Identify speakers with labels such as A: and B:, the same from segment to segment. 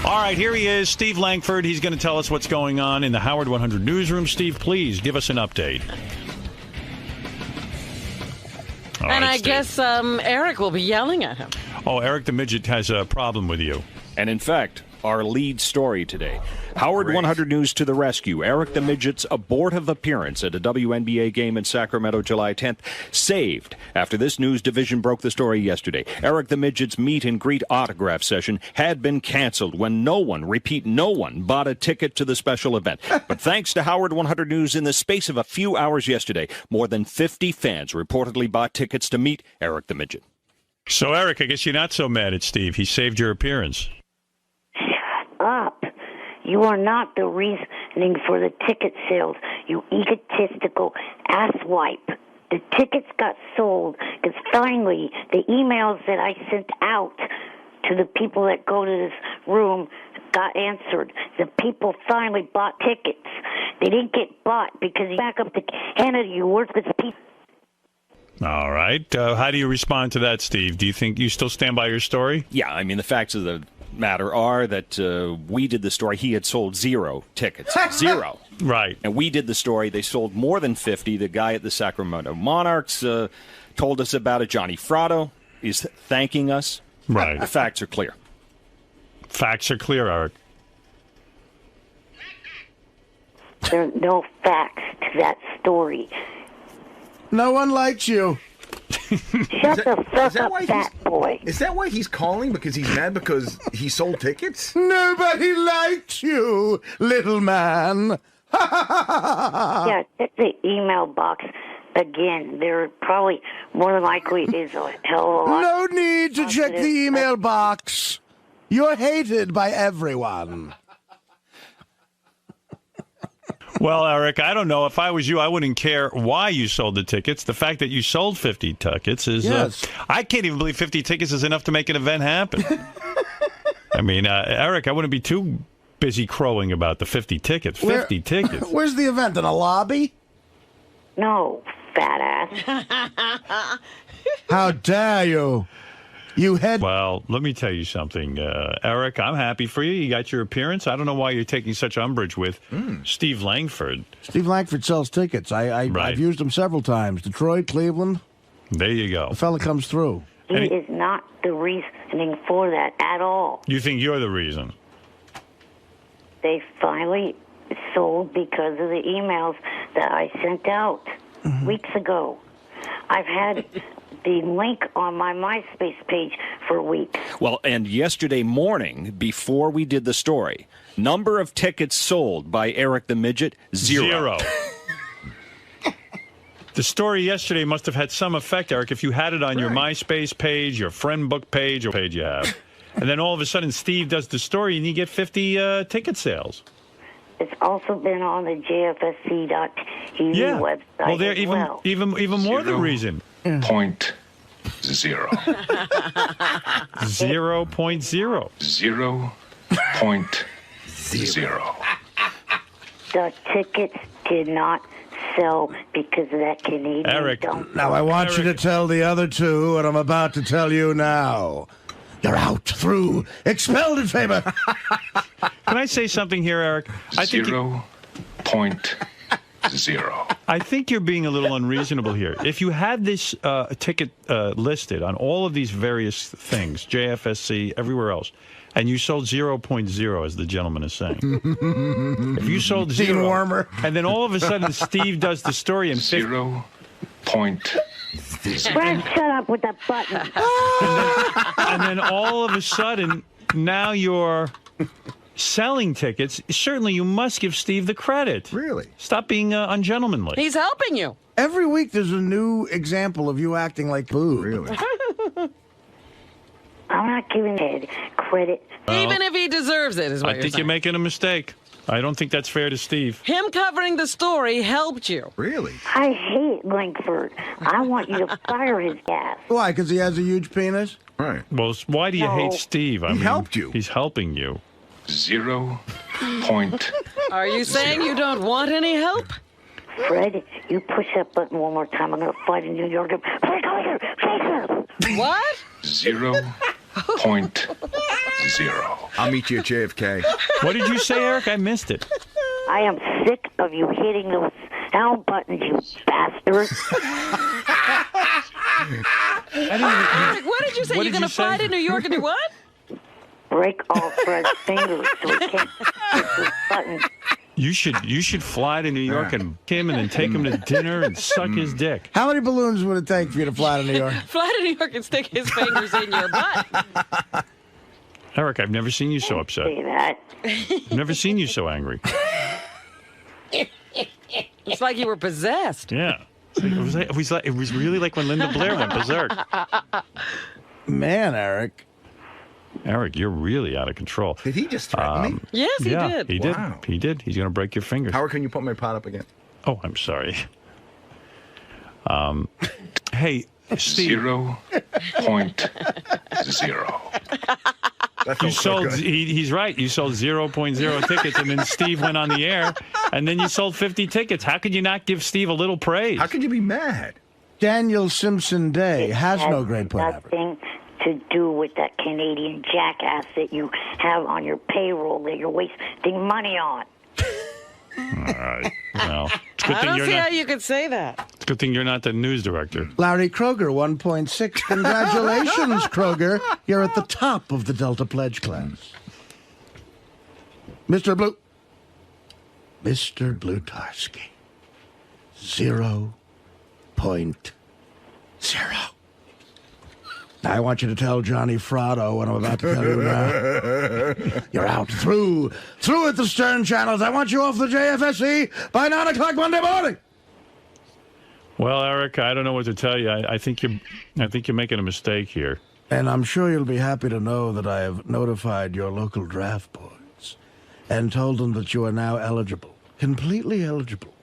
A: All right, here he is, Steve Langford. He's going to tell us what's going on in the Howard 100 newsroom. Steve, please give us an update. All
B: and
A: right,
B: I
A: Steve.
B: guess Eric will be yelling at him.
A: Oh, Eric the Midget has a problem with you.
C: And in fact, our lead story today. Howard 100 News to the rescue. Eric the Midget's abortive appearance at a WNBA game in Sacramento July 10th saved after this news division broke the story yesterday. Eric the Midget's meet and greet autograph session had been canceled when no one bought a ticket to the special event. But thanks to Howard 100 News, in the space of a few hours yesterday, more than 50 fans reportedly bought tickets to meet Eric the Midget.
A: So, Eric, I guess you're not so mad at Steve. He saved your appearance.
D: Up. You are not the reasoning for the ticket sales, you egotistical asswipe. The tickets got sold because finally the emails that I sent out to the people that go to this room got answered. The people finally bought tickets. They didn't get bought because you back up to Canada, you worthless people.
A: All right. How do you respond to that, Steve? Do you think you still stand by your story?
C: Yeah, I mean, the facts of the matter are that we did the story. He had sold 0 tickets. 0.
A: Right.
C: And we did the story. They sold more than 50. The guy at the Sacramento Monarchs told us about it. Johnny Fratto is thanking us.
A: Right.
C: The facts are clear.
A: Facts are clear, Eric.
D: There are no facts to that story.
E: No one likes you.
D: Shut the fuck up, fat boy.
F: Is that why he's calling? Because he's mad because he sold tickets?
E: Nobody likes you, little man.
D: Yeah, check the email box again. There probably more than likely is a hell of a lot.
E: No need to check the email box. You're hated by everyone.
A: Well, Eric, I don't know. If I was you, I wouldn't care why you sold the tickets. The fact that you sold 50 tickets is...
E: Yes.
A: I can't even believe 50 tickets is enough to make an event happen. I mean, Eric, I wouldn't be too busy crowing about the 50 tickets. 50 tickets.
E: Where's the event? In a lobby?
D: No, fat ass.
E: How dare you? You had...
A: Well, let me tell you something, Eric. I'm happy for you. You got your appearance. I don't know why you're taking such umbrage with Steve Langford.
E: Steve Langford sells tickets. I've used him several times. Detroit, Cleveland.
A: There you go.
E: The fella comes through.
D: He is not the reasoning for that at all.
A: You think you're the reason?
D: They finally sold because of the emails that I sent out weeks ago. I've had the link on my MySpace page for weeks.
C: Well, and yesterday morning, before we did the story, number of tickets sold by Eric the Midget, 0.
A: The story yesterday must have had some effect, Eric, if you had it on your MySpace page, your friend book page, or page you have. And then all of a sudden Steve does the story and you get 50 ticket sales.
D: It's also been on the JFSC.TV website.
A: Well, they're
D: as
A: even more the reason.
G: 0.0.
A: 0.0.
G: 0.0.
D: The tickets did not sell because of that Canadian
A: Eric,
D: dump.
E: Now, I want you to tell the other two what I'm about to tell you now. You're out through expelled in favor.
A: Can I say something here, Eric? I think
G: 0.0.
A: I think you're being a little unreasonable here. If you had this ticket listed on all of these various things, JFSC, everywhere else, and you sold 0.0, as the gentleman is saying. If you sold 0,
E: warmer.
A: and then all of a sudden Steve does the story and
G: 0.0.
D: Brad, shut up with that button.
A: and then all of a sudden now you're selling tickets. Certainly you must give Steve the credit.
F: Really?
A: Stop being ungentlemanly.
B: He's helping you.
E: Every week there's a new example of you acting like boo.
F: Really?
D: I'm not giving Ed credit.
B: Even if he deserves it, is what
A: I
B: you're
A: think
B: saying.
A: you're making a mistake. I don't think that's fair to Steve.
B: Him covering the story helped you.
F: Really?
D: I hate Langford. I want you to fire his ass.
E: Why? Because he has a huge penis?
F: Right.
A: Well, why do you hate Steve? I mean,
F: helped you.
A: He's helping you.
G: 0.0.
B: Are you saying you don't want any help?
D: Fred, you push that button one more time. I'm going to fight in New York. Fred, come here. Face up.
B: What?
G: 0.0. 0.
F: I'll meet you at JFK.
A: What did you say, Eric? I missed it.
D: I am sick of you hitting those sound buttons, you bastard.
B: Eric, what did you say?
A: What
B: You're
A: did
B: going
A: you
B: to fly
A: say?
B: to New York and do what?
D: Break all Fred's fingers so he can't hit those buttons.
A: You should fly to New York and him and then take him to dinner and suck his dick.
E: How many balloons would it take for you to fly to New York?
B: Fly to New York and stick his fingers in your butt.
A: Eric, I've never seen you so upset.
D: Say that.
A: I've never seen you so angry.
B: It's like you were possessed.
A: Yeah. It was really like when Linda Blair went berserk.
E: Man, Eric.
A: Eric, you're really out of control.
F: Did he just threaten me?
B: Yes, he
A: yeah,
B: did.
A: he did.
F: Wow.
A: He did. He's going to break your fingers.
F: Howard, can you put my pot up again?
A: Oh, I'm sorry. Hey, Steve.
G: 0.0.
F: That
A: You
F: felt
A: sold.
F: good.
A: He's right. You sold 0.0 tickets, and then Steve went on the air, and then you sold 50 tickets. How could you not give Steve a little praise?
F: How could you be mad?
E: Daniel Simpson Day has no grade point average.
D: Nothing to do with that Canadian jackass that you have on your payroll that you're wasting money on.
A: All right. Well, it's a good
B: I
A: thing
B: don't
A: you're
B: see how
A: not.
B: you could say that.
A: It's a good thing you're not the news director.
E: Larry Kroger, 1.6. Congratulations, Kroger. You're at the top of the Delta Pledge class. Mr. Blutarski, 0.0. Now, I want you to tell Johnny Fratto what I'm about to tell you now. You're out through at the Stern channels. I want you off the JFSC by 9 o'clock Monday morning.
A: Well, Eric, I don't know what to tell you. I think you're making a mistake here.
E: And I'm sure you'll be happy to know that I have notified your local draft boards and told them that you are now eligible, completely eligible,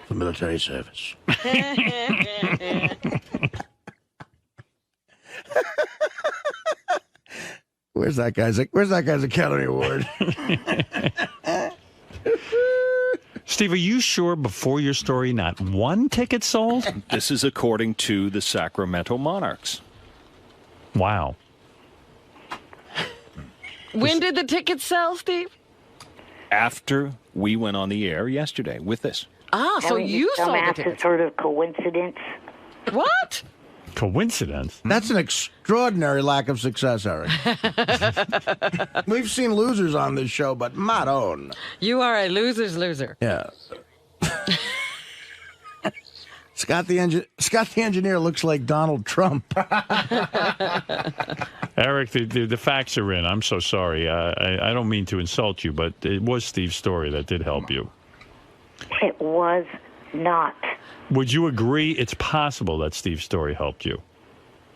E: for military service. Where's that guy's Academy Award?
A: Steve, are you sure before your story not one ticket sold?
C: This is according to the Sacramento Monarchs.
A: Wow.
B: When did the tickets sell, Steve?
C: After we went on the air yesterday with this.
B: Ah, so
D: Haven't
B: you sold the
D: dumbasses
B: tickets.
D: heard of coincidence?
B: What?
A: Coincidence?
E: That's an extraordinary lack of success, Eric. We've seen losers on this show, but Madone.
B: You are a loser's loser.
E: Yeah. Scott the engineer looks like Donald Trump.
A: Eric, the facts are in. I'm so sorry. I don't mean to insult you, but it was Steve's story that did help you.
D: It was not.
A: Would you agree it's possible that Steve's story helped you?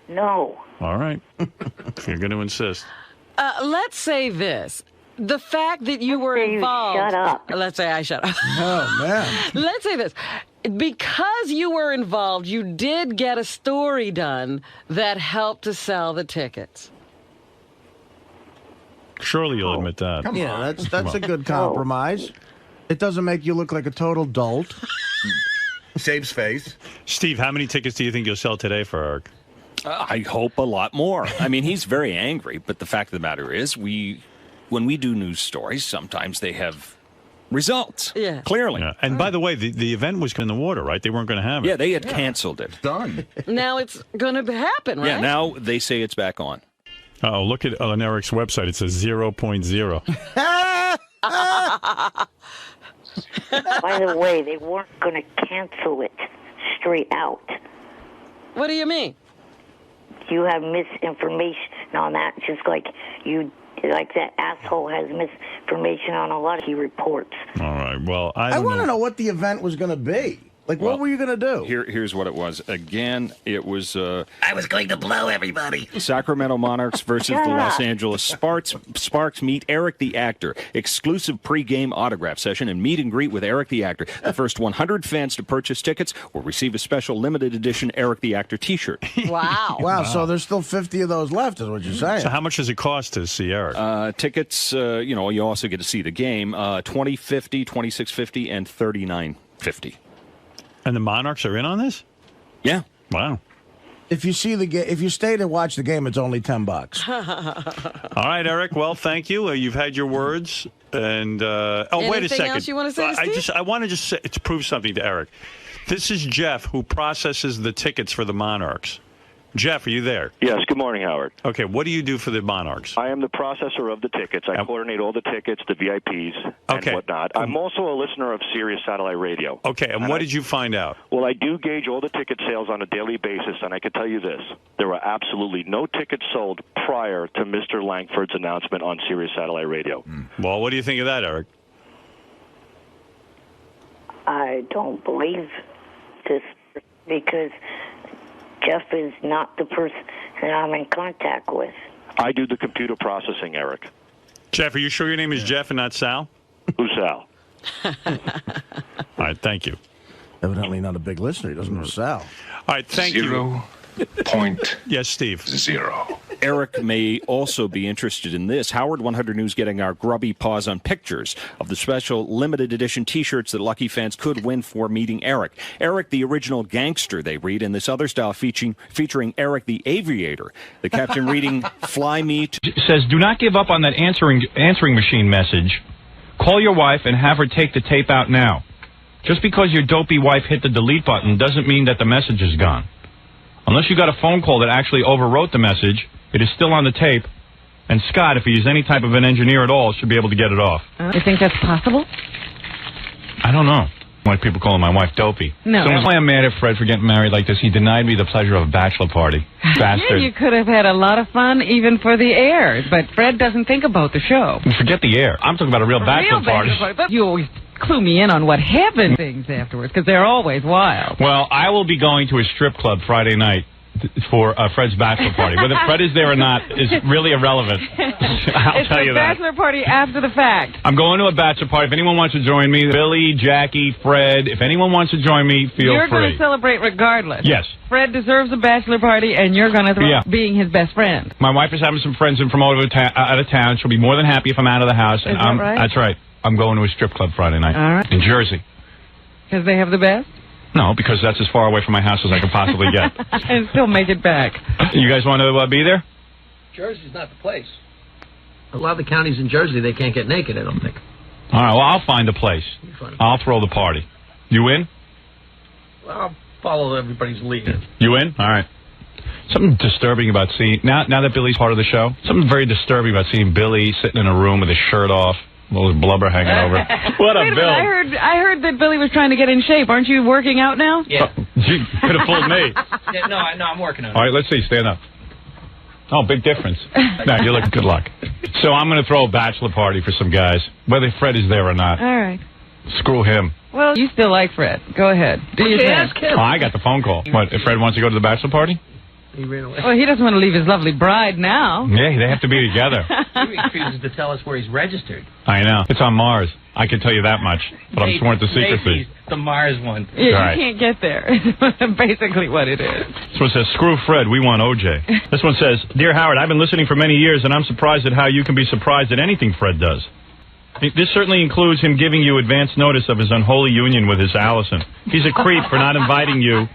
D: No.
A: All right. If you're going to insist.
B: Let's say this. The fact that you were
D: say you
B: involved.
D: shut up.
B: Let's say I shut up.
E: Oh, man.
B: Let's say this. Because you were involved, you did get a story done that helped to sell the tickets.
A: Surely you'll admit that.
F: Come
E: Yeah,
F: on.
E: that's a good compromise. It doesn't make you look like a total dolt.
F: Saves face.
A: Steve, how many tickets do you think you'll sell today for Eric?
C: I hope a lot more. I mean, he's very angry, but the fact of the matter is, when we do news stories, sometimes they have results.
B: Yeah.
C: Clearly.
A: Yeah. And by the way, the event was in the water, right? They weren't going to have it.
C: Yeah, they had canceled it.
F: Done.
B: Now it's going to happen, right?
C: Yeah, now they say it's back on.
A: Oh, look at on Eric's website. It says 0.0.
D: By the way, they weren't going to cancel it straight out.
B: What do you mean?
D: You have misinformation on that, just like that asshole has misinformation on a lot of he reports.
A: All right. Well,
E: I want to know what the event was going to be. Like, what were you going to do?
C: Here's what it was. Again, it was
E: I was going to blow everybody.
C: Sacramento Monarchs versus the Los Angeles Sparks. Sparks meet Eric the actor. Exclusive pregame autograph session and meet and greet with Eric the actor. The first 100 fans to purchase tickets will receive a special limited edition Eric the actor T-shirt.
B: Wow.
E: Wow, so there's still 50 of those left, is what you're saying.
A: So how much does it cost to see Eric?
C: Tickets, you also get to see the game. $20.50, $26.50, and $39.50.
A: And the Monarchs are in on this?
C: Yeah.
A: Wow.
E: If you see if you stay to watch the game, it's only $10.
A: All right, Eric. Well, thank you. You've had your words. And wait a second.
B: Anything else you want to say to Steve?
A: I want to just say, to prove something to Eric. This is Jeff, who processes the tickets for the Monarchs. Jeff, are you there?
H: Yes, good morning, Howard.
A: Okay, what do you do for the Monarchs?
H: I am the processor of the tickets. I coordinate all the tickets, the VIPs, and whatnot. I'm also a listener of Sirius Satellite Radio.
A: Okay, and what did you find out?
H: Well, I do gauge all the ticket sales on a daily basis, and I can tell you this. There were absolutely no tickets sold prior to Mr. Langford's announcement on Sirius Satellite Radio.
A: Well, what do you think of that, Eric?
D: I don't believe this because Jeff is not the person that I'm in contact with.
H: I do the computer processing, Eric.
A: Jeff, are you sure your name is Jeff and not Sal?
H: Who's Sal?
A: All right, thank you.
E: Evidently not a big listener. He doesn't know Sal.
A: All right, thank you.
G: 0.0.
A: Yes, Steve.
C: Eric may also be interested in this. Howard 100 News getting our grubby paws on pictures of the special limited edition T-shirts that lucky fans could win for meeting Eric. Eric, the original gangster, they read, in this other style featuring Eric the Aviator. The caption reading, "Fly me to..."
I: Says, do not give up on that answering machine message. Call your wife and have her take the tape out now. Just because your dopey wife hit the delete button doesn't mean that the message is gone. Unless you got a phone call that actually overwrote the message, it is still on the tape, and Scott, if he is any type of an engineer at all, should be able to get it off.
B: You think that's possible?
I: I don't know. Why people calling my wife dopey.
B: No.
I: So why I'm mad at Fred for getting married like this. He denied me the pleasure of a bachelor party. Bastard.
J: Yeah, you could have had a lot of fun even for the air, but Fred doesn't think about the show.
I: Forget the air. I'm talking about a real bachelor party.
J: But you always clue me in on what happened things afterwards, because they're always wild.
I: Well, I will be going to a strip club Friday night for Fred's bachelor party. Whether Fred is there or not is really irrelevant. I'll tell you that.
J: It's a bachelor party after the fact.
I: I'm going to a bachelor party. If anyone wants to join me, Billy, Jackie, Fred, if anyone wants to join me, feel
J: You're
I: free.
J: going to celebrate regardless.
I: Yes.
J: Fred deserves a bachelor party, and you're going to throw being his best friend.
I: My wife is having some friends in from out of town. She'll be more than happy if I'm out of the house.
J: Is that right?
I: That's right. I'm going to a strip club Friday night.
J: All right.
I: In Jersey.
J: Because they have the best?
I: No, because that's as far away from my house as I can possibly get.
J: And still make it back.
I: You guys want to be there?
K: Jersey's not the place. A lot of the counties in Jersey, they can't get naked, I don't think.
I: All right, well, I'll find a place. I'll throw the party. You in?
K: Well, I'll follow everybody's lead.
I: You in? All right. Something disturbing about seeing... Now that Billy's part of the show, something very disturbing about seeing Billy sitting in a room with his shirt off, all his blubber hanging over. What up, Bill?
J: I heard that Billy was trying to get in shape. Aren't you working out now?
K: Yeah.
I: You could have fooled me.
K: Yeah, no, I'm working on it.
I: All right, let's see. Stand up. Oh, big difference. No, you look good luck. So I'm going to throw a bachelor party for some guys, whether Fred is there or not.
J: All right.
I: Screw him.
J: Well, you still like Fred. Go ahead. Do your thing.
K: Ask him.
I: Oh, I got the phone call. What, if Fred wants to go to the bachelor party?
K: He ran away.
J: Well, he doesn't want to leave his lovely bride now.
I: Yeah, they have to be together.
K: He refuses to tell us where he's registered.
I: I know. It's on Mars. I can tell you that much, but I'm sworn to secrecy.
K: Maybe the Mars one.
J: Yeah,
I: right.
J: You can't get there. Basically what it is.
I: This one says, screw Fred, we want OJ. This one says, Dear Howard, I've been listening for many years, and I'm surprised at how you can be surprised at anything Fred does. This certainly includes him giving you advance notice of his unholy union with his Allison. He's a creep for not inviting you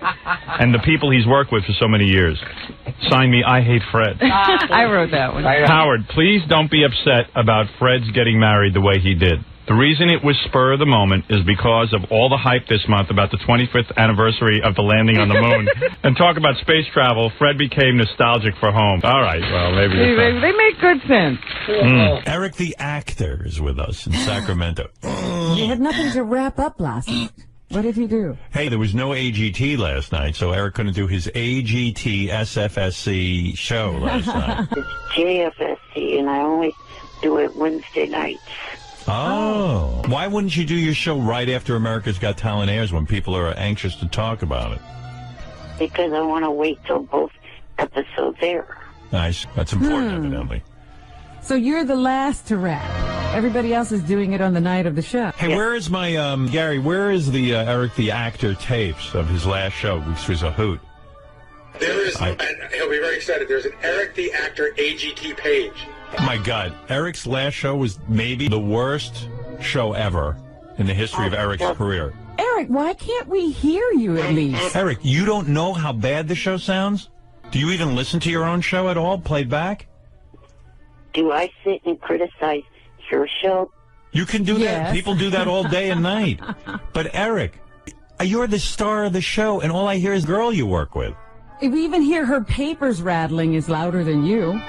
I: and the people he's worked with for so many years. Sign me, I hate Fred.
J: I wrote that one.
I: Howard, please don't be upset about Fred's getting married the way he did. The reason it was spur of the moment is because of all the hype this month about the 25th anniversary of the landing on the moon. And talk about space travel, Fred became nostalgic for home. All right, well, maybe
J: they make good sense.
A: Eric the actor is with us in Sacramento.
L: You had nothing to wrap up last night. What did you do?
A: Hey, there was no AGT last night, so Eric couldn't do his AGT SFSC show last night.
D: It's JFSC, and I only do it Wednesday nights.
A: Oh. Why wouldn't you do your show right after America's Got Talent airs when people are anxious to talk about it?
D: Because I want to wait till both episodes air.
A: Nice. That's important, evidently.
L: So you're the last to wrap. Everybody else is doing it on the night of the show.
A: Hey, where is my, Gary, where is the Eric the actor tapes of his last show, which was a hoot?
M: There is, and he'll be very excited, there's an Eric the Actor AGT page.
A: Oh my God, Eric's last show was maybe the worst show ever in the history of Eric's career.
L: Eric, why can't we hear you at least?
A: Eric, you don't know how bad the show sounds? Do you even listen to your own show at all, played back?
D: Do I sit and criticize your show?
A: You can do that.
L: Yes.
A: People do that all day and night. But, Eric, you're the star of the show, and all I hear is the girl you work with.
L: If we even hear her papers rattling is louder than you.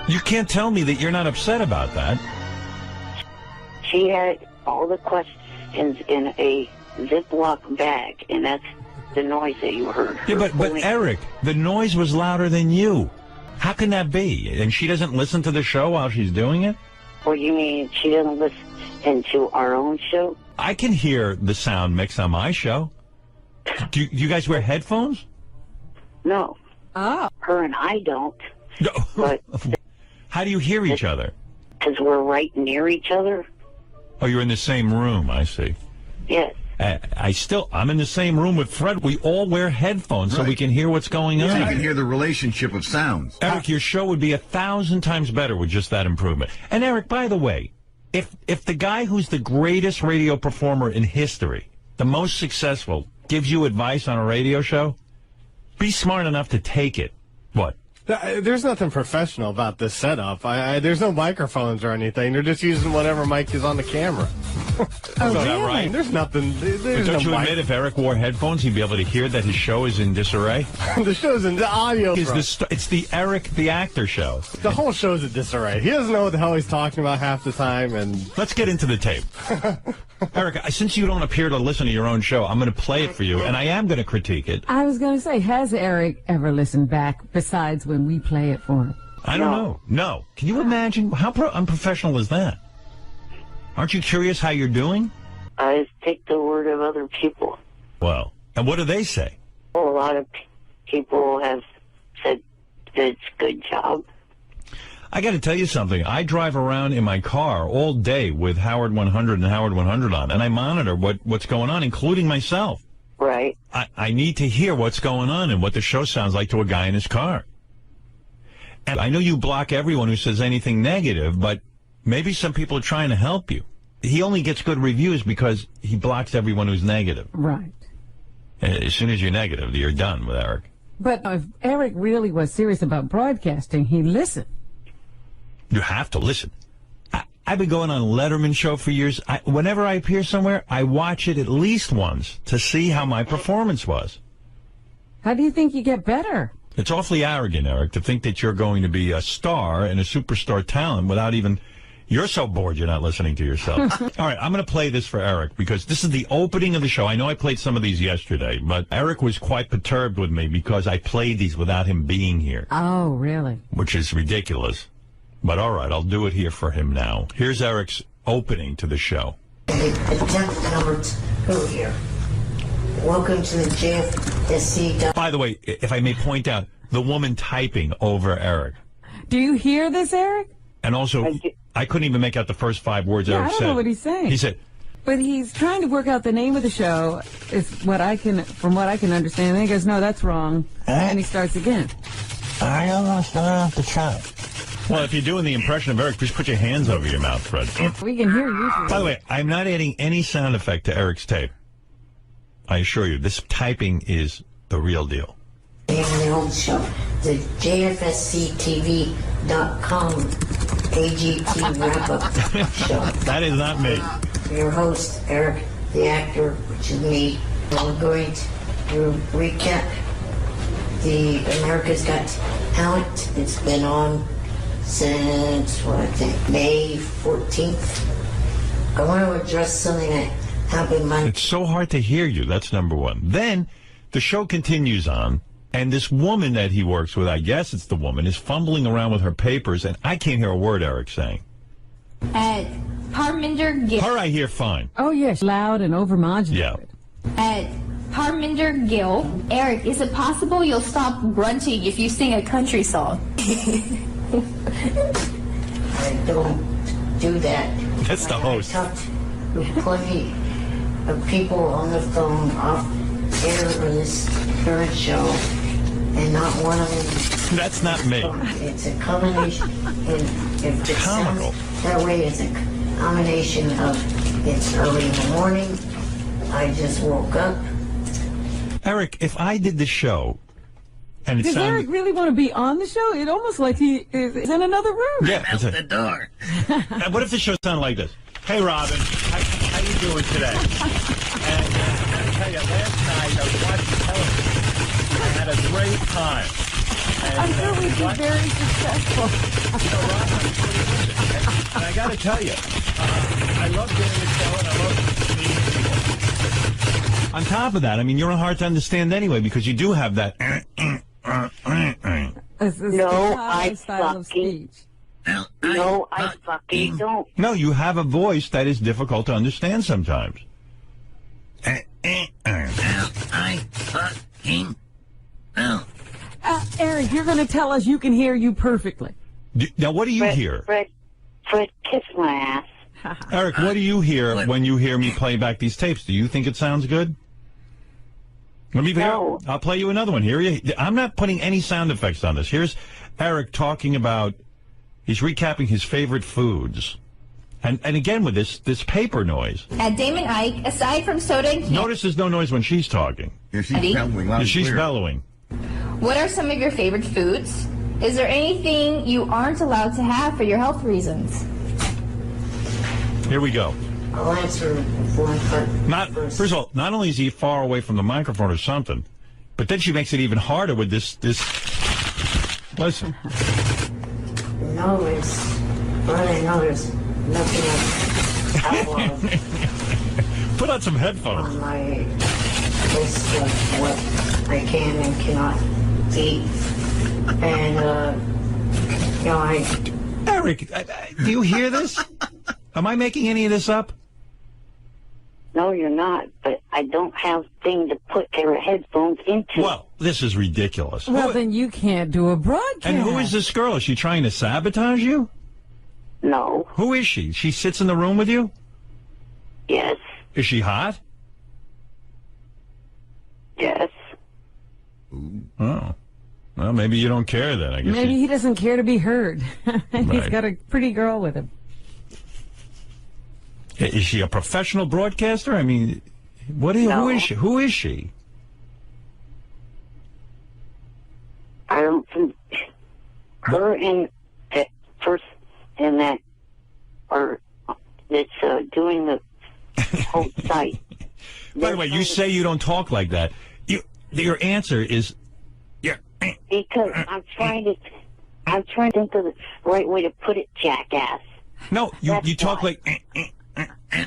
A: You can't tell me that you're not upset about that.
D: She had all the questions in a Ziploc bag, and that's the noise that you heard.
A: Yeah, but Eric, the noise was louder than you. How can that be? And she doesn't listen to the show while she's doing it?
D: Or you mean she doesn't listen to our own show?
A: I can hear the sound mix on my show. Do you guys wear headphones?
D: No.
L: Oh.
D: Her and I don't.
A: No.
D: But
A: how do you hear each other?
D: Because we're right near each other.
A: Oh, you're in the same room, I see.
D: Yes.
A: I'm in the same room with Fred. We all wear headphones so we can hear what's going on.
F: So you can hear the relationship of sounds.
A: Eric, your show would be 1,000 times better with just that improvement. And Eric, by the way, if the guy who's the greatest radio performer in history, the most successful, gives you advice on a radio show, be smart enough to take it. What?
N: There's nothing professional about this setup. There's no microphones or anything. They're just using whatever mic is on the camera.
A: Is that right?
N: There's nothing. There's
A: Don't
N: no
A: you admit if Eric wore headphones, he'd be able to hear that his show is in disarray?
N: The show's in the audio.
A: It's the Eric the Actor show.
N: The whole show's in disarray. He doesn't know what the hell he's talking about half the time. And
A: let's get into the tape. Eric, since you don't appear to listen to your own show, I'm going to play it for you, and I am going to critique it.
L: I was going to say, has Eric ever listened back besides when we play it for him?
A: I don't know. No. Can you imagine? How unprofessional is that? Aren't you curious how you're doing?
D: I take the word of other people.
A: Well, and what do they say?
D: Well, a lot of people have said that it's a good job.
A: I got to tell you something. I drive around in my car all day with Howard 100 and Howard 100 on, and I monitor what's going on, including myself.
D: Right.
A: I need to hear what's going on and what the show sounds like to a guy in his car. And I know you block everyone who says anything negative, but maybe some people are trying to help you. He only gets good reviews because he blocks everyone who's negative.
L: Right.
A: As soon as you're negative, you're done with Eric.
L: But if Eric really was serious about broadcasting, he'd listen.
A: You have to listen. I've been going on Letterman's show for years. Whenever I appear somewhere, I watch it at least once to see how my performance was.
L: How do you think you get better?
A: It's awfully arrogant, Eric, to think that you're going to be a star and a superstar talent without even... You're so bored you're not listening to yourself. All right, I'm going to play this for Eric because this is the opening of the show. I know I played some of these yesterday, but Eric was quite perturbed with me because I played these without him being here.
L: Oh, really?
A: Which is ridiculous. But all right, I'll do it here for him now. Here's Eric's opening to the show.
O: Attempt number 2 here. Welcome to the JFSC.
A: By the way, if I may point out, the woman typing over Eric.
L: Do you hear this, Eric?
A: And also, I couldn't even make out the first 5 words Eric
L: I don't
A: said.
L: know what he's saying.
A: He said...
L: But he's trying to work out the name of the show, is from what I can understand. And he goes, no, that's wrong. And he starts again.
A: I almost got off the shot. Well, if you're doing the impression of Eric, just put your hands over your mouth, Fred.
L: We can hear you.
A: By the way, I'm not adding any sound effect to Eric's tape. I assure you, this typing is the real deal.
O: The old show, the JFSCTV.com AGT wrap-up show.
A: That is not me.
O: Your host, Eric, the actor, which is me. We're going to recap the America's Got Talent. It's been on since, May 14th. I want to address something that happened Monday.
A: It's so hard to hear you. That's number one. Then the show continues on, and this woman that he works with, I guess it's the woman, is fumbling around with her papers, and I can't hear a word Eric's saying.
P: Parminder Gill.
A: Her I hear fine.
L: Oh, yes, loud and over-modulated.
A: Yeah.
P: Parminder Gill. Eric, is it possible you'll stop grunting if you sing a country song?
O: I don't do that.
A: That's the host.
O: I talked to plenty of people on the phone off air for this current show, and not one of them.
A: That's not me.
O: It's a combination. If it
A: comical.
O: Sounds that way, it's a combination of it's early in the morning. I just woke up.
A: Eric, if I did the show And it
L: Does
A: sounds...
L: Eric really want to be on the show? It almost like he is in another room.
A: Yeah.
K: Out the door.
A: And what if the show sounded like this? Hey, Robin, how you doing today? And I gotta tell you, last night I was watching television. I had a great time. And,
L: I'm sure we'd be very successful.
A: And I got to tell you, I love doing the show and I love meeting people. On top of that, I mean, you're hard to understand anyway because you do have that.
D: No, I fucking. No, I fucking don't.
A: No, you have a voice that is difficult to understand sometimes.
K: I fucking.
L: Eric, you're going to tell us you can hear you perfectly.
A: Now, what do you hear?
D: Fred, kiss my ass.
A: Eric, what do you hear when you hear me play back these tapes? Do you think it sounds good? Let me.
D: No.
A: I'll play you another one. I'm not putting any sound effects on this. Here's Eric talking about. He's recapping his favorite foods, and again with this paper noise.
P: At Damon Ike, aside from soda and candy,
A: Notice there's no noise when she's talking.
F: Yeah, she's bellowing.
A: Yeah, she's bellowing.
P: what are some of your favorite foods? Is there anything you aren't allowed to have for your health reasons?
A: Here we go.
O: I'll answer one part.
A: First of all, not only is he far away from the microphone or something, but then she makes it even harder with this. Listen.
O: No, it's really no. There's nothing
A: Put on some headphones.
O: on my list of what I can and cannot eat, and
A: Eric, do you hear this? Am I making any of this up?
D: No, you're not, but I don't have thing to put their headphones into.
A: Well, this is ridiculous.
L: Well, then you can't do a broadcast.
A: And who is this girl? Is she trying to sabotage you?
D: No.
A: Who is she? She sits in the room with you?
D: Yes.
A: Is she hot?
D: Yes.
A: Oh. Well, maybe you don't care then, I guess.
L: Maybe he doesn't care to be heard. He's
A: Right.
L: got a pretty girl with him.
A: Is she a professional broadcaster? I mean, who is she? Who is she?
D: I don't think her and that person and that are that's doing the whole site.
A: By the way, you say you don't talk like that. Your answer is,
D: because I'm trying to think of the right way to put it, jackass.
A: No, you talk like.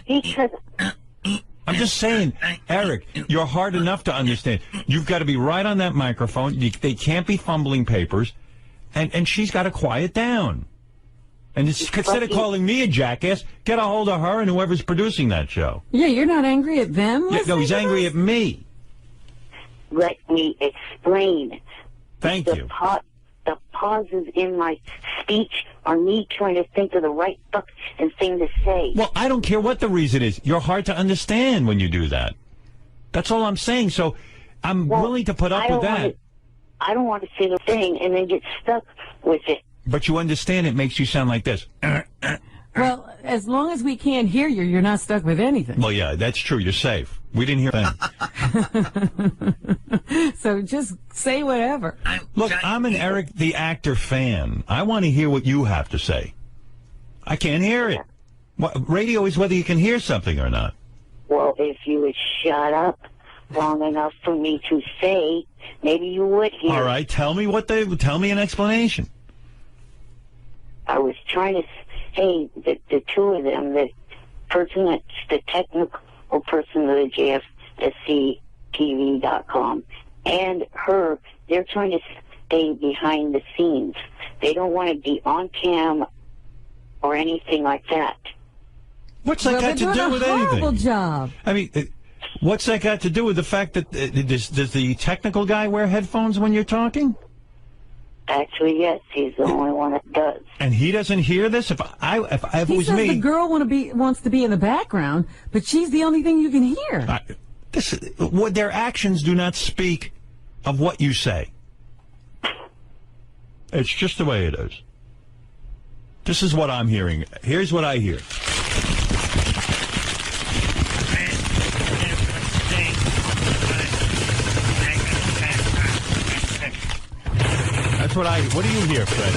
D: Because
A: I'm just saying, Eric, you're hard enough to understand. You've got to be right on that microphone. They can't be fumbling papers, and she's got to quiet down. And instead of calling me a jackass, get a hold of her and whoever's producing that show.
L: Yeah, you're not angry at them?
A: Yeah, no, he's angry at me.
D: let me explain.
A: Thank you.
D: The pauses in my speech are me trying to think of the right fucking thing to say.
A: Well, I don't care what the reason is. You're hard to understand when you do that. That's all I'm saying. So I'm willing to put up with that.
D: I don't want to say the thing and then get stuck with it.
A: But you understand it makes you sound like this.
L: Well, as long as we can't hear you, you're not stuck with anything.
A: Well, yeah, that's true. You're safe. We didn't hear that.
L: So just say whatever.
A: Look, I'm an Eric the Actor fan. I want to hear what you have to say. I can't hear it. Radio is whether you can hear something or not.
D: Well, if you would shut up long enough for me to say, maybe you would hear.
A: All right, tell me an explanation.
D: I was trying to say that the two of them, the person that's the technical person of the JFSCTV.com and her, they're trying to stay behind the scenes. They don't want to be on cam or anything like that.
A: What's that got to do with anything?
L: Horrible job.
A: I mean, what's that got to do with the fact that does the technical guy wear headphones when you're talking?
D: Actually, yes, he's the only one that does.
A: And he doesn't hear this? If it was me,
L: the girl wants to be in the background, but she's the only thing you can hear.
A: Their actions do not speak of what you say. It's just the way it is. This is what I'm hearing. Here's what I hear. That's what What do you hear, Fred?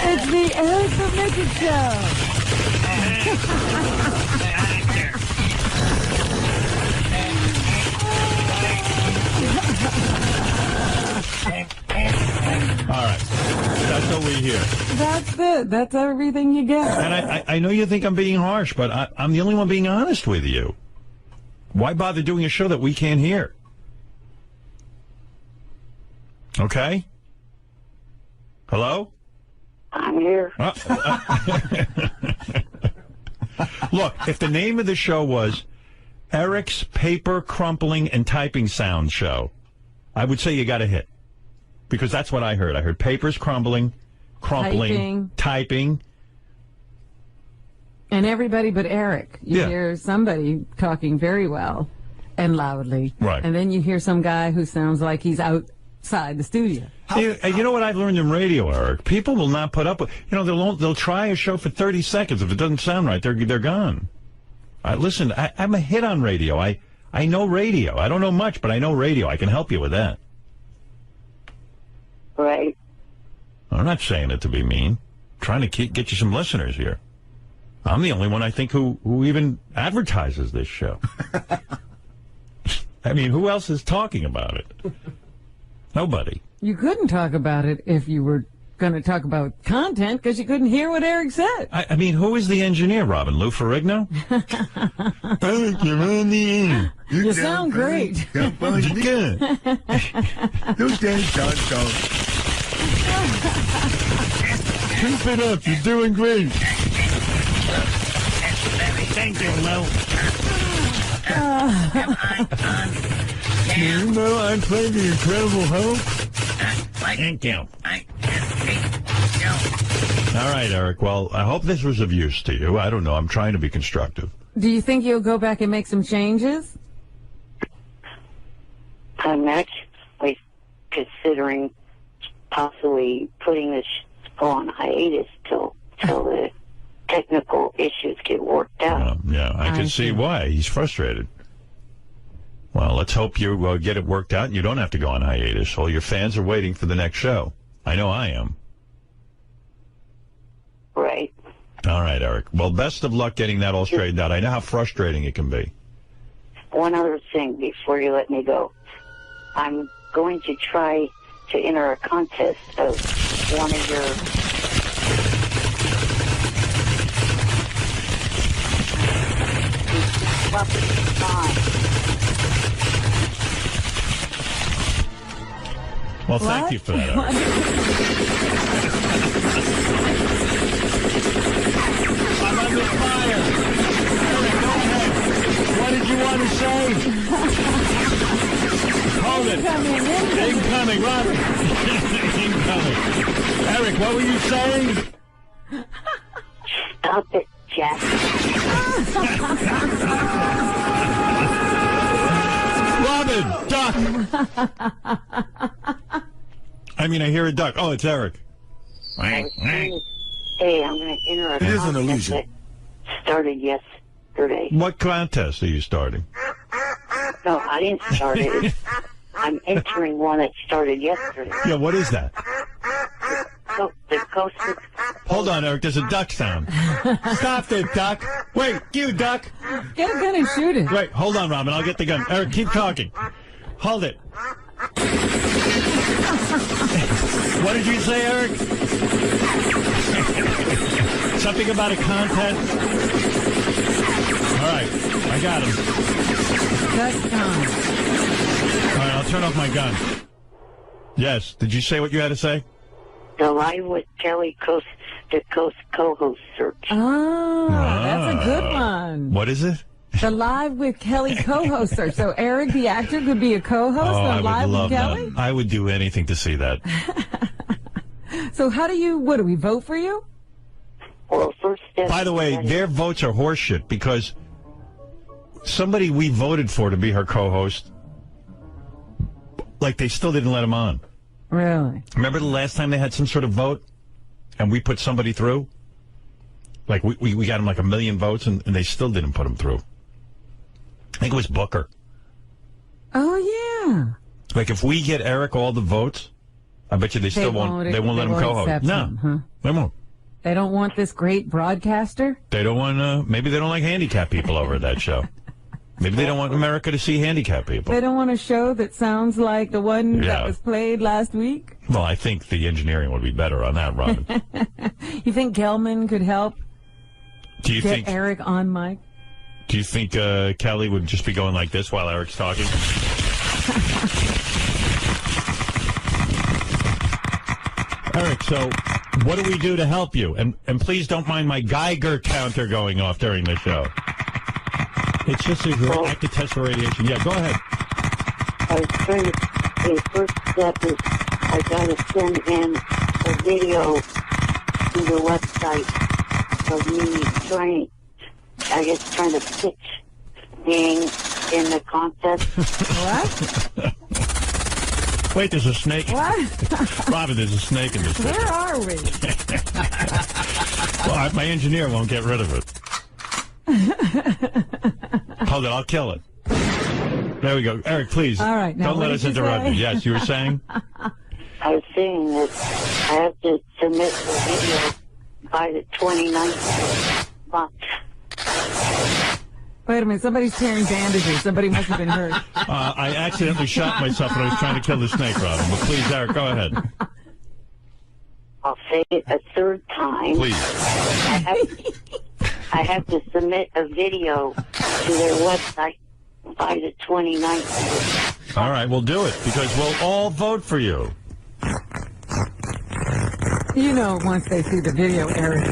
L: It's the Eric the Midget Show.
A: All right. That's what we hear.
L: That's it. That's everything you get.
A: And I know you think I'm being harsh, but I'm the only one being honest with you. Why bother doing a show that we can't hear? Okay? Hello?
D: I'm here.
A: Look, if the name of the show was Eric's Paper Crumpling and Typing Sound Show, I would say you got a hit. Because that's what I heard. I heard papers crumpling, typing.
L: And everybody but Eric. You hear somebody talking very well and loudly.
A: Right.
L: And then you hear some guy who sounds like he's outside the studio.
A: You know what I've learned in radio, Eric? People will not put up with, they'll try a show for 30 seconds. If it doesn't sound right, they're gone. Listen, I'm a hit on radio. I know radio. I don't know much, but I know radio. I can help you with that.
D: Right.
A: I'm not saying it to be mean. I'm trying to get you some listeners here. I'm the only one, I think, who even advertises this show. I mean, who else is talking about it? Nobody.
L: You couldn't talk about it if you were going to talk about content because you couldn't hear what Eric said.
A: I mean, who is the engineer, Robin? Lou Ferrigno? Eric, you're on the air.
L: You sound great.
A: Good.
F: Those days don't.
A: Keep it up. You're doing great. Thank you, Lou. You know I played The Incredible Hulk? Thank you. All right, Eric. Well, I hope this was of use to you. I don't know. I'm trying to be constructive.
L: Do you think you'll go back and make some changes?
D: I'm actually considering possibly putting this on hiatus till the technical issues get worked out.
A: Yeah, I can see why. He's frustrated. Well, let's hope you get it worked out and you don't have to go on hiatus. All your fans are waiting for the next show. I know I am.
D: Right.
A: All right, Eric. Well, best of luck getting that all straightened out. I know how frustrating it can be.
D: One other thing before you let me go. I'm going to try to enter a contest of one of your...
A: Well, thank you for that, Eric. I'm under fire. Eric, go ahead. What did you want to say? Hold it. Incoming, Robert. Incoming. Eric, what were you saying?
D: Stop it, Jack.
A: Robin, duck. I mean, I hear a duck. Oh, it's Eric.
D: Hey, I'm going to enter a
F: It is an
D: contest
F: illusion.
D: that started yesterday.
A: What contest are you starting?
D: No, I didn't start it. I'm entering one that started yesterday.
A: Yeah, what is that?
D: The coast.
A: Hold on, Eric. There's a duck sound. Stop it, duck. Wait, you duck.
L: Get a gun and shoot it.
A: Wait, hold on, Robin. I'll get the gun. Eric, keep talking. Hold it. What did you say, Eric? Something about a contest? All right, I got him.
L: That's time.
A: All right, I'll turn off my gun. Yes, did you say what you had to say?
D: The Live with Kelly Coast to Coast co-host search.
L: Oh, that's a good one.
A: What is it?
L: The Live with Kelly co-host search. So Eric, the actor, could be a co-host
A: I
L: on
A: would
L: Live with
A: love
L: Kelly?
A: that. I would do anything to see that.
L: So what do we vote for you?
D: Well, first step.
A: By the way, their votes are horseshit because somebody we voted for to be her co-host, like they still didn't let him on.
L: Really?
A: Remember the last time they had some sort of vote and we put somebody through? Like we got him like 1 million votes and they still didn't put him through. think it was Booker.
L: Oh, yeah.
A: Like, if we get Eric all the votes, I bet you they still won't. They won't let him co-host. No, they won't.
L: They don't want this great broadcaster?
A: They don't want. Maybe they don't like handicapped people over at that show. Maybe they don't want America to see handicapped people.
L: They don't want a show that sounds like the one that was played last week?
A: Well, I think the engineering would be better on that, Robin.
L: You think Gelman could help get Eric on mic?
A: Do you think Kelly would just be going like this while Eric's talking? Eric, so what do we do to help you? And please don't mind my Geiger counter going off during the show. It's just a active test for radiation. Yeah, go ahead.
D: I was trying to, the first step is I got to send in a video to the website of me trying to pitch being in the contest.
L: What?
A: Wait, there's a snake.
L: What?
A: Robin, there's a snake in this picture.
L: Where are we?
A: Well, my engineer won't get rid of it. Hold it, I'll kill it. There we go. Eric, please.
L: All right, now
A: don't let us interrupt you. Yes, you were saying?
D: I was saying that I have to submit the video by the 29th month.
L: Wait a minute, somebody's tearing bandages. Somebody must have been hurt.
A: I accidentally shot myself when I was trying to kill the snake, Robin. But please, Eric, go ahead.
D: I'll say it a third time.
A: Please.
D: I have to submit a video to their website by the 29th.
A: All right, we'll do it, because we'll all vote for you.
L: You know, once they see the video, Eric.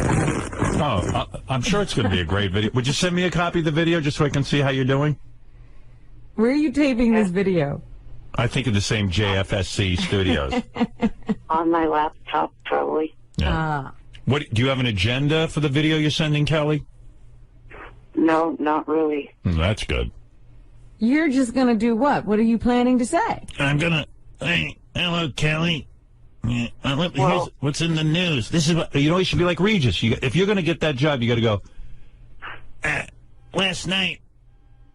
A: Oh, I'm sure it's going to be a great video. Would you send me a copy of the video just so I can see how you're doing?
L: Where are you taping this video?
A: I think in the same JFSC studios.
D: On my laptop, probably.
A: Yeah. What do you have an agenda for the video you're sending, Kelly?
D: No, not really.
A: That's good.
L: You're just going to do what? What are you planning to say?
A: I'm going to... Hey, hello, Kelly. Here's what's in the news. This is what... You know, you should be like Regis. If you're going to get that job, you got to go... last night,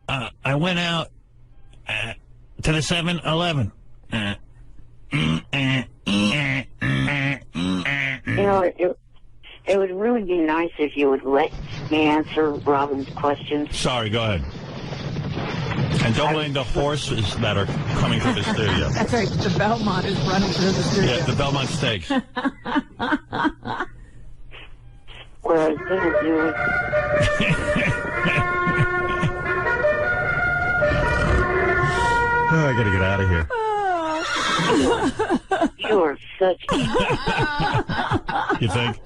A: I went out to the 7-Eleven.
D: You know, it would really be nice if you would let me answer Robin's questions.
A: Sorry, go ahead. And don't blame the horses that are coming through the studio.
L: That's right, the Belmont is running through the studio.
A: Yeah, the Belmont Steaks.
D: What I was going to do is...
A: I got to get out of here.
D: You are such...
A: You think?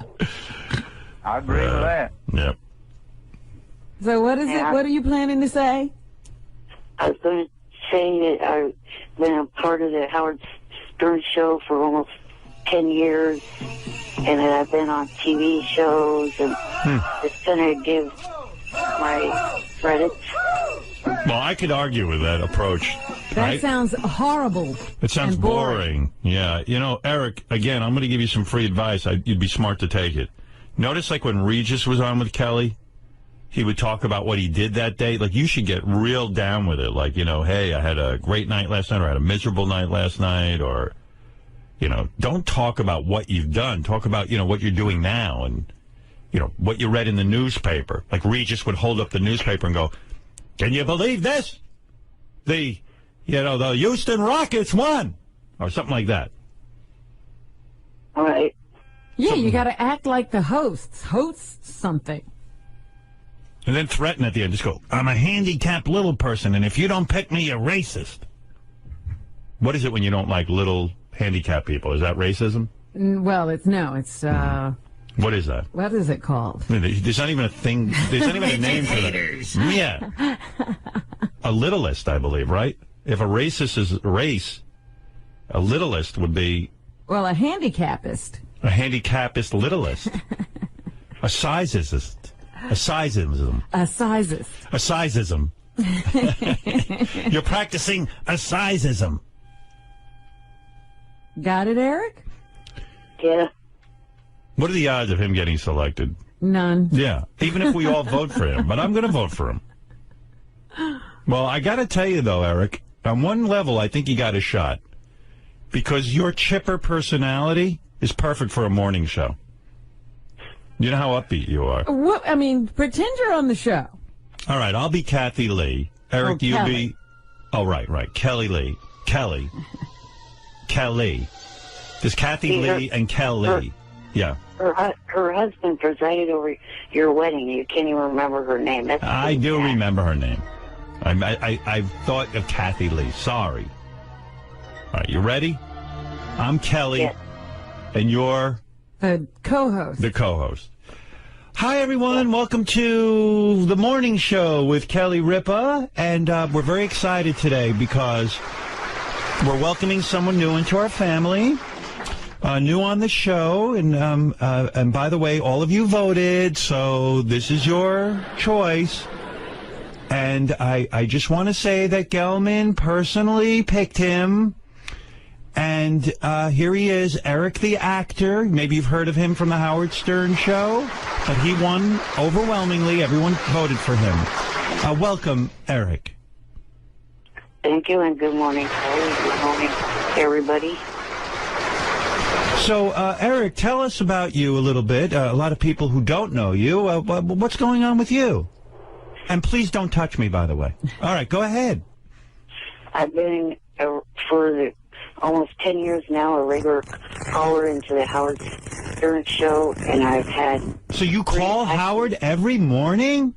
Q: I agree with that.
A: Yep.
L: So what is it? What are you planning to say?
D: I was going to say that I've been a part of the Howard Stern show for almost 10 years, and that I've been on TV shows, and just going to give my credits.
A: Well, I could argue with that approach.
L: That sounds horrible.
A: It sounds boring. Yeah. You know, Eric, again, I'm going to give you some free advice. You'd be smart to take it. Notice, like, when Regis was on with Kelly, he would talk about what he did that day. Like, you should get real down with it. Like, you know, hey, I had a great night last night, or I had a miserable night last night, or, you know, don't talk about what you've done. Talk about, you know, what you're doing now and, you know, what you read in the newspaper. Like, Regis would hold up the newspaper and go, can you believe this? The Houston Rockets won, or something like that.
D: All right.
L: Yeah, you got to act like the hosts something.
A: And then threaten at the end. Just go, I'm a handicapped little person, and if you don't pick me, you're racist. What is it when you don't like little handicapped people? Is that racism?
L: Well, it's
A: What is that?
L: What is it called?
A: There's not even a thing. There's not even a name for that. Yeah. A littlest, I believe, right? If a racist is race, a littlest would be...
L: Well, a handicapist.
A: A handicapist littlest. A sizeist. A sizeism.
L: A sizist.
A: A sizeism. You're practicing a sizeism.
L: Got it, Eric?
D: Yeah.
A: What are the odds of him getting selected?
L: None.
A: Yeah, even if we all vote for him. But I'm going to vote for him. Well, I got to tell you, though, Eric, on one level, I think you got a shot. Because your chipper personality is perfect for a morning show. You know how upbeat you are.
L: Well, I mean, pretend you're on the show.
A: All right, I'll be Kathy Lee. Eric, you
L: Kelly.
A: be... Oh, right. Kelly Lee. Kelly. There's Kathy Lee and Kelly. Yeah.
D: Her husband presided over your wedding. You can't even remember her name.
A: I do remember her name. I thought of Kathy Lee. Sorry. All right, you ready? I'm Kelly,
D: yes.
A: And you're...
L: The co-host.
A: The co-host. Hi, everyone. Welcome to the morning show with Kelly Ripa. And we're very excited today because we're welcoming someone new into our family. New on the show, and by the way, all of you voted, so this is your choice. And I just want to say that Gelman personally picked him, and here he is, Eric the actor. Maybe you've heard of him from the Howard Stern show, but he won overwhelmingly. Everyone voted for him. Welcome, Eric.
D: Thank you, and good morning, Kelly. Good morning, everybody.
A: So, Eric, tell us about you a little bit. A lot of people who don't know you. What's going on with you? And please don't touch me, by the way. All right, go ahead.
D: I've been, for almost 10 years now, a regular caller into the Howard Stern show, and I've had...
A: So you call Howard every morning?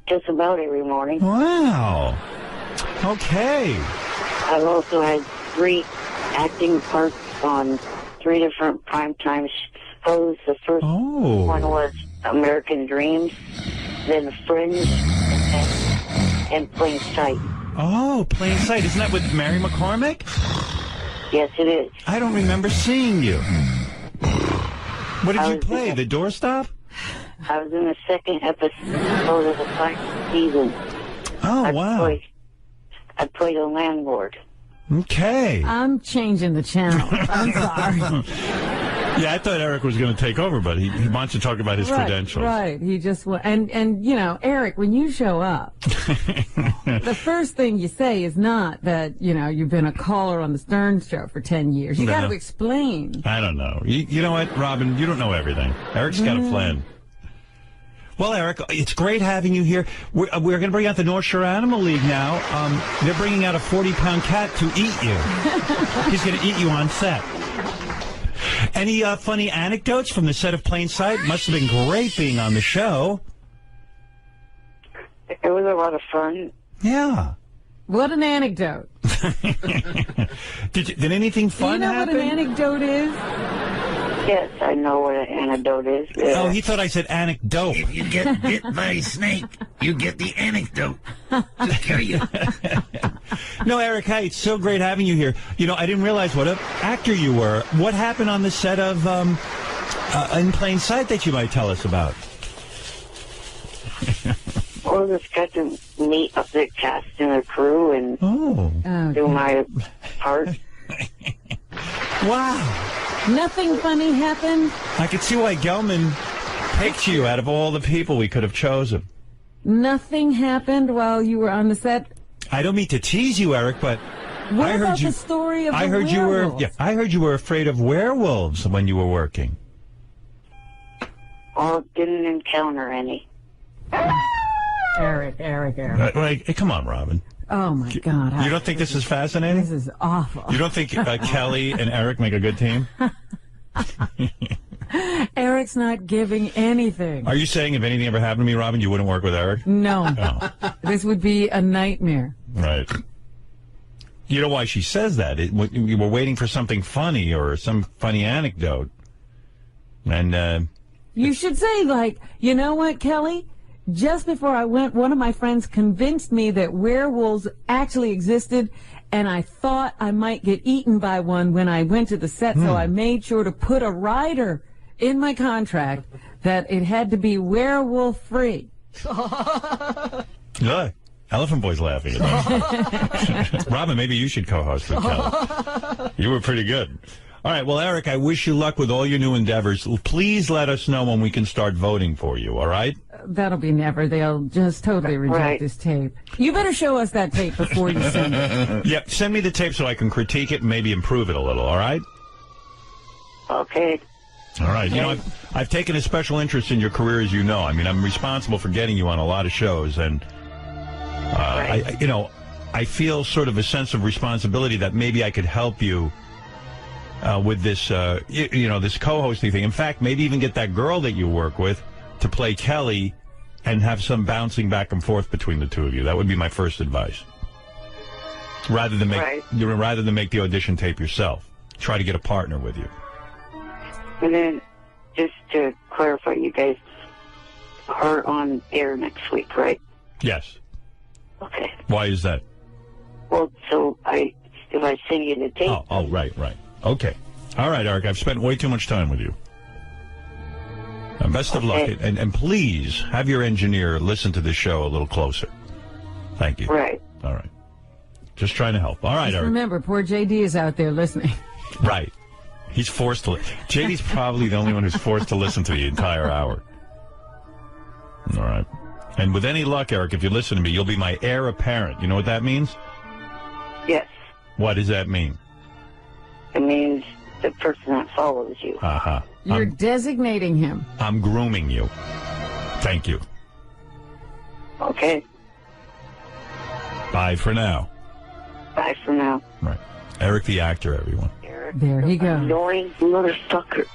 D: Just about every morning.
A: Wow. Okay.
D: I've also had 3 acting parts on 3 different primetime shows. The first one was American Dreams, then Fringe, and Plain Sight.
A: Oh, Plain Sight. Isn't that with Mary McCormick?
D: Yes, it is.
A: I don't remember seeing you. What did you play? The doorstop?
D: I was in the 2nd episode of the 5th season.
A: Oh, wow.
D: I played a landlord.
A: Okay.
L: I'm changing the channel. I'm sorry.
A: Yeah, I thought Eric was going to take over, but he wants to talk about his credentials.
L: Right. He just and you know, Eric, when you show up, the first thing you say is not that, you know, you've been a caller on the Stern show for 10 years. You got to explain.
A: I don't know. You know what, Robin? You don't know everything. Eric's got a plan. Well, Eric, it's great having you here. We're going to bring out the North Shore Animal League now. They're bringing out a 40-pound cat to eat you. He's going to eat you on set. Any funny anecdotes from the set of Plain Sight? Must have been great being on the show.
D: It was a lot of fun.
A: Yeah.
L: What an anecdote.
A: Did anything fun happen?
L: Do you know what an anecdote is?
D: Yes, I know what an anecdote is.
A: Oh, he thought I said anecdote.
E: If you get bit by a snake, you get the anecdote. Just kill you.
A: No, Eric, hey, it's so great having you here. You know, I didn't realize what an actor you were. What happened on the set of In Plain Sight that you might tell us about?
D: Well, just got to meet up the cast and the crew and do my part.
A: Wow.
L: Nothing funny happened?
A: I could see why Gelman picked you out of all the people we could have chosen.
L: Nothing happened while you were on the set?
A: I don't mean to tease you, Eric, but
L: what
A: I heard
L: about
A: you.
L: The story of
A: I
L: the
A: heard you were.
L: werewolves?
A: Yeah, I heard you were afraid of werewolves when you were working.
D: Well, didn't encounter any.
L: Eric.
A: Like, come on, Robin.
L: Oh, my God.
A: You don't think this is fascinating?
L: This is awful.
A: You don't think Kelly and Eric make a good team?
L: Eric's not giving anything.
A: Are you saying if anything ever happened to me, Robin, you wouldn't work with Eric?
L: No.
A: Oh.
L: This would be a nightmare.
A: Right. You know why she says that? You were waiting for something funny or some funny anecdote. And
L: you should say, like, you know what, Kelly? Just before I went, one of my friends convinced me that werewolves actually existed, and I thought I might get eaten by one when I went to the set, so I made sure to put a rider in my contract that it had to be werewolf-free.
A: Look, Elephant Boy's laughing at that. Robin, maybe you should co-host with Kelly. You were pretty good. All right, well, Eric, I wish you luck with all your new endeavors. Please let us know when we can start voting for you, all right?
L: That'll be never. They'll just totally reject this tape. You better show us that tape before you send it.
A: Yeah, send me the tape so I can critique it and maybe improve it a little, all right?
D: Okay.
A: All right. You know, I've taken a special interest in your career, as you know. I mean, I'm responsible for getting you on a lot of shows, and, I feel sort of a sense of responsibility that maybe I could help you with this, this co-hosting thing. In fact, maybe even get that girl that you work with to play Kelly and have some bouncing back and forth between the two of you. That would be my first advice. Rather than make the audition tape yourself. Try to get a partner with you.
D: And then, just to clarify, you guys are on air next week, right?
A: Yes.
D: Okay.
A: Why is that?
D: Well, so if I send you the tape...
A: Oh, right. Okay. All right, Eric, I've spent way too much time with you. Best of luck. And please, have your engineer listen to this show a little closer. Thank you.
D: Right.
A: All right. Just trying to help. All right,
L: Just
A: Eric.
L: remember, poor JD is out there listening.
A: Right. He's forced to JD's probably the only one who's forced to listen to the entire hour. All right. And with any luck, Eric, if you listen to me, you'll be my heir apparent. You know what that means?
D: Yes.
A: What does that mean?
D: It means the person that follows you.
A: Uh-huh.
L: You're designating him.
A: I'm grooming you. Thank you.
D: Okay.
A: Bye for now.
D: Bye for now.
A: Right. Eric the actor, everyone.
L: There he goes.
D: Annoying motherfucker.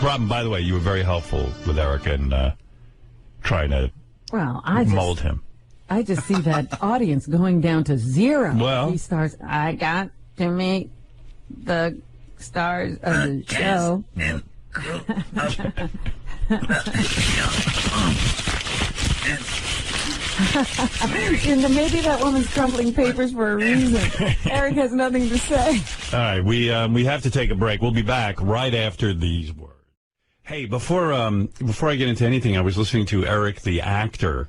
A: Robin, by the way, you were very helpful with Eric and trying to mold him.
L: I just see that audience going down to zero.
A: Well,
L: he stars. I got to meet the stars of the show. Maybe that woman's crumpling papers for a reason. Eric has nothing to say.
A: All right, we have to take a break. We'll be back right after these words. Hey, before I get into anything, I was listening to Eric the actor's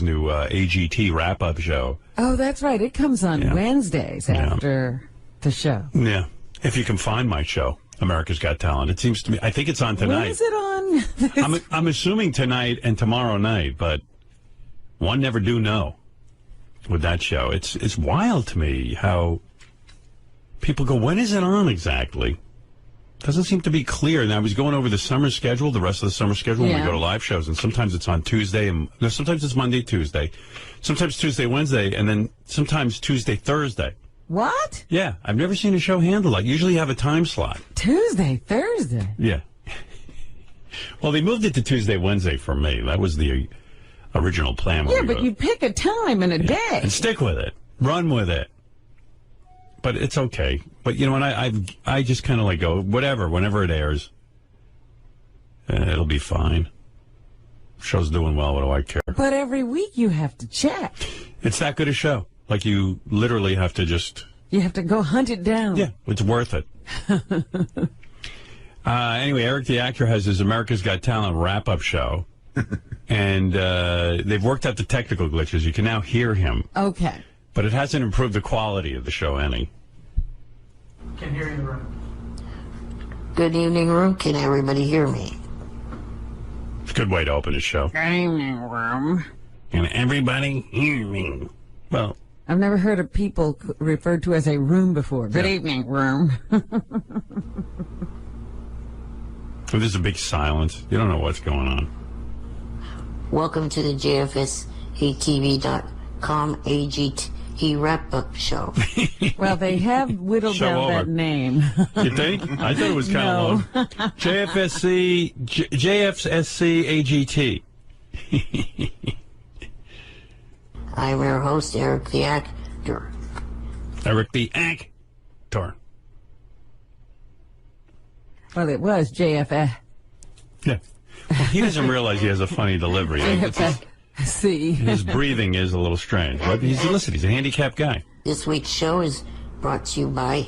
A: new AGT wrap-up show.
L: Oh, that's right. It comes on Wednesdays after the show.
A: Yeah, if you can find my show, America's Got Talent. It seems to me. I think it's on tonight.
L: When is it on?
A: I'm assuming tonight and tomorrow night, but one never do know with that show. It's wild to me how people go, when is it on exactly? Doesn't seem to be clear. And I was going over the summer schedule, the rest of the summer schedule when we go to live shows, and sometimes it's on Tuesday, and sometimes it's Monday, Tuesday, sometimes Tuesday, Wednesday, and then sometimes Tuesday, Thursday.
L: What?
A: Yeah, I've never seen a show handled like. Usually you have a time slot.
L: Tuesday, Thursday.
A: Yeah. Well, they moved it to Tuesday, Wednesday for me. That was the original plan.
L: Yeah, but you pick a time and a day.
A: And stick with it. Run with it. But it's okay. But, you know, and I just kind of like go, whatever, whenever it airs, it'll be fine. Show's doing well, what do I care?
L: But every week you have to check.
A: It's that good a show. Like, you literally have to just...
L: You have to go hunt it down.
A: Yeah, it's worth it. Anyway, Eric the actor has his America's Got Talent wrap-up show. And they've worked out the technical glitches. You can now hear him.
L: Okay.
A: But it hasn't improved the quality of the show any.
K: Can hear you in the room.
O: Good evening, room. Can everybody hear me?
A: It's a good way to open a show.
L: Good evening, room.
A: Can everybody hear me? Well,
L: I've never heard of people referred to as a room before. Good evening, room.
A: There's a big silence. You don't know what's going on.
O: Welcome to the JFSATV.com AGT wrap-up show.
L: Well, they have whittled down that name.
A: You think? I thought it was kind of long. JFSC AGT.
O: I'm your host, Eric the actor.
A: Eric the actor.
L: Well, it was JFS.
A: Yeah. Well, he doesn't realize he has a funny delivery.
L: See.
A: His breathing is a little strange. But he's a handicapped guy.
O: This week's show is brought to you by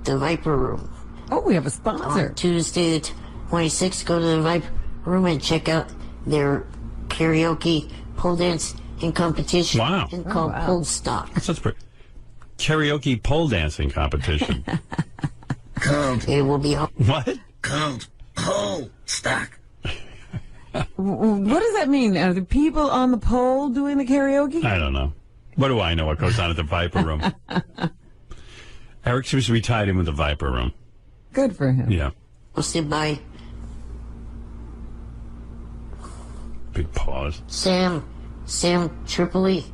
O: the Viper Room.
L: Oh, we have a sponsor.
O: On Tuesday the 26th, go to the Viper Room and check out their karaoke pole dance in competition.
A: Wow.
O: And called Pole Stock.
A: That's pretty. Karaoke pole dancing competition.
O: It will be
A: what?
O: Count
R: pole stuck.
L: What does that mean? Are the people on the pole doing the karaoke?
A: I don't know. What do I know what goes on at the Viper Room? Eric seems to be tied in with the Viper Room.
L: Good for him.
A: Yeah.
O: Hosted by
A: Big pause.
O: Sam Tripoli,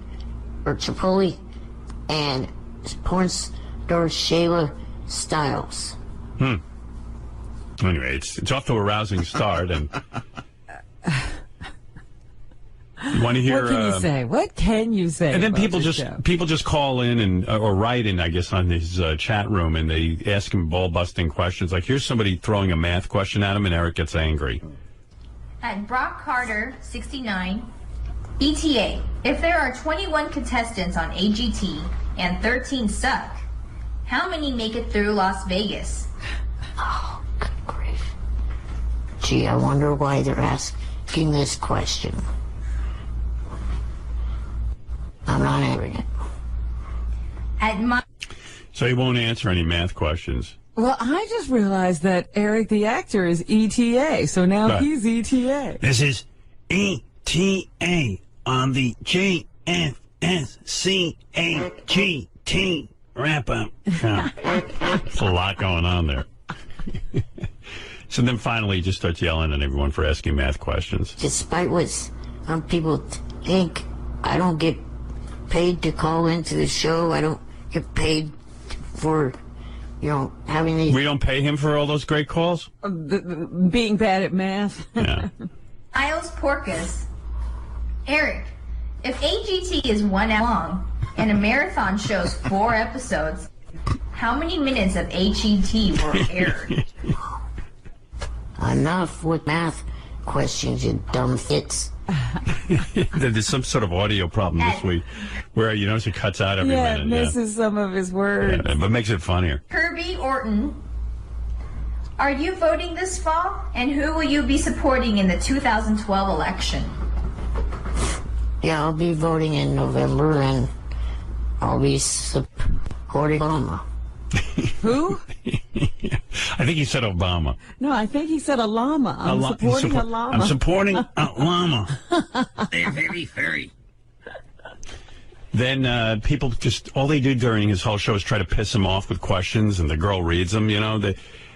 O: and porn star Shayla Styles.
A: Anyway, it's off to a rousing start, and you want to hear?
L: What can you say? What can you say?
A: And then
L: about
A: people
L: this
A: just
L: show?
A: call in and or write in, I guess, on his chat room, and they ask him ball busting questions. Like, here's somebody throwing a math question at him, and Eric gets angry.
P: At Brock Carter, 69, ETA, if there are 21 contestants on AGT and 13 suck, how many make it through Las Vegas?
O: Oh, good grief. Gee, I wonder why they're asking this question. I'm not answering it.
A: So he won't answer any math questions.
L: Well, I just realized that Eric the actor is ETA, so now
A: Right.
L: he's ETA.
R: This is ETA on the JFSCAGT wrap-up.
A: There's a lot going on there. So then finally he just starts yelling at everyone for asking math questions.
O: Despite what some people think, I don't get paid to call into the show. I don't get paid for, having these...
A: We don't pay him for all those great calls?
L: Being bad at math.
A: Yeah.
P: Isles Porcas, Eric, if AGT is 1 hour long and a marathon shows 4 episodes, how many minutes of AGT were aired?
O: Enough with math questions, you dumb fits.
A: There's some sort of audio problem this week where you notice it cuts out every
L: Yeah,
A: minute.
L: misses some of his words.
A: Yeah, but makes it funnier.
P: Kirby Orton, are you voting this fall? And who will you be supporting in the 2012 election?
O: Yeah, I'll be voting in November, and I'll be supporting Obama.
L: Who?
A: I think he said Obama.
L: No, I think he said a llama. I'm supporting a llama.
A: I'm supporting a llama.
R: They're very furry.
A: Then people just, all they do during his whole show is try to piss him off with questions, and the girl reads them,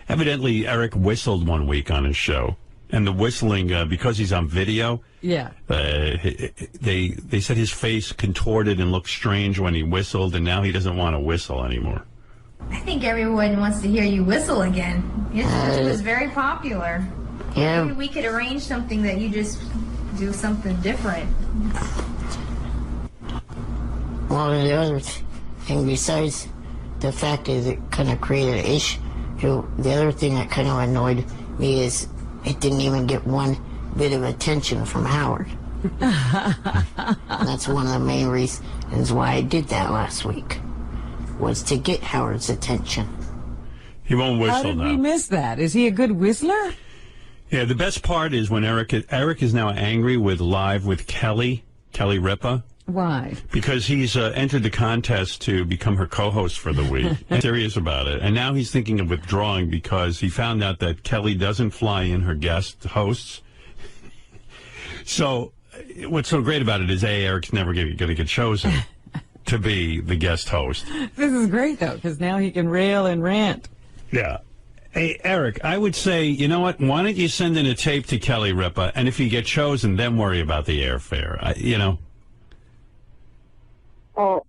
A: Evidently, Eric whistled one week on his show, and the whistling, because he's on video,
L: Yeah.
A: they said his face contorted and looked strange when he whistled, and now he doesn't want to whistle anymore.
P: I think everyone wants to hear you whistle again. It was very popular.
O: Yeah.
P: Maybe we could arrange something that you just do something different.
O: Well, the other thing, besides the fact that it kind of created an issue, the other thing that kind of annoyed me is it didn't even get one bit of attention from Howard. And that's one of the main reasons why I did that last week, was to get Howard's attention.
A: He won't whistle
L: How did
A: now.
L: we miss that? Is he a good whistler?
A: Yeah, the best part is when Eric is now angry with Live with Kelly Ripa.
L: Why?
A: Because he's entered the contest to become her co-host for the week. And serious about it. And now he's thinking of withdrawing because he found out that Kelly doesn't fly in her guest hosts. So what's so great about it is, Eric's never going to get chosen to be the guest host.
L: This is great, though, because now he can rail and rant.
A: Yeah. Hey, Eric, I would say, you know what? Why don't you send in a tape to Kelly Ripa, and if you get chosen, then worry about the airfare.
D: Well,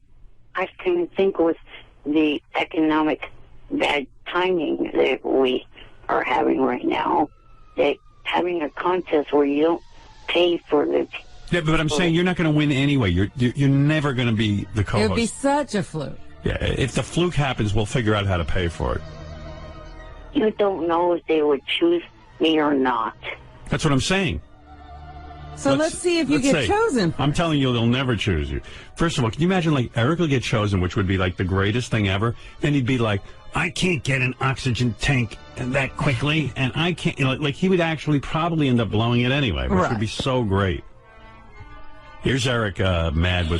D: I think with the economic bad timing that we are having right now, that having a contest where you don't pay for the...
A: Yeah, but I'm saying you're not going to win anyway. You're never going to be the
L: It
A: co-host.
L: would be such a fluke.
A: Yeah, if the fluke happens, we'll figure out how to pay for it.
D: You don't know if they would choose me or not.
A: That's what I'm saying.
L: So let's see if you
A: let's
L: get
A: say.
L: chosen.
A: I'm telling you, they'll never choose you. First of all, can you imagine, Eric will get chosen, which would be, the greatest thing ever? Then he'd be like, I can't get an oxygen tank that quickly, and I can't, he would actually probably end up blowing it anyway, which would be so great. Here's Eric mad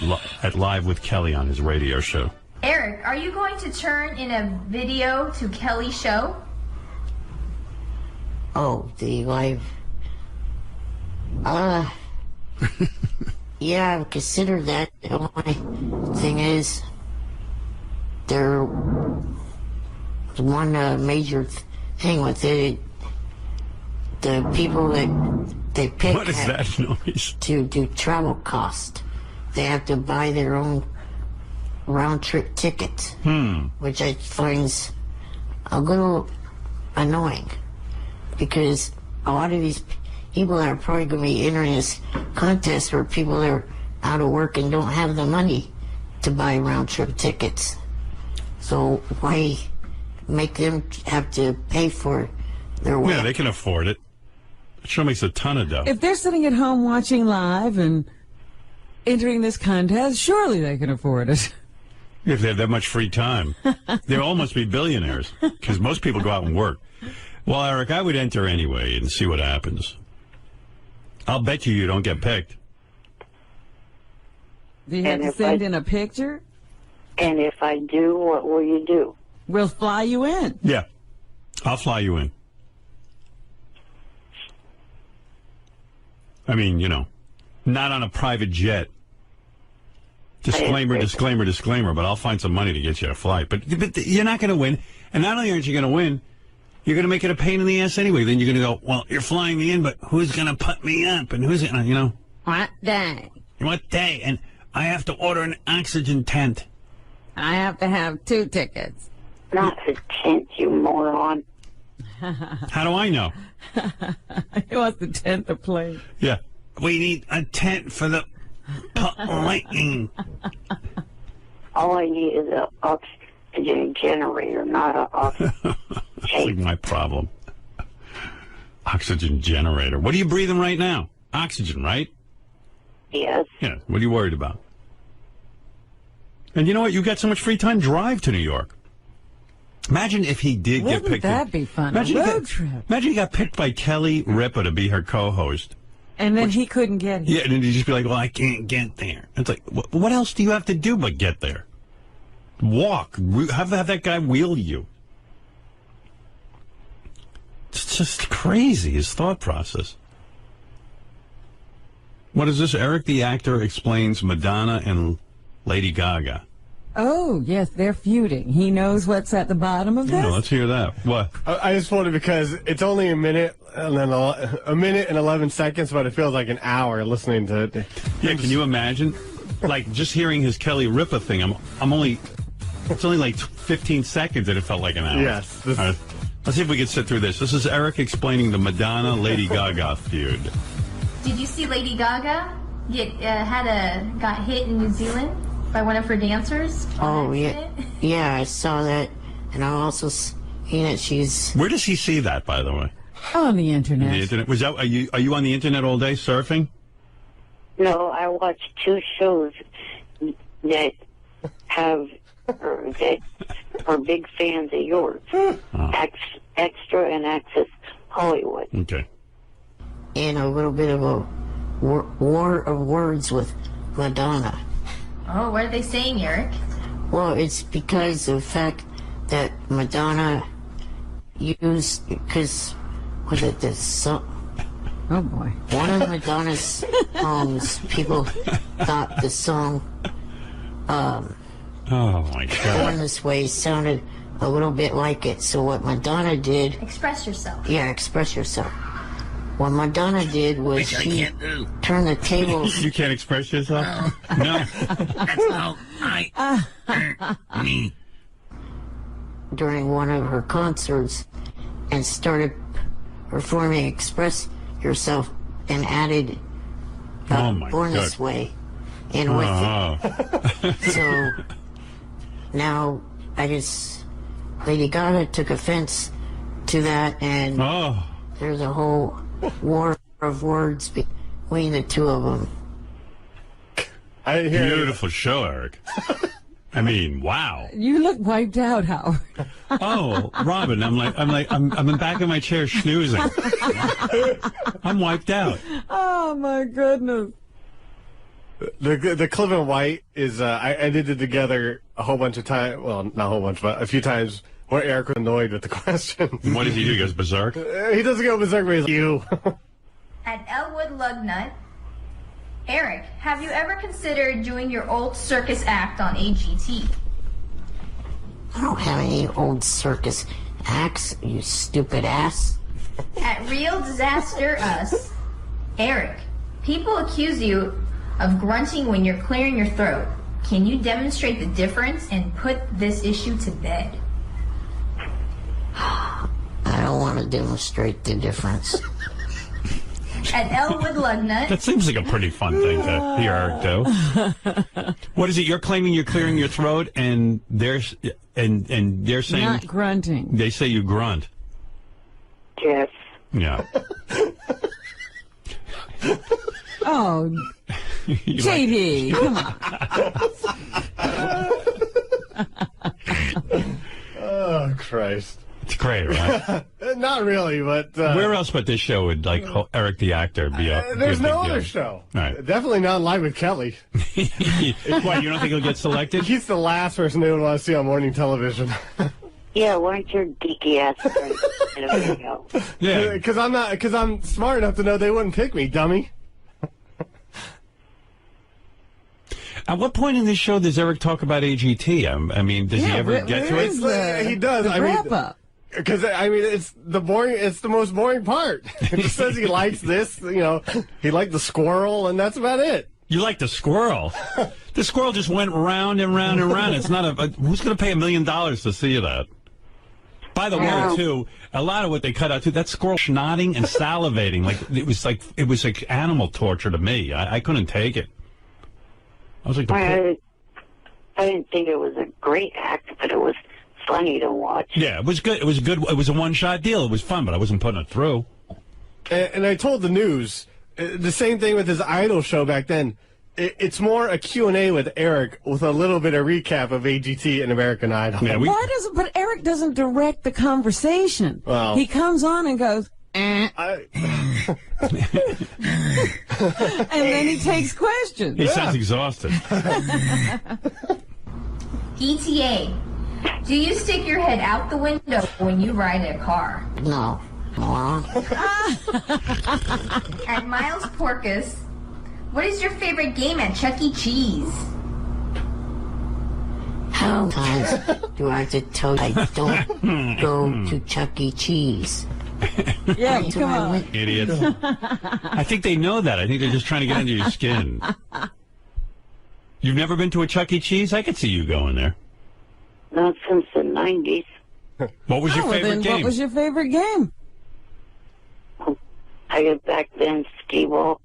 A: at Live with Kelly on his radio show.
P: Eric, are you going to turn in a video to Kelly's show?
O: Oh, the live. Yeah, I've considered that. The only thing is, there was one major thing with it. The people that they pick
A: What is that noise?
O: to do travel cost. They have to buy their own round-trip tickets, which I find a little annoying, because a lot of these people are probably going to be entering this contest where people that are out of work and don't have the money to buy round-trip tickets. So why make them have to pay for their way?
A: Yeah, they can afford it. It sure makes a ton of dough.
L: If they're sitting at home watching live and entering this contest, surely they can afford it.
A: If they have that much free time. They all must be billionaires, because most people go out and work. Well, Eric, I would enter anyway and see what happens. I'll bet you don't get picked.
L: Do you have to send in a picture?
D: And if I do, what will you do?
L: We'll fly you in.
A: Yeah, I'll fly you in. I mean, not on a private jet. Disclaimer, disclaimer, disclaimer, but I'll find some money to get you a flight. But you're not going to win. And not only aren't you going to win, you're going to make it a pain in the ass anyway. Then you're going to go, well, you're flying me in, but who's going to put me up? And who's going to,
L: What day?
A: What day? And I have to order an oxygen tent.
L: I have to have 2 tickets.
D: Not a tent, you moron.
A: How do I know?
L: He wants the tent to play.
A: Yeah. We need a tent for the lightning.
D: All I need is an oxygen generator, not an oxygen.
A: That's like my problem. Oxygen generator. What are you breathing right now? Oxygen, right?
D: Yes.
A: Yeah. What are you worried about? And you know what? You got so much free time. Drive to New York. Imagine if he did get picked.
L: Wouldn't that be fun?
A: Imagine
L: A road trip.
A: Imagine he got picked by Kelly Ripa to be her co-host.
L: And then he couldn't get here.
A: Yeah, and then he'd just be like, well, I can't get there. It's like, what else do you have to do but get there? Walk. Have that guy wheel you. It's just crazy, his thought process. What is this? Eric the actor explains Madonna and Lady Gaga.
L: Oh, yes, they're feuding. He knows what's at the bottom of this?
A: Yeah, let's hear that. What?
N: I just wanted, because it's only a minute and then a minute and 11 seconds, but it feels like an hour listening to it.
A: Yeah, can you imagine? Like, just hearing his Kelly Ripa thing, it's only like 15 seconds and it felt like an hour.
N: Yes.
A: All right, let's see if we can sit through this. This is Eric explaining the Madonna-Lady Gaga feud.
P: Did you see Lady Gaga got hit in New Zealand by one of her dancers?
O: Oh, yeah. Yeah, I saw that. And I also seen that she's...
A: Where does he see that, by the way?
L: On the internet.
A: On the internet. Are you on the internet all day surfing?
D: No, I watch 2 shows that are big fans of yours. Extra and Access Hollywood.
A: Okay.
O: And a little bit of a war of words with Madonna.
P: Oh, what are they saying, Eric?
O: Well, it's because of the fact that Madonna used, because, was it this song?
L: Oh, boy.
O: One of Madonna's songs, people thought the song,
A: oh, my God.
O: Born This Way sounded a little bit like it. So what Madonna did...
P: Express yourself.
O: Yeah, express yourself. What Madonna did was she turned the tables...
A: You can't express yourself? No.
R: That's how me.
O: During one of her concerts and started performing Express Yourself and added Born This Way in with it. So now I guess Lady Gaga took offense to that, and there's a whole war of words between the two of them.
A: Beautiful show, Eric. I mean, wow.
L: You look wiped out, Howard.
A: Oh, Robin, I'm in the back of my chair snoozing. I'm wiped out.
L: Oh my goodness.
N: The Cliff and White is I edited together a whole bunch of times. Well, not a whole bunch, but a few times Or Eric was annoyed with the question.
A: What does he do? He goes berserk?
N: He doesn't go berserk, but he's like, you.
P: At Elwood Lugnut, Eric, have you ever considered doing your old circus act on AGT?
O: I don't have any old circus acts, you stupid ass.
P: At Real Disaster Us, Eric, people accuse you of grunting when you're clearing your throat. Can you demonstrate the difference and put this issue to bed?
O: I don't want to demonstrate the difference.
P: At Elwood Lugnut.
A: That seems like a pretty fun thing to hear Eric do. What is it? You're claiming you're clearing your throat, and they're saying
L: Not grunting.
A: They say you grunt.
D: Yes.
A: Yeah.
L: Oh, JD, come on.
N: Oh, Christ.
A: It's great, right?
N: Not really, but...
A: Where else but this show would, like, Eric the actor be up?
N: There's no other show.
A: All right.
N: Definitely not Live with Kelly.
A: Why, you don't think he'll get selected?
N: He's the last person they would want to see on morning television.
D: Yeah, why don't your geeky ass in a video?
N: Yeah. Because I'm smart enough to know they wouldn't pick me, dummy.
A: At what point in this show does Eric talk about AGT? I mean, does he ever get to it?
N: He does. Because it's the most boring part. He says he likes this, he liked the squirrel, and that's about it.
A: You like the squirrel? The squirrel just went round and round and round. It's not who's going to pay $1 million to see that? By the way, too, a lot of what they cut out too, that squirrel snotting and salivating, it was like animal torture to me. I couldn't take it. I was like,
D: I didn't think it was a great act, but it was funny to watch.
A: Yeah, it was good. It was good. It was a one-shot deal. It was fun, but I wasn't putting it through.
N: And I told the news the same thing with his Idol show back then. It's more a Q&A with Eric with a little bit of recap of AGT and American Idol.
A: Yeah,
L: But Eric doesn't direct the conversation.
N: Well,
L: he comes on and goes, and then he takes questions.
A: He sounds exhausted.
P: ETA, do you stick your head out the window when you ride a car?
O: No.
P: At Miles Porkus, what is your favorite game at Chuck E. Cheese?
O: How many times do I have to tell you I don't go to Chuck E. Cheese?
L: Yeah, come on.
A: Idiots. I think they know that. I think they're just trying to get under your skin. You've never been to a Chuck E. Cheese? I could see you going there.
D: Not since the 90s.
A: What was your favorite game?
L: What was your favorite game?
D: I got back then skee ball.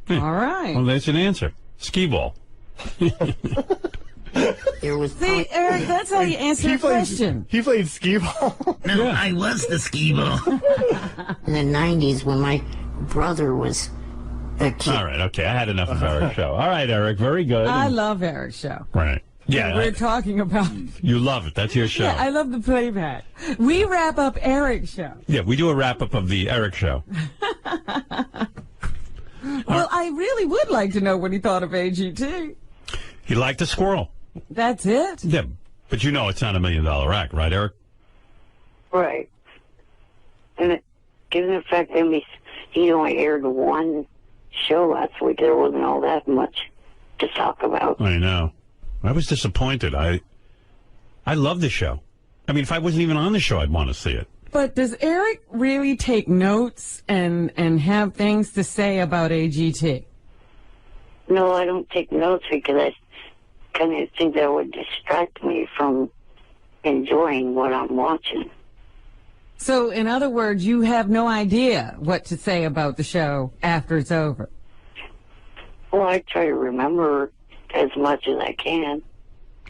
L: All right.
A: Well, that's an answer. Skee ball.
L: See, Eric, that's how you answer a question.
N: He played skee ball.
R: No, I was the skee ball.
O: In the 90s when my brother was a kid.
A: All right, okay. I had enough of Eric's show. All right, Eric, very good.
L: I love Eric's show.
A: Right. Yeah.
L: We're talking about...
A: You love it. That's your show.
L: Yeah, I love the playback. We wrap up Eric's show.
A: Yeah, we do a wrap-up of the Eric show.
L: Well, I really would like to know what he thought of AGT.
A: He liked the squirrel.
L: That's it?
A: Yeah, but you know it's not $1 million act, right, Eric?
D: Right. And given the fact that he only aired one show last week, there wasn't all that much to talk about.
A: I know. I was disappointed. I love the show. I mean, if I wasn't even on the show, I'd want to see it.
L: But does Eric really take notes and have things to say about AGT?
D: No, I don't take notes because I kind of think that would distract me from enjoying what I'm watching.
L: So, in other words, you have no idea what to say about the show after it's over?
D: Well, I try to remember as much as I can.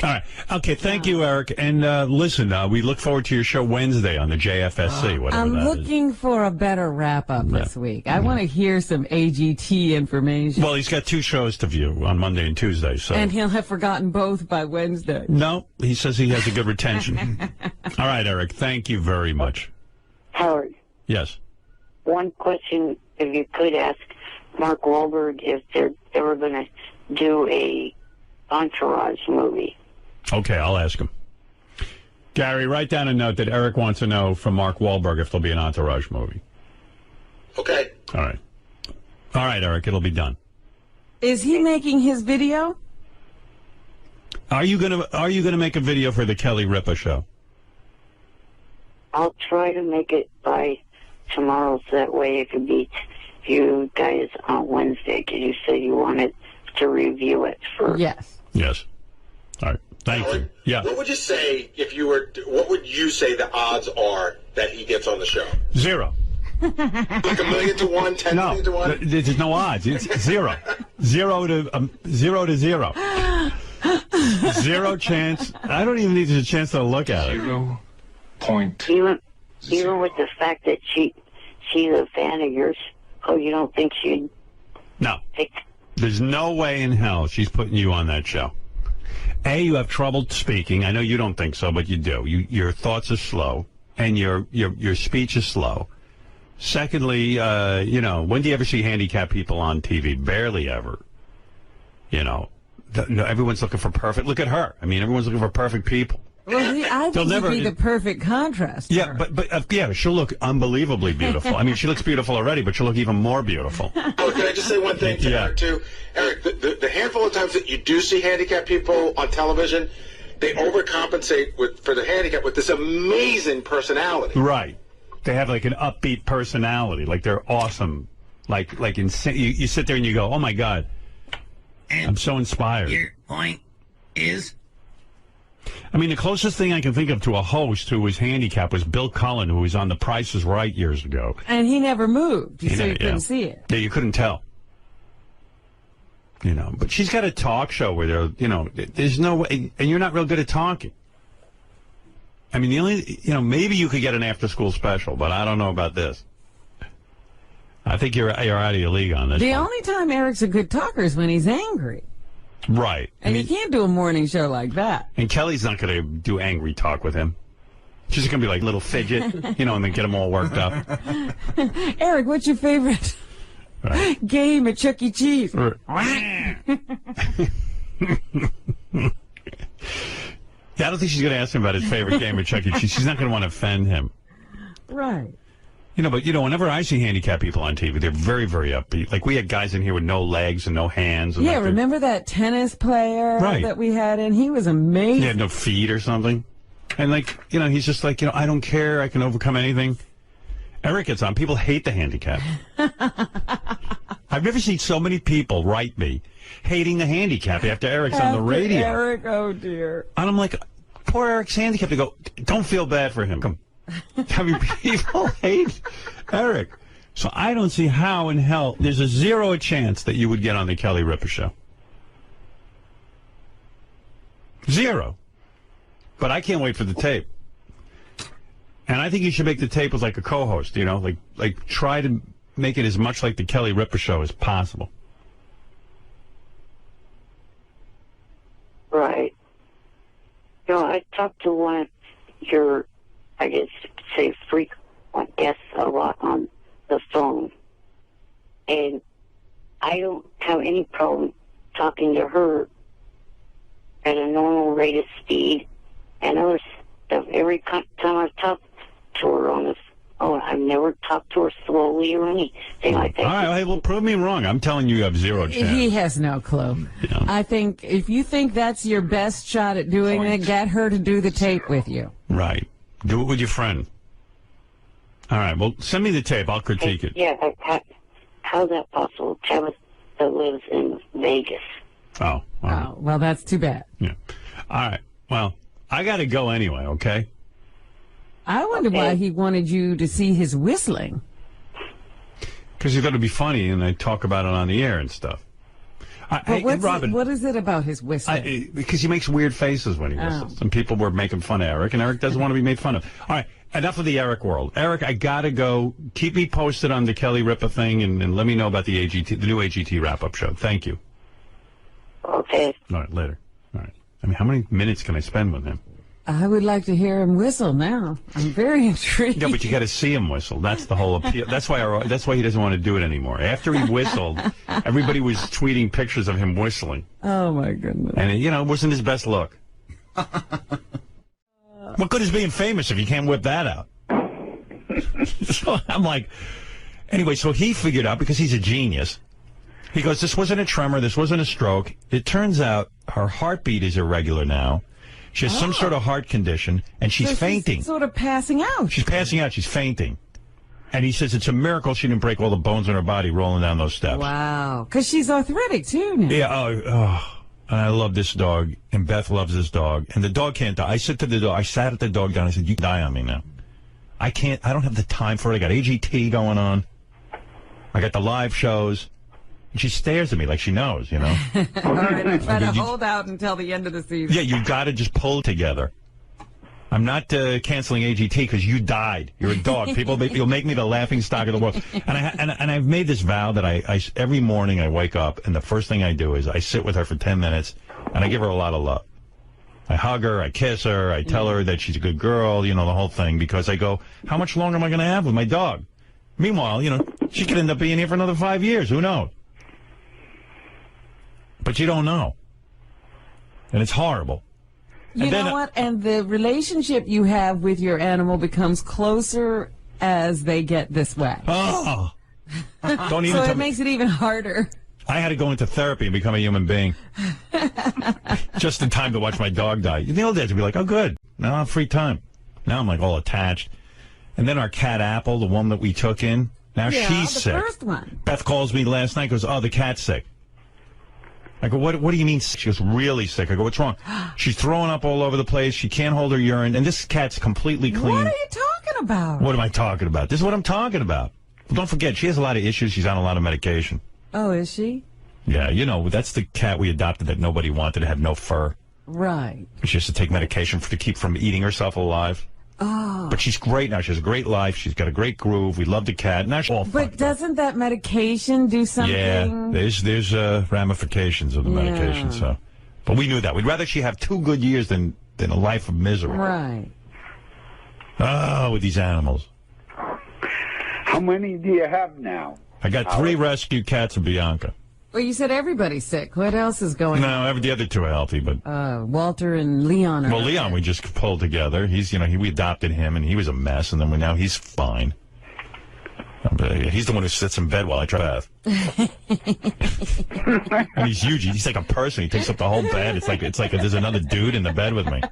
A: All right. Okay, thank you, Eric. And listen, we look forward to your show Wednesday on the JFSC, whatever
L: I'm
A: that
L: looking for a better wrap-up this week. I want to hear some AGT information.
A: Well, he's got 2 shows to view on Monday and Tuesday. So.
L: And he'll have forgotten both by Wednesday.
A: No, he says he has a good retention. All right, Eric, thank you very much.
D: Howard.
A: Yes.
D: One question, if you could ask Mark Wahlberg if they're ever going to do a Entourage movie.
A: Okay, I'll ask him. Gary, write down a note that Eric wants to know from Mark Wahlberg if there'll be an Entourage movie.
M: Okay.
A: All right. All right, Eric, it'll be done.
L: Is he making his video?
A: Are you gonna make a video for the Kelly Ripa show?
D: I'll try to make it by tomorrow, so that way it could be you guys on Wednesday, because you said you wanted to review it first.
L: Yes.
A: Yes. All right. Thank you. Yeah.
M: What would you say if you were? What would you say the odds are that he gets on the show?
A: 0.
M: Like 1,000,000 to 1, 10,000,000 to 1.
A: There's no odds. It's 0. 0 to 0. 0 chance. I don't even need a chance to look at it.
G: 0 point.
D: Even with the fact that she's a fan of yours, you don't think she'd?
A: No. There's no way in hell she's putting you on that show. A, you have trouble speaking. I know you don't think so, but you do. Your thoughts are slow, and your speech is slow. Secondly, when do you ever see handicapped people on TV? Barely ever. Everyone's looking for perfect. Look at her. I mean, everyone's looking for perfect people.
L: Well, I think you'd be the perfect contrast.
A: Yeah, but she'll look unbelievably beautiful. I mean, she looks beautiful already, but she'll look even more beautiful.
M: Can I just say one thing to Eric, too? Eric, the handful of times that you do see handicapped people on television, they overcompensate for the handicap with this amazing personality.
A: Right. They have like an upbeat personality. Like they're awesome. Like insane. You sit there and you go, oh my God, I'm so inspired.
R: Your point is?
A: I mean, the closest thing I can think of to a host who was handicapped was Bill Cullen, who was on The Price is Right years ago.
L: And he never moved, so you couldn't see it.
A: Yeah, you couldn't tell. But she's got a talk show where there's no way, and you're not real good at talking. I mean, the only, maybe you could get an after-school special, but I don't know about this. I think you're out of your league on this.
L: The only time Eric's a good talker is when he's angry.
A: Right.
L: And you can't do a morning show like that.
A: And Kelly's not going to do angry talk with him. She's going to be like little fidget, and then get him all worked up.
L: Eric, what's your favorite game at Chuck E. Cheese?
A: I don't think she's going to ask him about his favorite game at Chuck E. Cheese. She's not going to want to offend him.
L: Right.
A: But whenever I see handicapped people on TV, they're very, very upbeat. Like we had guys in here with no legs and no hands. And
L: remember that tennis player that we had in? He was amazing.
A: He had no feet or something. And he's just like, I don't care. I can overcome anything. Eric gets on. People hate the handicap. I've never seen so many people write me hating the handicap after Eric's on the radio.
L: Eric, oh dear.
A: And I'm like, poor Eric's handicapped. They go, don't feel bad for him. Come. I mean, people hate Eric. So I don't see how in hell there's a 0 chance that you would get on the Kelly Ripa show. 0. But I can't wait for the tape. And I think you should make the tape with like a co-host, like try to make it as much like the Kelly Ripa show as possible.
D: Right. I talked to one of your, I guess you could say, frequent guests a lot on the phone. And I don't have any problem talking to her at a normal rate of speed and other stuff. Every time I've talked to her on this, I've never talked to her slowly or anything like that.
A: All right, well, prove me wrong. I'm telling you have 0 chance.
L: He has no clue. Yeah. I think if you think that's your best shot at doing it, get her to do the tape with you.
A: Right. Do it with your friend. All right, well, send me the tape. I'll critique it.
D: Yeah, how's that possible? Tabitha lives in Vegas.
A: Oh.
L: Oh, well, that's too bad.
A: Yeah. All right. Well, I got to go anyway, okay?
L: I wonder why he wanted you to see his whistling.
A: Because he thought it'd be funny, and I talk about it on the air and stuff.
L: Robin, what is it about his whistling?
A: Because he makes weird faces when he whistles, and people were making fun of Eric, and Eric doesn't want to be made fun of. All right, enough of the Eric world. Eric, I gotta go. Keep me posted on the Kelly Ripa thing, and let me know about the new AGT wrap-up show. Thank you.
D: Okay.
A: All right, later. All right. I mean, how many minutes can I spend with him?
L: I would like to hear him whistle now. I'm very intrigued.
A: Yeah, but you got to see him whistle. That's the whole appeal. That's why he doesn't want to do it anymore. After he whistled, everybody was tweeting pictures of him whistling.
L: Oh my goodness!
A: And it wasn't his best look. What good is being famous if you can't whip that out? So I'm like, anyway, so he figured out, because he's a genius, he goes, this wasn't a tremor, this wasn't a stroke. It turns out her heartbeat is irregular now. She has some sort of heart condition, and she's fainting.
L: She's sort of passing out.
A: She's passing out. She's fainting. And he says it's a miracle she didn't break all the bones in her body rolling down those steps.
L: Wow. Because she's arthritic, too, now.
A: Yeah, and I love this dog, and Beth loves this dog, and the dog can't die. I sat at the dog down, I said, you can die on me now. I don't have the time for it. I got AGT going on. I got the live shows. And she stares at me like she knows, you know.
L: All right, try to hold out until the end of the season.
A: Yeah, you got to just pull together. I'm not canceling AGT because you died. You're a dog. You'll make me the laughing stock of the world. And I've made this vow that I every morning I wake up and the first thing I do is I sit with her for 10 minutes and I give her a lot of love. I hug her, I kiss her, I tell her that she's a good girl, you know, the whole thing, because I go, how much longer am I going to have with my dog? Meanwhile, you know, she could end up being here for another 5 years. Who knows? But you don't know. And it's horrible.
L: You know what? And the relationship you have with your animal becomes closer as they get this way.
A: Oh! Don't even
L: so it makes it even harder.
A: I had to go into therapy and become a human being. Just in time to watch my dog die. In the old days, I'd be like, oh, good. Now I have free time. Now I'm like all attached. And then our cat Apple, the one that we took in, now she's sick.
L: The first one.
A: Beth calls me last night, goes, oh, the cat's sick. I go, what do you mean? She goes, really sick. I go, what's wrong? She's throwing up all over the place. She can't hold her urine. And this cat's completely clean.
L: What are you talking about?
A: What am I talking about? This is what I'm talking about. Well, don't forget, she has a lot of issues. She's on a lot of medication.
L: Oh, is she?
A: Yeah, you know, that's the cat we adopted that nobody wanted, to have no fur.
L: Right.
A: She has to take medication to keep from eating herself alive.
L: Oh.
A: But she's great now. She has a great life. She's got a great groove. We love the cat. Now she's all
L: But doesn't that medication do something?
A: Yeah, there's ramifications of the medication. So, but we knew that. We'd rather she have 2 good years than a life of misery.
L: Right.
A: Oh, with these animals.
Q: How many do you have now?
A: I got 3 rescue cats and Bianca.
L: Well, you said everybody's sick. What else is going on?
A: No, the other 2 are healthy, but
L: Walter and Leon are.
A: Well, Leon, we just pulled together. He's, we adopted him, and he was a mess, and then now he's fine. He's the one who sits in bed while I try bath. And he's huge. He's like a person. He takes up the whole bed. It's like there's another dude in the bed with me.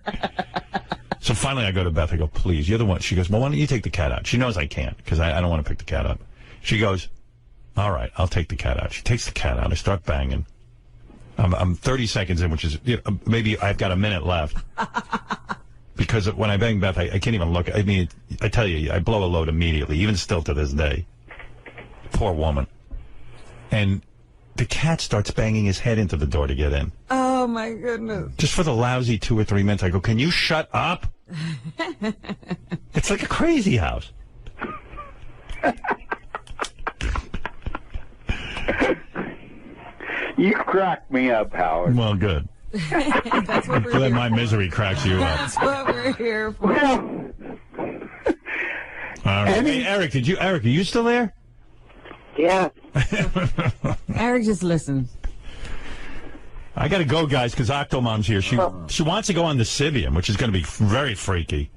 A: So finally, I go to Beth. I go, please, you're the one. She goes, well, why don't you take the cat out? She knows I can't because I don't want to pick the cat up. She goes, all right, I'll take the cat out. She takes the cat out. I start banging. I'm 30 seconds in, which is maybe I've got a minute left. Because when I bang Beth, I can't even look. I mean, I tell you, I blow a load immediately, even still to this day. Poor woman. And the cat starts banging his head into the door to get in.
L: Oh, my goodness.
A: Just for the lousy 2 or 3 minutes, I go, can you shut up? It's like a crazy house.
Q: You crack me up, Howard.
A: Well, good.
L: That's what we're
A: Glad
L: here
A: my misery cracks you up.
L: That's what we're here for.
A: All right. Hey, Eric, are you still there?
L: Yeah. Eric just listens.
A: I got to go, guys, because Octomom's here. She wants to go on the Sibian, which is going to be very freaky.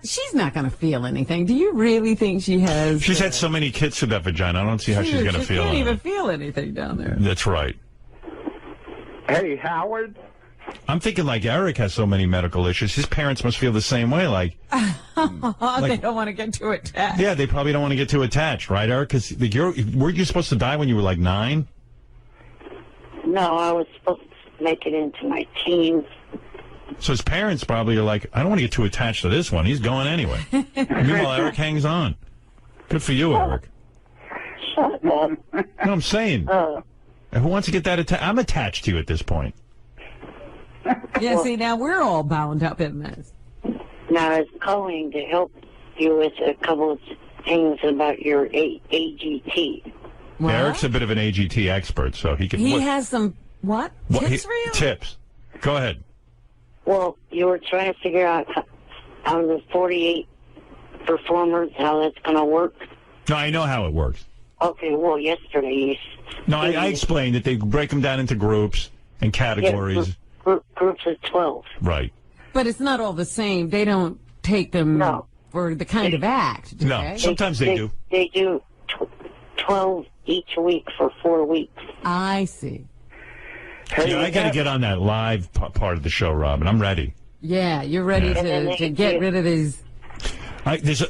L: She's not going to feel anything. Do you really think she has?
A: She's had so many kids with that vagina. I don't see how she's going to feel it.
L: She can't even feel anything down there.
A: That's right.
Q: Hey, Howard.
A: I'm thinking like Eric has so many medical issues. His parents must feel the same way. Like
L: they don't want to get too attached.
A: Yeah, they probably don't want to get too attached, right, Eric? Because weren't you supposed to die when you were like 9?
D: No, I was supposed to make it into my teens.
A: So his parents probably are like, I don't want to get too attached to this one. He's going anyway. Meanwhile, Eric hangs on. Good for you, Eric.
D: Shut up.
A: No, I'm saying. Who wants to get that attached? I'm attached to you at this point.
L: Yeah, see, now we're all bound up in this.
D: Now, I was calling to help you with a couple of things about your AGT.
A: Yeah, Eric's a bit of an AGT expert, so he can...
L: He has some, tips for you?
A: Tips. Go ahead.
D: Well, you were trying to figure out out of the 48 performers how that's going to work.
A: No, I know how it works.
D: Okay, well, yesterday you...
A: No, I explained that they break them down into groups and categories.
D: Yeah, groups of 12.
A: Right.
L: But it's not all the same. They don't take them for the kind of act, do they?
A: Sometimes they do.
D: They do 12 each week for 4 weeks.
L: I see.
A: Hey, I got to get on that live part of the show, Robin. I'm ready.
L: Yeah, you're ready to get rid of these
A: there's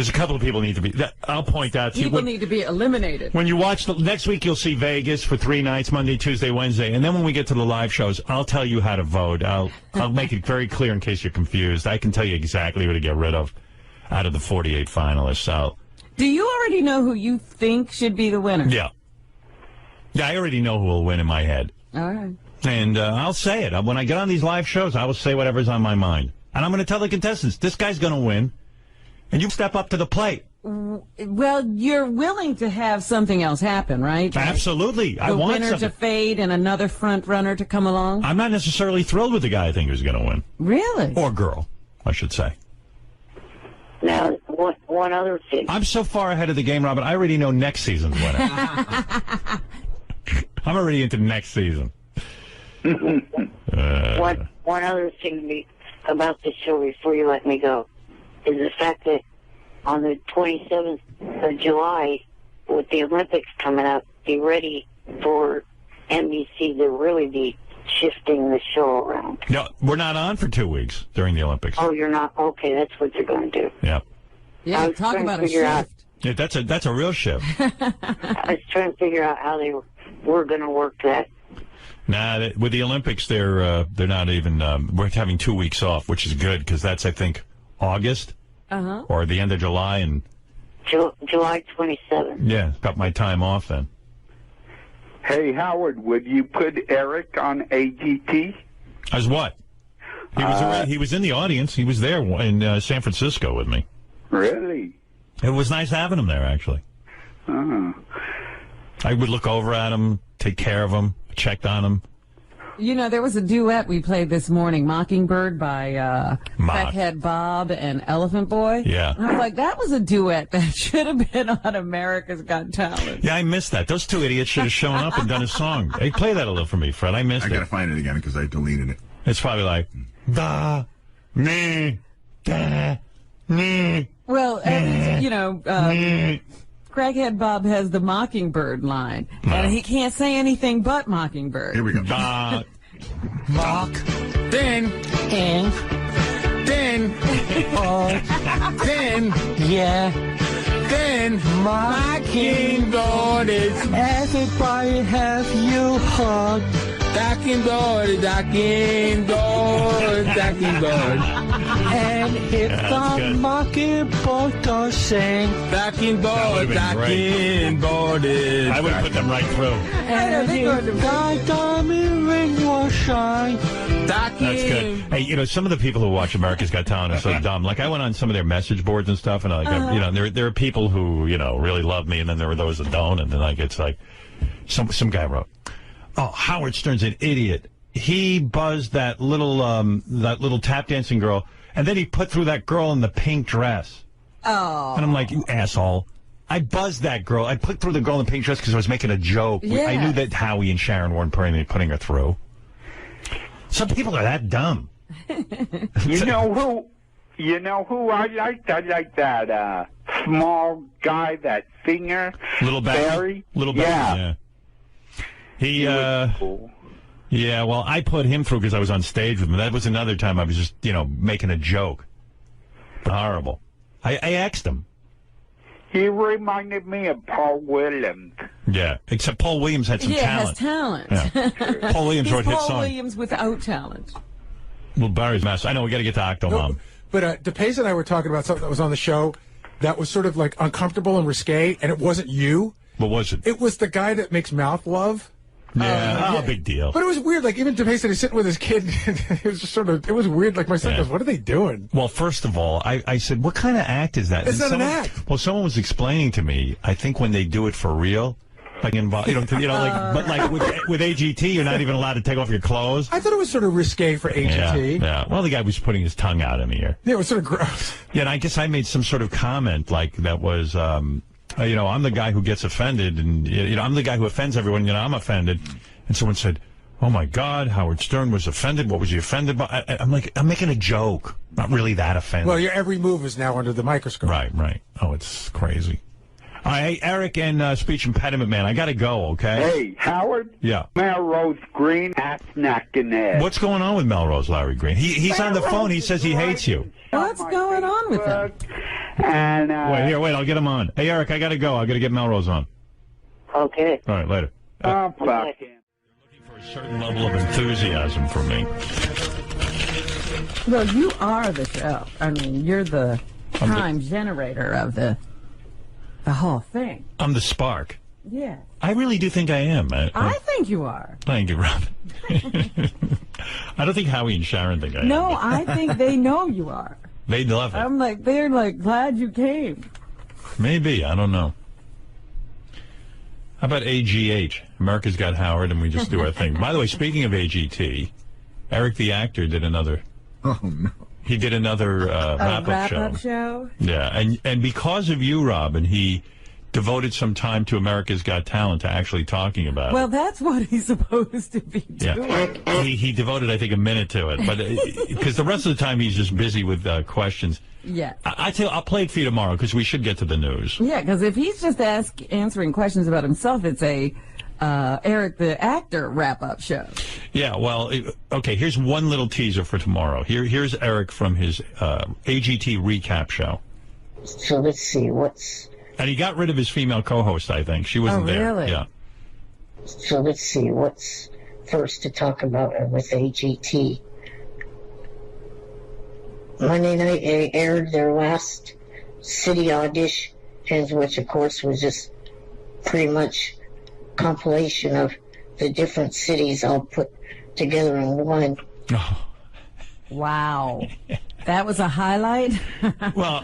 A: a couple of people need to be. I'll point out to you.
L: People need to be eliminated.
A: When you watch next week, you'll see Vegas for 3 nights: Monday, Tuesday, Wednesday, and then when we get to the live shows, I'll tell you how to vote. I'll make it very clear in case you're confused. I can tell you exactly who to get rid of out of the 48 finalists.
L: Do you already know who you think should be the winner?
A: Yeah, I already know who will win in my head.
L: All right.
A: And I'll say it. When I get on these live shows, I will say whatever's on my mind. And I'm going to tell the contestants, this guy's going to win. And you step up to the plate.
L: Well, you're willing to have something else happen, right?
A: Absolutely.
L: I want the winner to fade and another front runner to come along?
A: I'm not necessarily thrilled with the guy I think who's going to win.
L: Really?
A: Or girl, I should say.
D: Now, one other thing.
A: I'm so far ahead of the game, Robin, I already know next season's winner. I'm already into next season.
D: One other thing about the show before you let me go is the fact that on the 27th of July, with the Olympics coming up, be ready for NBC to really be shifting the show around.
A: No, we're not on for 2 weeks during the Olympics.
D: Oh, you're not? Okay, that's what they're going to do.
A: Yeah.
L: Yeah, talk about a shift.
A: Yeah, that's a real shift.
D: I was trying to figure out how they were going to work that.
A: Nah, with the Olympics, they're not even. We're having 2 weeks off, which is good because that's, I think, August or the end of July, and
D: July 27th.
A: Yeah, got my time off then.
Q: Hey, Howard, would you put Eric on AGT?
A: As what? He was in the audience. He was there in San Francisco with me.
Q: Really?
A: It was nice having him there, actually. I would look over at him, take care of him, checked on him.
L: You know, there was a duet we played this morning, Mockingbird by Crackhead Bob and Elephant Boy.
A: Yeah.
L: And I was like, that was a duet that should have been on America's Got Talent.
A: Yeah, I missed that. Those two idiots should have shown up and done a song. Hey, play that a little for me, Fred. I missed it.
F: I gotta find it again because I deleted it.
A: It's probably like, da, me, da, me.
L: Well, you know, Crackhead Bob has the Mockingbird line, and he can't say anything but Mockingbird.
F: Here we go.
R: Mock, then, and, then, then, yeah, then, Mockingbird is everybody have you hug. Mockingbird. And if the Mockingbird does sing, Mockingbird is.
A: I would put them right through.
R: And if the diamond ring will shine,
A: that's good. Hey, you know, some of the people who watch America's Got Talent are so dumb. Like, I went on some of their message boards and stuff, and you know, there are people who, you know, really love me, and then there are those that don't, and then like it's like some guy wrote, "Oh, Howard Stern's an idiot. He buzzed that little tap dancing girl, and then he put through that girl in the pink dress."
L: Oh.
A: And I'm like, you asshole. I buzzed that girl. I put through the girl in the pink dress because I was making a joke.
L: Yeah.
A: I knew that Howie and Sharon weren't putting her through. Some people are that dumb.
Q: You know who I liked? I like that small guy, that singer.
A: Little Barry? Little Barry, yeah. He
Q: was cool.
A: Yeah, well, I put him through because I was on stage with him. That was another time I was just, you know, making a joke. Horrible. I asked him.
Q: He reminded me of Paul Williams.
A: Yeah, except Paul Williams had some talent.
L: Has talent.
A: Yeah. Paul Williams wrote hit songs.
L: Paul Williams without talent.
A: Well, Barry's mess. I know, we got to get to Octomom.
S: But DePace and I were talking about something that was on the show that was sort of like uncomfortable and risque, and it wasn't you.
A: What was it?
S: It was the guy that makes mouth love.
A: Yeah, big deal.
S: But it was weird. Like, even DePace said he's sitting with his kid. It was just sort of, it was weird. Like, my son goes, what are they doing?
A: Well, first of all, I said, what kind of act is that?
S: It's not an act.
A: Well, someone was explaining to me, I think when they do it for real, like involved, but like with AGT, you're not even allowed to take off your clothes.
S: I thought it was sort of risque for AGT.
A: Yeah. Well, the guy was putting his tongue out in the air.
S: Yeah, it was sort of gross.
A: Yeah, and I guess I made some sort of comment like that was, you know, I'm the guy who gets offended, and, you know, I'm the guy who offends everyone, you know, I'm offended. And someone said, Oh, my God, Howard Stern was offended. What was he offended by? I'm like, I'm making a joke. Not really that offended.
S: Well, your every move is now under the microscope.
A: Right. Oh, it's crazy. All right, Eric and Speech Impediment Man, I got to go, okay?
Q: Hey, Howard?
A: Yeah.
Q: Melrose Green, ass knocking ass.
A: What's going on with Melrose, Larry Green? He's on the phone. He says he hates you.
L: What's going on with him?
Q: And,
A: Wait, I'll get him on. Hey, Eric, I got to go. I got to get Melrose on.
D: Okay.
A: All right, later.
Q: Oh, fuck him.
A: A certain level of enthusiasm from me.
L: Well, you are the show. I mean, you're the time generator of the whole thing.
A: I'm the spark.
L: Yeah.
A: I really do think I am.
L: I think you are.
A: Thank you, Rob. I don't think Howie and Sharon think I am.
L: No, I think they know you are.
A: They love it.
L: They're like, glad you came.
A: Maybe. I don't know. How about AGH? America's Got Howard, and we just do our thing. By the way, speaking of AGT, Eric the actor did another...
F: Oh, no.
A: He did another wrap-up
L: show.
A: Yeah, and because of you, Robin, he devoted some time to America's Got Talent to actually talking about
L: Well,
A: it.
L: that's what he's supposed to be doing.
A: Yeah. He devoted, I think, a minute to it, but because the rest of the time he's just busy with questions.
L: Yeah.
A: I tell you, I'll play it for you tomorrow because we should get to the news.
L: Yeah, because if he's just answering questions about himself, it's a Eric the actor wrap-up show.
A: Yeah, well, okay, here's one little teaser for tomorrow. Here's Eric from his AGT recap show.
O: So let's see,
A: And he got rid of his female co-host, I think. She wasn't there.
L: Really?
A: Yeah.
O: So let's see, what's first to talk about with AGT? Monday night aired their last city auditions, which of course was just pretty much compilation of the different cities all put together in one.
L: Wow. That was a highlight?
A: Well,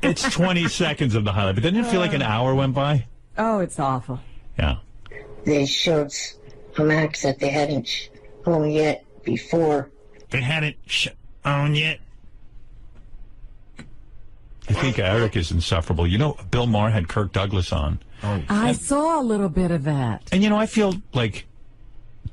A: it's 20 seconds of the highlight, but didn't it feel like an hour went by?
L: Oh, it's awful.
A: Yeah.
O: They showed some acts that they hadn't shown yet before.
A: They hadn't shown yet. I think Eric is insufferable. You know, Bill Maher had Kirk Douglas on.
L: I saw a little bit of that.
A: And, you know, I feel like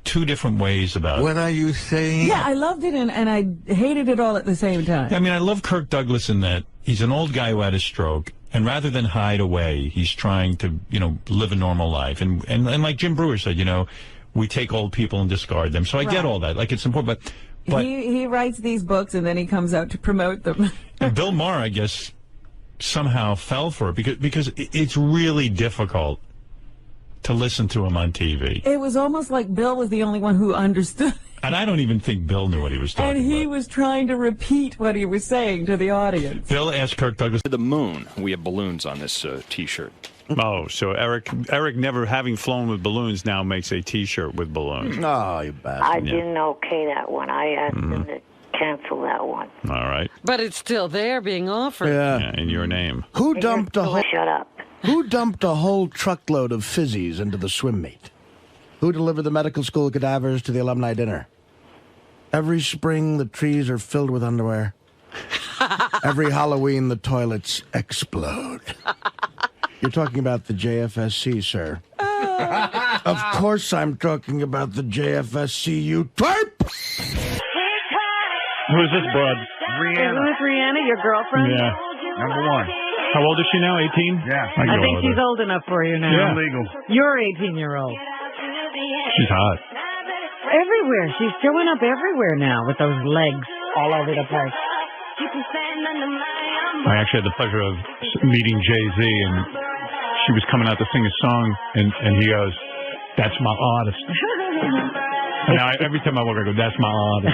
A: two different ways about it.
E: What are you saying?
L: Yeah, I loved it and I hated it all at the same time.
A: I mean, I love Kirk Douglas in that he's an old guy who had a stroke, and rather than hide away, he's trying to, you know, live a normal life. And like Jim Brewer said, you know, we take old people and discard them. So I get all that. Like, it's important. But
L: he writes these books and then he comes out to promote them.
A: And Bill Maher, I guess, somehow fell for it because it's really difficult to listen to him on TV.
L: It was almost like Bill was the only one who understood.
A: And I don't even think Bill knew what he was talking
L: about. And he was trying to repeat what he was saying to the audience.
A: Bill asked Kirk Douglas.
C: To the moon. We have balloons on this T-shirt.
A: Oh, so Eric never having flown with balloons now makes a T-shirt with balloons.
E: Oh, you bastard.
D: I didn't okay that one. I asked him to cancel that one.
A: All right.
B: But it's still there being offered.
A: Yeah, in your name.
E: Who dumped a whole...
D: Shut up.
E: Who dumped a whole truckload of fizzies into the swim meet? Who delivered the medical school cadavers to the alumni dinner? Every spring, the trees are filled with underwear. Every Halloween, the toilets explode. You're talking about the JFSC, sir. Of course I'm talking about the JFSC, you twerp!
I: Who's this broad?
J: Isn't this Rihanna, your girlfriend?
I: Yeah.
G: Number one.
I: How old is she now? 18?
G: Yeah.
J: I think she's old enough for you now.
I: Yeah.
G: Illegal.
J: You're 18-year-old.
I: She's hot.
J: Everywhere. She's showing up everywhere now with those legs all over the place.
I: I actually had the pleasure of meeting Jay-Z, and she was coming out to sing a song, and he goes, "That's my artist." And now every time I walk, I go, "That's my artist."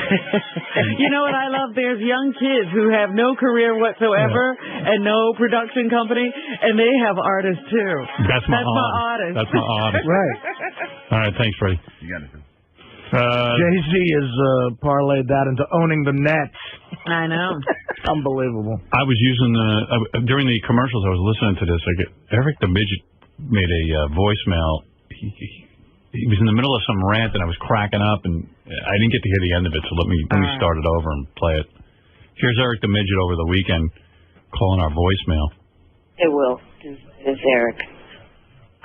J: You know what I love? There's young kids who have no career whatsoever and no production company, and they have artists too.
I: That's my artist. That's my artist.
S: Right.
I: All right, thanks, Freddie.
G: You got it.
S: Jay-Z has parlayed that into owning the Nets.
J: I know.
S: Unbelievable.
I: I was using during the commercials, I was listening to this. Eric the Midget made a voicemail. He was in the middle of some rant, and I was cracking up, and I didn't get to hear the end of it, so let me start it over and play it. Here's Eric the Midget over the weekend calling our voicemail.
D: Hey, Will. This is Eric.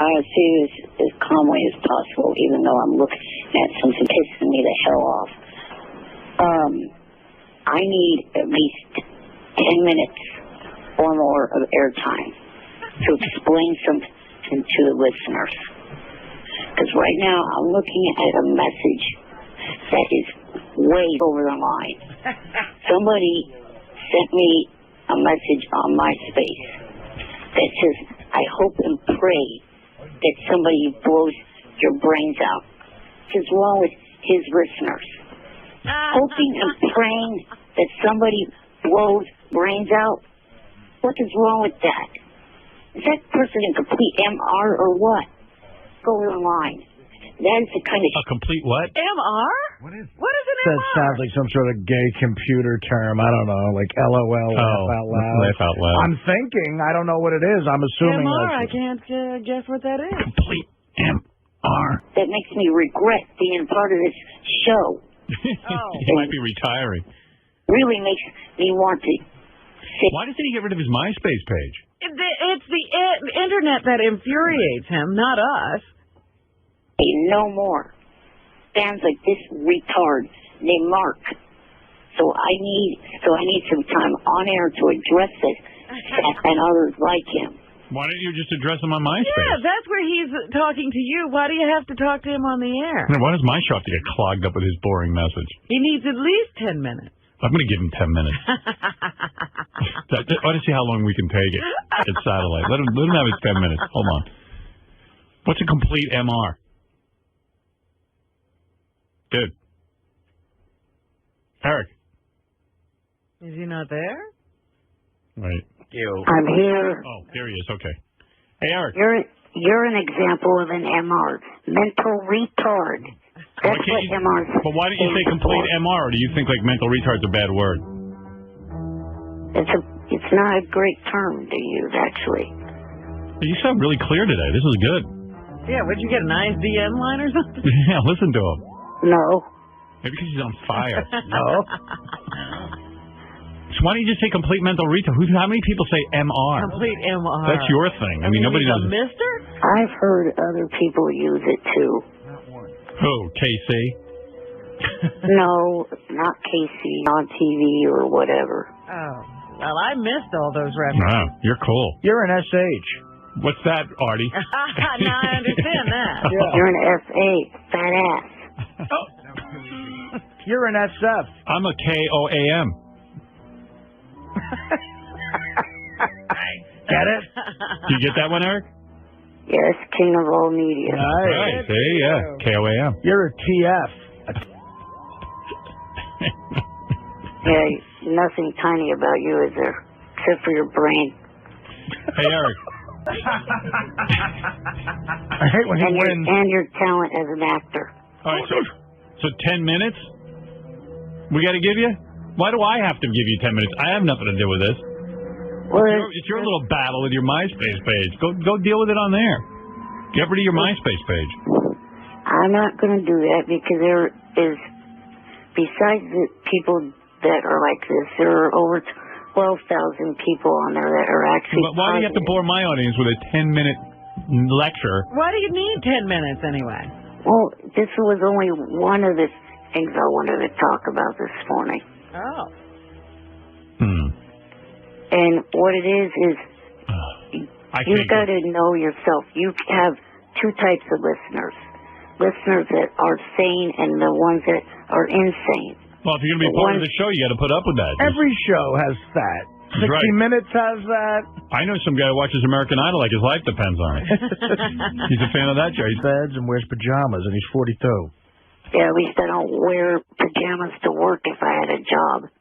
D: stay as calmly as possible, even though I'm looking at something pissing me the hell off. I need at least 10 minutes or more of airtime to explain something to the listeners. Because right now I'm looking at a message that is way over the line. Somebody sent me a message on MySpace that says, I hope and pray that somebody blows your brains out. What's wrong with his listeners? Hoping and praying that somebody blows brains out? What is wrong with that? Is that person a complete MR or what? Go over the line. That is the kind of...
A: A complete what?
B: MR? What is an
E: That
B: MR?
E: sounds like some sort of gay computer term. I don't know, like LOL, laugh out loud.
A: Laugh out loud.
E: I'm thinking. I don't know what it is. I'm assuming
B: MR,
E: that's
B: I can't guess what that is.
A: Complete MR.
D: That makes me regret being part of this show.
A: He might be retiring.
D: Really makes me want to say...
A: Why doesn't he get rid of his MySpace page?
B: It's the internet that infuriates him, not us.
D: Hey, no more. Fans like this retard named Mark. So I need some time on air to address this and others like him.
A: Why don't you just address him on MySpace?
B: Yeah, that's where he's talking to you. Why do you have to talk to him on the air?
A: Why does my show have to get clogged up with his boring message?
B: He needs at least 10 minutes.
A: I'm going to give him 10 minutes. I want to see how long we can take it at satellite. Let him have his 10 minutes. Hold on. What's a complete MR? Good. Eric.
B: Is he not there?
A: Wait.
D: I'm here.
A: Oh, there he is. Okay. Hey, Eric.
D: You're an example of an MR. Mental retard. That's what MR is.
A: But why don't you say complete MR? Or do you think like mental retard's a bad word?
D: It's not a great term to use, actually.
A: You sound really clear today. This is good.
B: Yeah, would you get an ISDN line or something?
A: Yeah, listen to him.
D: No.
A: Maybe because he's on fire.
E: No.
A: So why don't you just say complete mental retard? How many people say MR?
B: Complete MR.
A: That's your thing. I mean, nobody knows.
B: Mister?
D: I've heard other people use it too.
A: Who? KC?
D: No, not Casey on TV or whatever.
B: Oh, well, I missed all those references.
A: Wow, you're cool.
E: You're an SH.
A: What's that, Artie?
B: Now I understand that.
E: Yeah.
D: You're an FA, fat ass.
E: You're an SF.
A: I'm a KOAM.
E: Get it?
A: Do you get that one, Eric?
D: Yes, king of all media.
A: Right. See, yeah. KOAM.
E: You're a TF.
D: Yeah, nothing tiny about you, is there? Except for your brain.
A: Hey, Eric.
E: I hate when he wins.
D: And your talent as an actor.
A: All right, so 10 minutes? We got to give you? Why do I have to give you 10 minutes? I have nothing to do with this.
D: Well,
A: It's your little battle with your MySpace page. Go deal with it on there. Get rid of your MySpace page.
D: I'm not going to do that because there is, besides the people that are like this, there are over 12,000 people on there that are actually
A: But why do you have to bore my audience with a 10-minute lecture?
B: Why do you need 10 minutes anyway?
D: Well, this was only one of the things I wanted to talk about this morning.
B: Oh.
D: And what it is you've got to know yourself. You have two types of listeners. Listeners that are sane and the ones that are insane.
A: Well, if you're going to be part of the show, you got to put up with that.
E: Every show has that. 60
A: right.
E: Minutes has that.
A: I know some guy who watches American Idol like his life depends on it. He's a fan of that show.
E: He beds and wears pajamas, and he's 42.
D: Yeah, at least I don't wear pajamas to work if I had a job.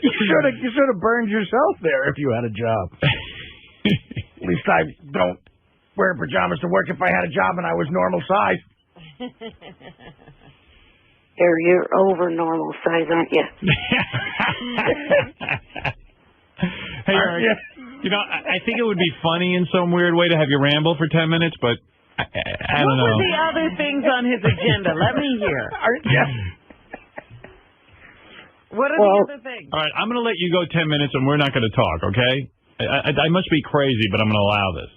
E: You should have burned yourself there if you had a job. At least I don't wear pajamas to work if I had a job and I was normal size.
D: You're over normal size, aren't you?
A: Hey, Eric, you know, I think it would be funny in some weird way to have you ramble for 10 minutes, but I don't know.
B: What were the other things on his agenda? Let me hear. What are the other things?
A: All right, I'm going to let you go 10 minutes, and we're not going to talk, okay?
I: I must be crazy, but I'm going to allow this.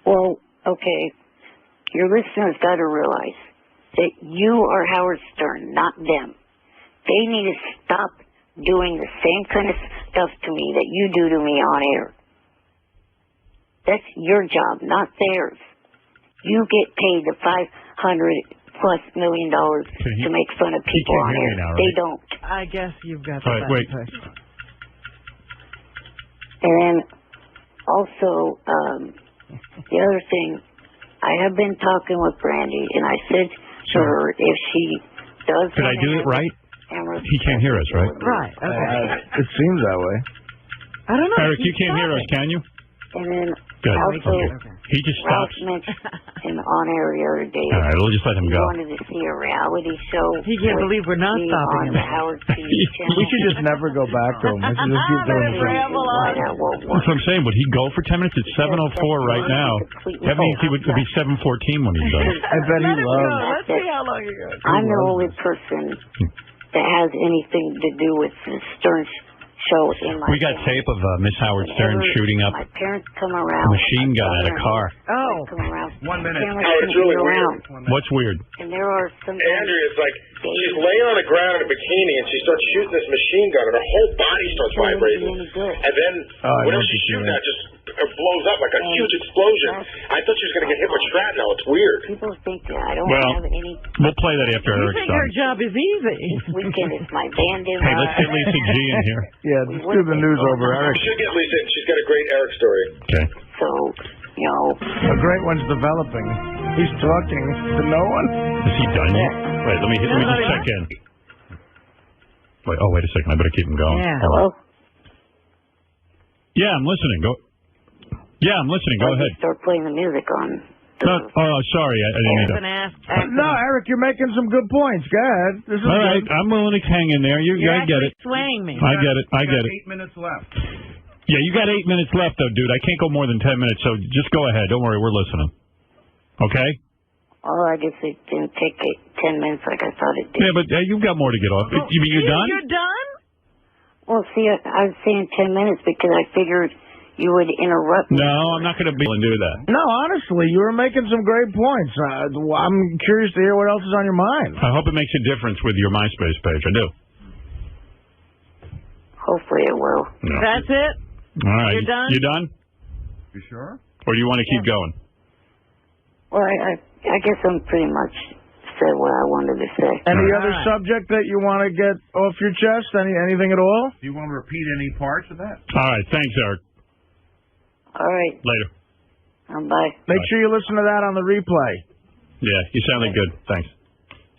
D: Well, okay. Your listeners got to realize that you are Howard Stern, not them. They need to stop doing the same kind of stuff to me that you do to me on air. That's your job, not theirs. You get paid the $500+ million to make fun of people on air.
I: Now, right?
D: They don't.
B: I guess you've got the
I: right, wait.
D: And then also, the other thing, I have been talking with Brandy, and I said to her if she does.
I: Did I do it right? He can't hear us, right?
B: Right. Okay.
E: It seems that way.
B: I don't know.
I: Eric, you can't hear us, can you?
D: And then
I: Good.
D: also,
I: Okay. He just
D: Ralph
I: stops.
D: mentioned in on air the other day.
I: All right, we'll just let him
D: he
I: go.
D: wanted to see a reality show.
B: He can't
D: with
B: believe we're not
D: me
B: stopping
D: on
B: him.
D: the Howard TV channel.
E: We should just never go back to him. We should just keep doing the same.
I: That's what I'm saying. Would he go for 10 minutes? It's 7:04 right now. That means he would be 7:14 when he's done.
E: I bet he loves.
B: Let's see how long you go.
D: I'm the only person that has anything to do with the Stern show in my
I: We got
D: family.
I: tape of Miss Howard Stern shooting up
D: My parents come
I: a
D: around.
I: machine gun at a car.
B: Oh.
D: Come around.
F: 1 minute.
D: Cameras
M: Oh, it's
D: can
M: really
D: be around.
M: weird.
I: What's weird?
D: And there are some.
M: Andrea's like, she's laying on the ground in a bikini and she starts shooting this machine gun and her whole body starts vibrating. And then whatever she's shooting at just blows up like a huge explosion. I thought she was going to get hit with shrapnel. It's weird.
D: People think that I don't
I: Well,
D: have any.
I: we'll play that after
B: You
I: Eric's
B: think
I: done.
B: her job is easy?
D: This weekend is my band in.
I: Hey, let's get Lisa G in here.
E: Yeah, let's do the news over Eric.
M: You should get Lisa in. She's got a great Eric story.
I: Okay.
D: So, you know.
E: A great one's developing. He's talking to no one.
I: Is he done yet? Wait, let me just check in. Wait, wait a second. I better keep him going.
B: Yeah.
I: Hold on. Yeah, I'm listening. Go. Yeah, I'm listening. Go ahead.
D: Start playing the music on.
I: No, oh, sorry. I didn't need to.
E: No, Eric, you're making some good points. Go ahead. This is
I: All right,
E: good.
I: I'm willing to hang in there. I get it.
B: Swaying me.
I: I get it. I get it.
F: 8 minutes left.
I: Yeah, you got 8 minutes left, though, dude. I can't go more than 10 minutes, so just go ahead. Don't worry. We're listening. Okay?
D: Oh, I guess it didn't take 10 minutes like I thought it did.
I: Yeah, but you've got more to get off. You mean you're done?
B: You're done?
D: Well, see, I was saying 10 minutes because I figured you would interrupt me.
I: No, I'm not going to be able to do that.
E: No, honestly, you were making some great points. I'm curious to hear what else is on your mind.
I: I hope it makes a difference with your MySpace page. I do.
D: Hopefully it will.
I: No.
B: That's it?
I: All right.
B: You're done?
I: You done?
F: You sure?
I: Or do you want to keep going?
D: Well, I guess I'm pretty much said what I wanted to say.
E: Any other subject that you want to get off your chest? Anything at all?
F: Do you want to repeat any parts of that?
I: All right. Thanks, Eric.
D: All right.
I: Later.
D: Bye.
E: Make sure you listen to that on the replay.
I: Yeah, you sounded good. Thanks.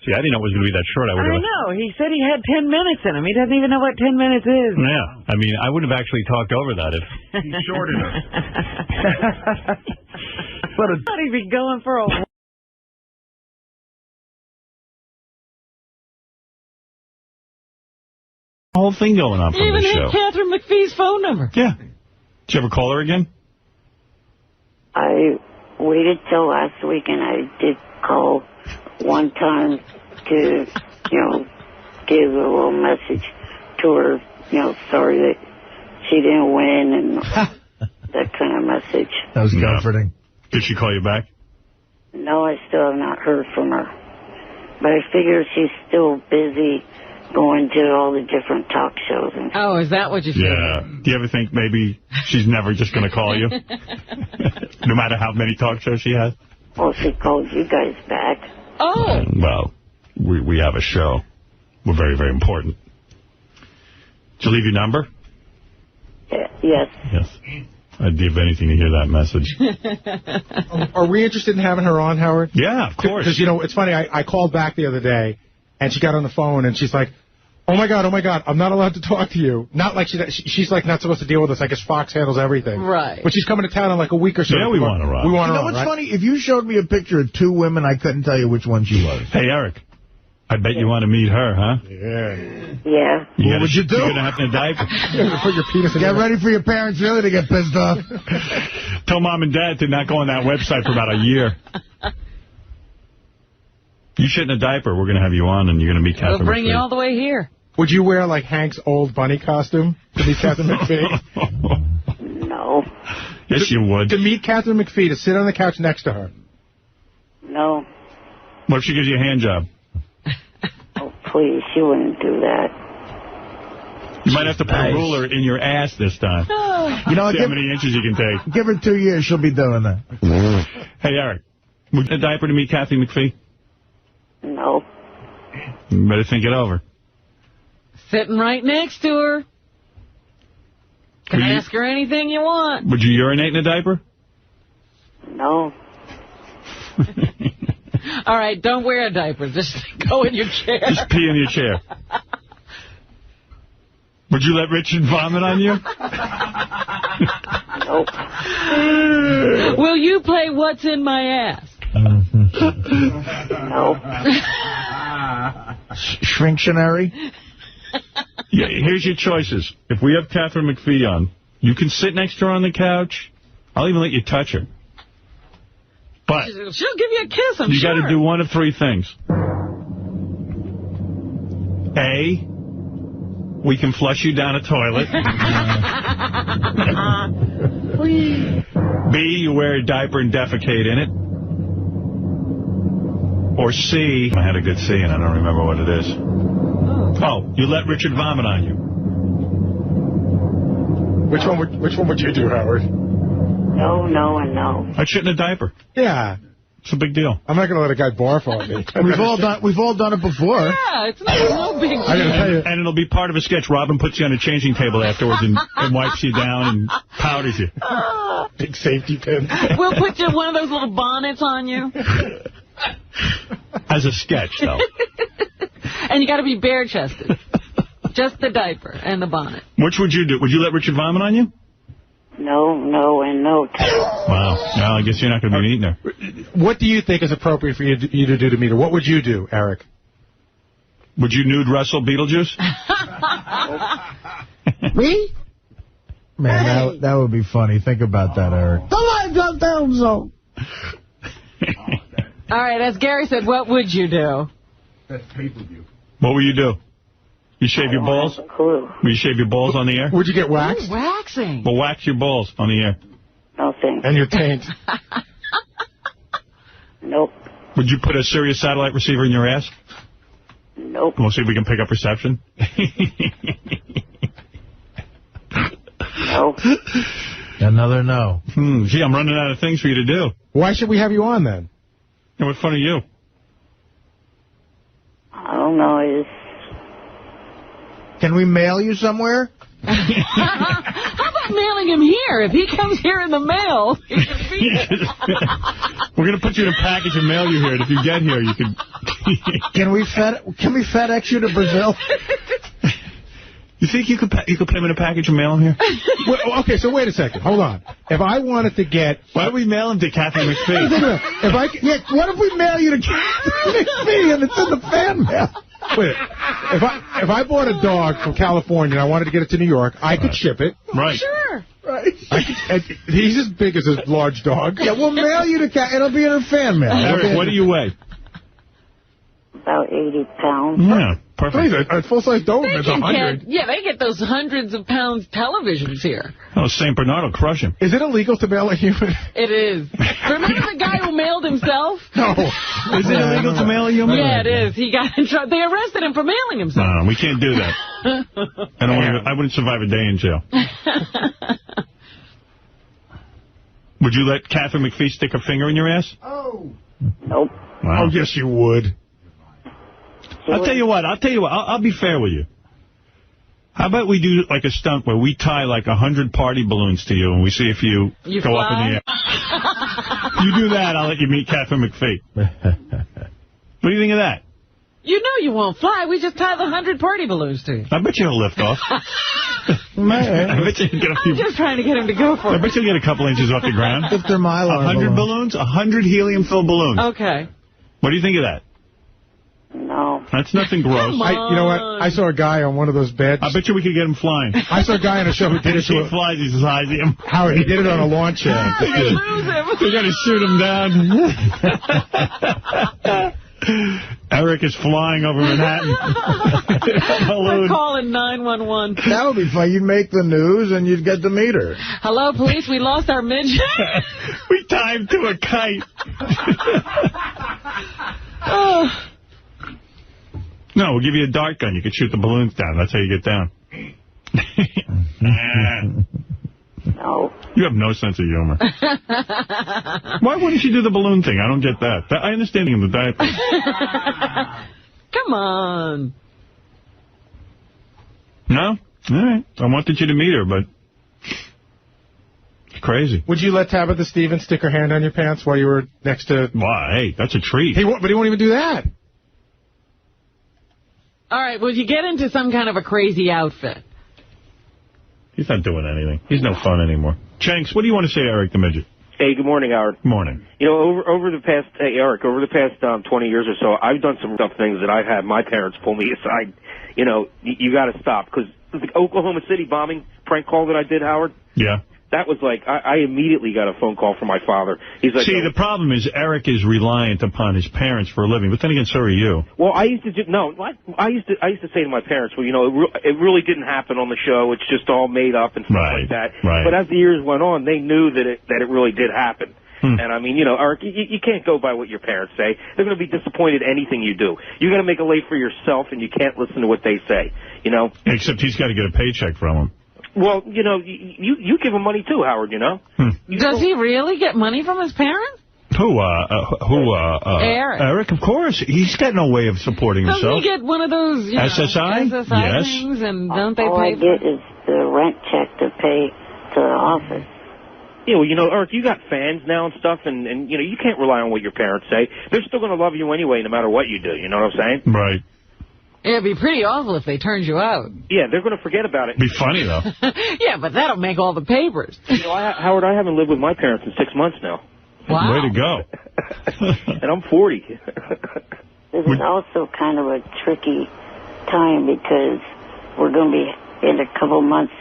I: See, I didn't know it was going to be that short. I
B: know. He said he had 10 minutes in him. He doesn't even know what 10 minutes is.
I: Yeah. I mean, I would have actually talked over that if...
F: He shorted us.
B: But I thought he'd be going for a...
I: whole thing going on from
B: Even
I: the
B: had
I: show.
B: Catherine McPhee's phone number.
I: Yeah. Did you ever call her again?
D: I waited till last week, and I did call one time to, give a little message to her, sorry that she didn't win and that kind of message.
E: That was comforting.
I: Did she call you back?
D: No, I still have not heard from her. But I figure she's still busy going to all the different talk shows. And
B: oh, is that what you said?
I: Yeah. Do you ever think maybe she's never just going to call you? No matter how many talk shows she has?
D: well, she called you guys back.
B: Oh.
I: Well, we have a show. We're very, very important. Did you leave your number?
D: Yes.
I: Yes. I'd give anything to hear that message.
S: Are we interested in having her on, Howard?
I: Yeah, of course.
S: Because, it's funny, I called back the other day, and she got on the phone, and she's like, oh, my God, I'm not allowed to talk to you. Not like she's like not supposed to deal with us. I guess Fox handles everything.
B: Right.
S: But she's coming to town in like a week or so.
I: Yeah, we want her on.
S: We want her on,
E: what's
S: right?
E: funny? If you showed me a picture of two women, I couldn't tell you which one she was.
I: Hey, Eric. I bet you want to meet her, huh?
E: Yeah.
D: Yeah.
E: What would you do?
I: You're going to have to dive.
S: Put your penis in
E: Get ready for your parents really to get pissed off.
I: Tell Mom and Dad to not go on that website for about a year. You shit in a diaper. We're going to have you on, and you're going to meet Catherine
B: We'll bring
I: McPhee.
B: you all the way here.
S: Would you wear like Hank's old bunny costume to be Catherine McPhee?
A: Yes, you would.
S: To meet Catherine McPhee, to sit on the couch next to her.
D: No.
A: What if she gives you a hand job?
D: Oh, please, she wouldn't do that.
A: You might have to put a ruler in your ass this time.
E: You know,
A: see how many inches you can take.
E: Give her 2 years, she'll be doing that.
A: Hey, Eric, would you get a diaper to meet Kathy McPhee?
D: No.
A: You better think it over.
B: Sitting right next to her. Can ask her anything you want.
A: Would you urinate in a diaper?
D: No.
B: All right, don't wear a diaper. Just go in your chair.
A: Just pee in your chair. Would you let Richard vomit on you?
D: Nope.
B: Will you play What's in My Ass?
D: No.
E: Shrinctionary?
A: Yeah, here's your choices. If we have Catherine McPhee on, you can sit next to her on the couch. I'll even let you touch her. But
B: she'll give you a kiss, I'm
A: you
B: sure.
A: got to do one of three things. A, we can flush you down a toilet. B, you wear a diaper and defecate in it. Or C, I had a good C and I don't remember what it is. Oh, you let Richard vomit on you.
S: Which one would you do, Howard?
D: No, no, and no.
A: I'd shit in a diaper.
S: Yeah.
A: It's a big deal.
S: I'm not going to let a guy barf on me.
E: We've all done it before.
B: Yeah, it's no big deal.
A: And it'll be part of a sketch. Robin puts you on a changing table afterwards and wipes you down and powders you.
S: Big safety pin.
B: We'll put you one of those little bonnets on you.
A: As a sketch, though.
B: And you got to be bare-chested. Just the diaper and the bonnet.
A: Which would you do? Would you let Richard vomit on you?
D: No, no, and no.
A: Wow. Well, I guess you're not going to be meeting her.
S: What do you think is appropriate for you to do to meet her? What would you do, Eric?
A: Would you nude wrestle Beetlejuice?
E: Me? Man, that would be funny. Think about that, Eric. The lights up down zone.
B: All right, as Gary said, what would you do?
S: That's pay-per-view.
A: What would you do? You shave your balls?
D: Clue.
A: Will you shave your balls on the air?
S: Would you get waxed?
B: Ooh, waxing.
A: Well, wax your balls on the air.
D: No thanks.
S: And your taint.
D: Nope.
A: Would you put a Sirius satellite receiver in your ass?
D: Nope.
A: We'll see if we can pick up reception.
D: No.
E: Another no.
A: Gee, I'm running out of things for you to do.
S: Why should we have you on, then?
A: And what fun are you?
D: I don't know.
E: Can we mail you somewhere?
B: How about mailing him here? If he comes here in the mail, he can be
A: We're going to put you in a package and mail you here. And if you get here, you can...
E: Can we FedEx you to Brazil?
A: You think you could put him in a package and mail him here?
S: Well, okay, so wait a second. Hold on. If I wanted to get...
A: Why don't we mail him to Catherine McPhee?
E: What if we mail you to Catherine McPhee and it's in the fan mail?
S: Wait, if I bought a dog from California and I wanted to get it to New York, I could ship it.
A: Right.
B: Sure.
E: Right.
S: He's as big as his large dog.
E: Yeah, we'll mail you to Catherine. It'll be in her fan mail.
A: Eric, what do you weigh?
D: About 80 pounds.
A: Yeah, perfect.
S: A full-size Doberman is 100.
B: They get those hundreds of pounds televisions here.
A: Oh, St. Bernard will crush him.
S: Is it illegal to mail a human?
B: It is. Remember the guy who mailed himself?
S: No.
A: Is it illegal to mail a human?
B: Yeah, it is. He got in trouble. They arrested him for mailing himself.
A: No, we can't do that. I wouldn't survive a day in jail. Would you let Catherine McPhee stick her finger in your ass?
S: Oh.
D: Nope.
A: Wow.
S: Oh, yes, you would.
A: I'll tell you what. I'll be fair with you. How about we do like a stunt where we tie like 100 party balloons to you and we see if you go
B: fly?
A: up in the air. You do that, I'll let you meet Catherine McPhee. What do you think of that?
B: You know you won't fly. We just tie the 100 party balloons to you.
A: I bet you'll lift off.
E: Man.
A: I bet you get a few.
B: I'm just trying to get him to go for it.
A: I bet you'll get a couple inches off the ground.
E: If they're Mylar
A: 100 balloons? 100 helium-filled balloons.
B: Okay.
A: What do you think of that?
D: No.
A: That's nothing gross.
S: You know what? I saw a guy on one of those beds.
A: I bet you we could get him flying.
S: I saw a guy on a show who did it to
A: he flies, he's as high as him.
S: Howard, he did it on a lawn chair.
B: We lose him.
A: We're going to shoot him down. Eric is flying over Manhattan.
B: We're calling 911.
E: That would be fun. You'd make the news and you'd get to meet her.
B: Hello, police. We lost our midget.
A: We tied him to a kite. No, we'll give you a dart gun. You can shoot the balloons down. That's how you get down.
D: No.
A: You have no sense of humor. Why wouldn't you do the balloon thing? I don't get that. I understand in the diaper.
B: Come on.
A: No? All right. I wanted you to meet her, but it's crazy.
S: Would you let Tabitha Stevens stick her hand on your pants while you were next to...
A: Why? Hey, that's a treat.
S: But he won't even do that.
B: All right, would you get into some kind of a crazy outfit?
A: He's not doing anything. He's no fun anymore. Chanks, what do you want to say, Eric the Midget?
T: Hey, good morning, Howard.
A: Morning.
T: You know, over the past, Eric, over the past 20 years or so, I've done some tough things that I've had my parents pull me aside. You know, you got to stop. Because the Oklahoma City bombing prank call that I did, Howard?
A: Yeah.
T: That was like, I immediately got a phone call from my father. He's like,
A: see, the problem is Eric is reliant upon his parents for a living, but then again, so are you.
T: Well, I used to I used to say to my parents, well, you know, it really didn't happen on the show. It's just all made up and stuff like that.
A: Right.
T: But as the years went on, they knew that it really did happen. And I mean, you know, Eric, you can't go by what your parents say. They're going to be disappointed anything you do. You got to make a lay for yourself, and you can't listen to what they say. You know. Except
A: he's got to get a paycheck from him.
T: Well, you know, you give him money too, Howard, you know?
B: Does he really get money from his parents?
A: Who,
B: Eric.
A: Eric, of course. He's got no way of supporting
B: Doesn't
A: himself.
B: he get one of those, you know,
A: SSI?
B: SSI
A: Yes.
B: things, and don't they
D: All
B: pay
D: I get is the rent check to pay to the office.
T: Yeah, well, you know, Eric, you got fans now and stuff, and you know, you can't rely on what your parents say. They're still going to love you anyway, no matter what you do, you know what I'm saying?
A: Right.
B: It'd be pretty awful if they turned you out.
T: Yeah, they're going to forget about it.
A: Be funny, though.
B: Yeah, but that'll make all the papers.
T: You know, Howard, I haven't lived with my parents in 6 months now.
B: Wow.
A: Way to go.
T: And I'm 40.
D: This is also kind of a tricky time because we're going to be, in a couple months,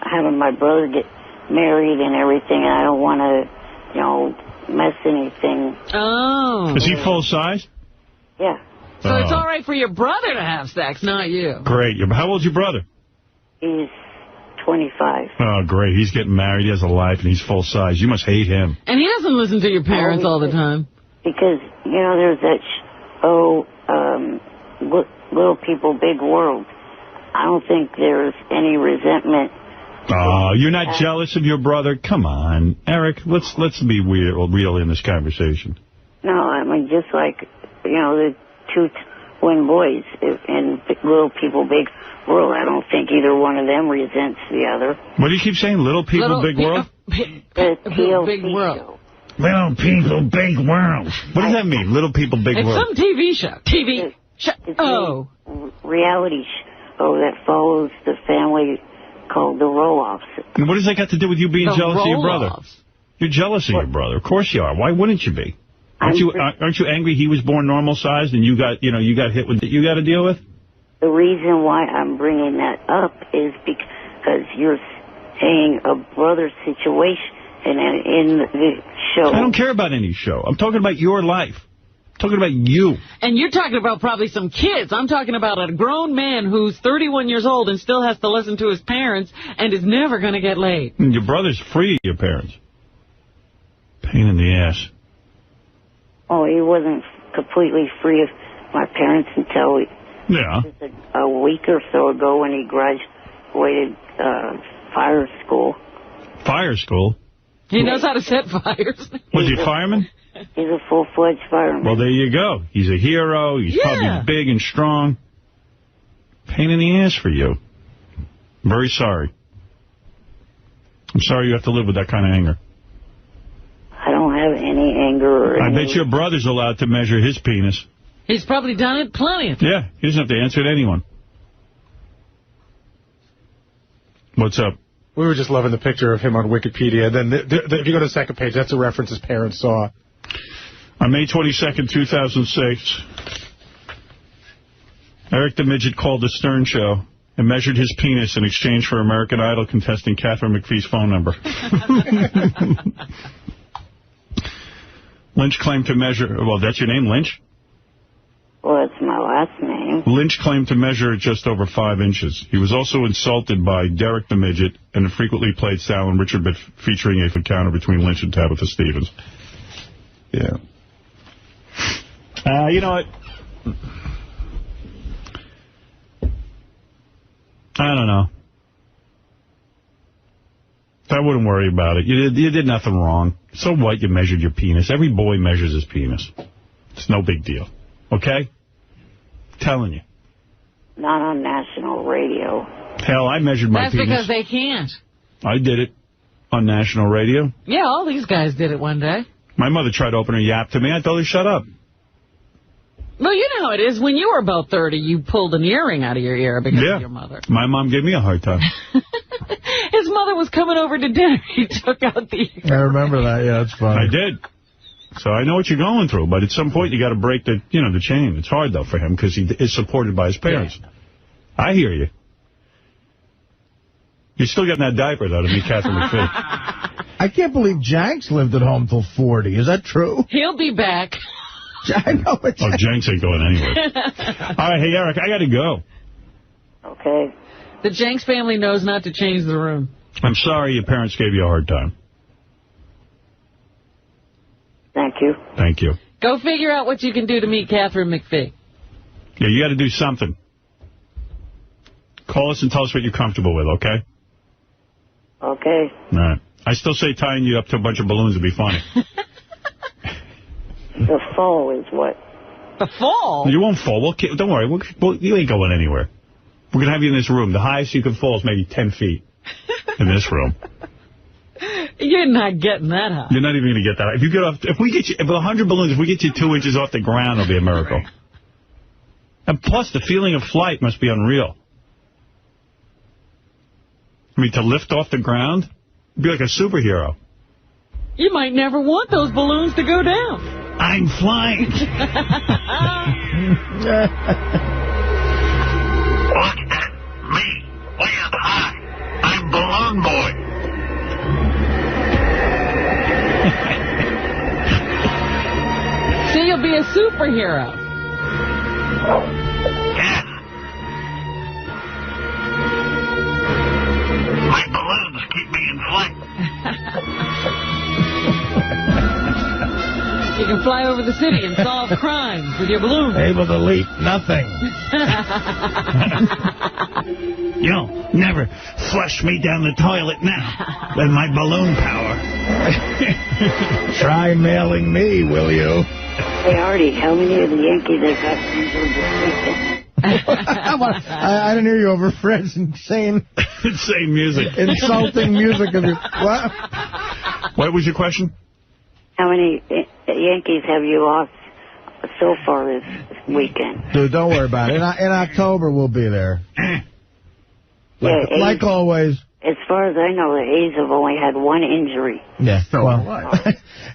D: having my brother get married and everything, and I don't want to, you know, mess anything.
B: Oh.
A: Is he full size?
D: Yeah.
B: So it's all right for your brother to have sex, not you.
A: Great. How old's your brother?
D: He's 25.
A: Oh, great. He's getting married. He has a life, and he's full size. You must hate him.
B: And he doesn't listen to your parents all the time.
D: Because, you know, there's that Little People, Big World. I don't think there's any resentment.
A: Oh, you're not jealous of your brother? Come on. Eric, let's be real in this conversation.
D: No, I mean, just like, you know, the two twin boys in Little People, Big World. I don't think either one of them resents the other.
A: What do you keep saying? Little People, Big World?
D: The TLC
B: Big World.
D: show.
A: Little People, Big World. What does that mean, Little People, Big
B: It's
A: World?
B: some TV show. TV show.
D: It's a reality show that follows the family called The Roll-Offs.
A: And what does that got to do with you being jealous of your brother? You're jealous of your brother. Of course you are. Why wouldn't you be? Aren't you angry he was born normal sized and you got hit with you got to deal with?
D: The reason why I'm bringing that up is because you're saying a brother situation in the show.
A: I don't care about any show. I'm talking about your life. I'm talking about you.
B: And you're talking about probably some kids. I'm talking about a grown man who's 31 years old and still has to listen to his parents and is never going to get laid.
A: And your brother's free of your parents. Pain in the ass.
D: Oh, he wasn't completely free of my parents until a week or so ago when he graduated fire school.
A: Fire school?
B: He knows how to set fires.
A: Was he a fireman?
D: He's a full-fledged fireman.
A: Well, there you go. He's a hero. He's probably big and strong. Pain in the ass for you. Very sorry. I'm sorry you have to live with that kind of anger.
D: I don't have any anger or
A: I bet your brother's allowed to measure his penis.
B: He's probably done it plenty of times.
A: Yeah, he doesn't have to answer to anyone. What's up?
S: We were just loving the picture of him on Wikipedia. Then if you go to the second page, that's a reference his parents saw.
A: On May 22nd, 2006, Eric the Midget called the Stern Show and measured his penis in exchange for American Idol contestant Catherine McPhee's phone number. Lynch claimed to measure... Well, that's your name, Lynch?
D: Well, it's my last name.
A: Lynch claimed to measure just over 5 inches. He was also insulted by Derek the Midget and a frequently played Sal and Richard bit featuring a encounter between Lynch and Tabitha Stevens. Yeah. You know what? I don't know. I wouldn't worry about it. You did nothing wrong. So what? You measured your penis. Every boy measures his penis. It's no big deal. Okay? Telling you.
D: Not on national radio.
A: Hell, I measured my penis.
B: That's because they can't.
A: I did it on national radio.
B: Yeah, all these guys did it one day.
A: My mother tried to open her yap to me. I told her, shut up.
B: Well, you know how it is. When you were about 30, you pulled an earring out of your ear because of your mother.
A: My mom gave me a hard time.
B: His mother was coming over to dinner. He took out the earring.
E: I remember that. Yeah, that's funny.
A: I did. So I know what you're going through, but at some point you got to break the chain. It's hard, though, for him because he is supported by his parents. Yeah. I hear you. You're still getting that diaper, though, to meet Catherine McPhee.
E: I can't believe Jenks lived at home till 40. Is that true?
B: He'll be back.
E: I know it.
A: Oh, Jenks ain't going anywhere. All right, hey, Eric, I got to go.
D: Okay.
B: The Jenks family knows not to change the room.
A: I'm sorry your parents gave you a hard time.
D: Thank you.
A: Thank you.
B: Go figure out what you can do to meet Catherine McPhee.
A: Yeah, you got to do something. Call us and tell us what you're comfortable with, okay?
D: Okay.
A: All right. I still say tying you up to a bunch of balloons would be funny.
D: The fall is what?
B: The fall?
A: You won't fall. Don't worry. You ain't going anywhere. We're going to have you in this room. The highest you can fall is maybe 10 feet in this room.
B: You're not getting that high.
A: You're not even going to get that high. If we get you, with 100 balloons, if we get you 2 inches off the ground, it'll be a miracle. And plus, the feeling of flight must be unreal. I mean, to lift off the ground, it'd be like a superhero.
B: You might never want those balloons to go down.
R: I'm flying. Look at me, way up high. I'm Balloon Boy.
B: So you'll be a superhero.
R: Yeah. My balloons keep me in flight.
B: You can fly over the city and solve crimes with your balloon.
E: Able to leap nothing.
R: You'll never flush me down the toilet now with my balloon power.
E: Try mailing me, will you?
D: Hey, Artie, how many of the Yankees have got injured this weekend?
E: I didn't hear you over Fred's insane
A: music.
E: Insulting music. What?
A: What was your question?
D: How many Yankees have you lost so far this weekend?
E: Dude, don't worry about it. In October, we'll be there. Like always.
D: As far as I know, the A's have only had one injury.
E: Yeah.
F: So
E: well,
F: what?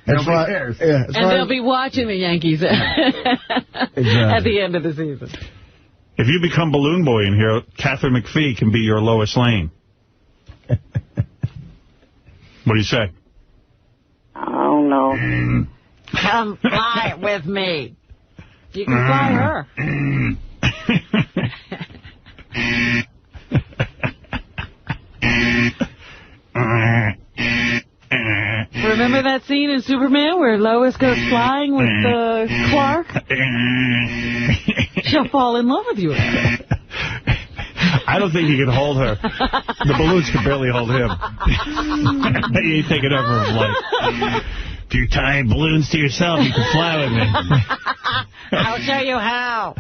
F: Nobody cares.
E: Yeah,
B: and they'll be watching the Yankees at the end of the season.
A: If you become Balloon Boy in here, Catherine McPhee can be your Lois Lane. What do you say?
D: I don't know.
B: Come fly with me. You can fly her. Remember that scene in Superman where Lois goes flying with Clark? She'll fall in love with you.
A: I don't think he can hold her. The balloons can barely hold him. He ain't taking over his life. If you tie balloons to yourself, you can fly with me.
B: I'll show you how.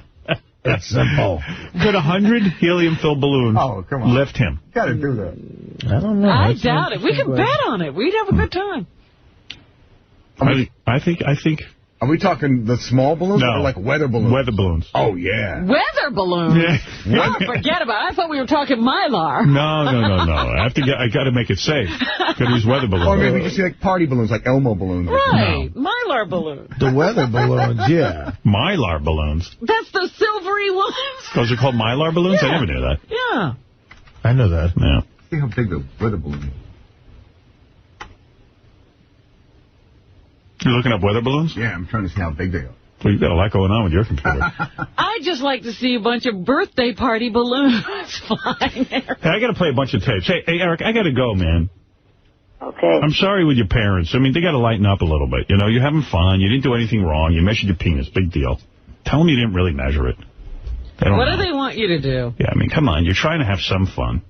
E: It's simple.
A: Could 100 helium-filled balloons lift him?
F: Got to do that.
E: I don't know.
B: I doubt it. We could bet on it. We'd have a good time.
A: I think.
F: Are we talking the small balloons or like weather balloons?
A: Weather balloons.
F: Oh, yeah.
B: Weather balloons?
A: Yeah.
B: Oh, forget about it. I thought we were talking Mylar.
A: No. I got to make it safe. Got to use weather balloons.
F: Or maybe just see like party balloons, like Elmo balloons.
B: Right. No. Mylar balloons.
E: The weather balloons, yeah.
A: Mylar balloons.
B: That's the silvery ones.
A: Those are called Mylar balloons?
B: Yeah.
A: I never knew that.
B: Yeah.
E: I know that.
A: Yeah.
F: See how big the weather balloon is.
A: You're looking up weather balloons?
F: Yeah, I'm trying to see how big they are.
A: Well, you've got a lot going on with your computer.
B: I'd just like to see a bunch of birthday party balloons flying there.
A: Hey, I got to play a bunch of tapes. Hey, Eric, I got to go, man.
D: Okay.
A: I'm sorry with your parents. I mean, they got to lighten up a little bit. You know, you're having fun. You didn't do anything wrong. You measured your penis. Big deal. Tell them you didn't really measure it.
B: What do they want you to do?
A: Yeah, I mean, come on. You're trying to have some fun.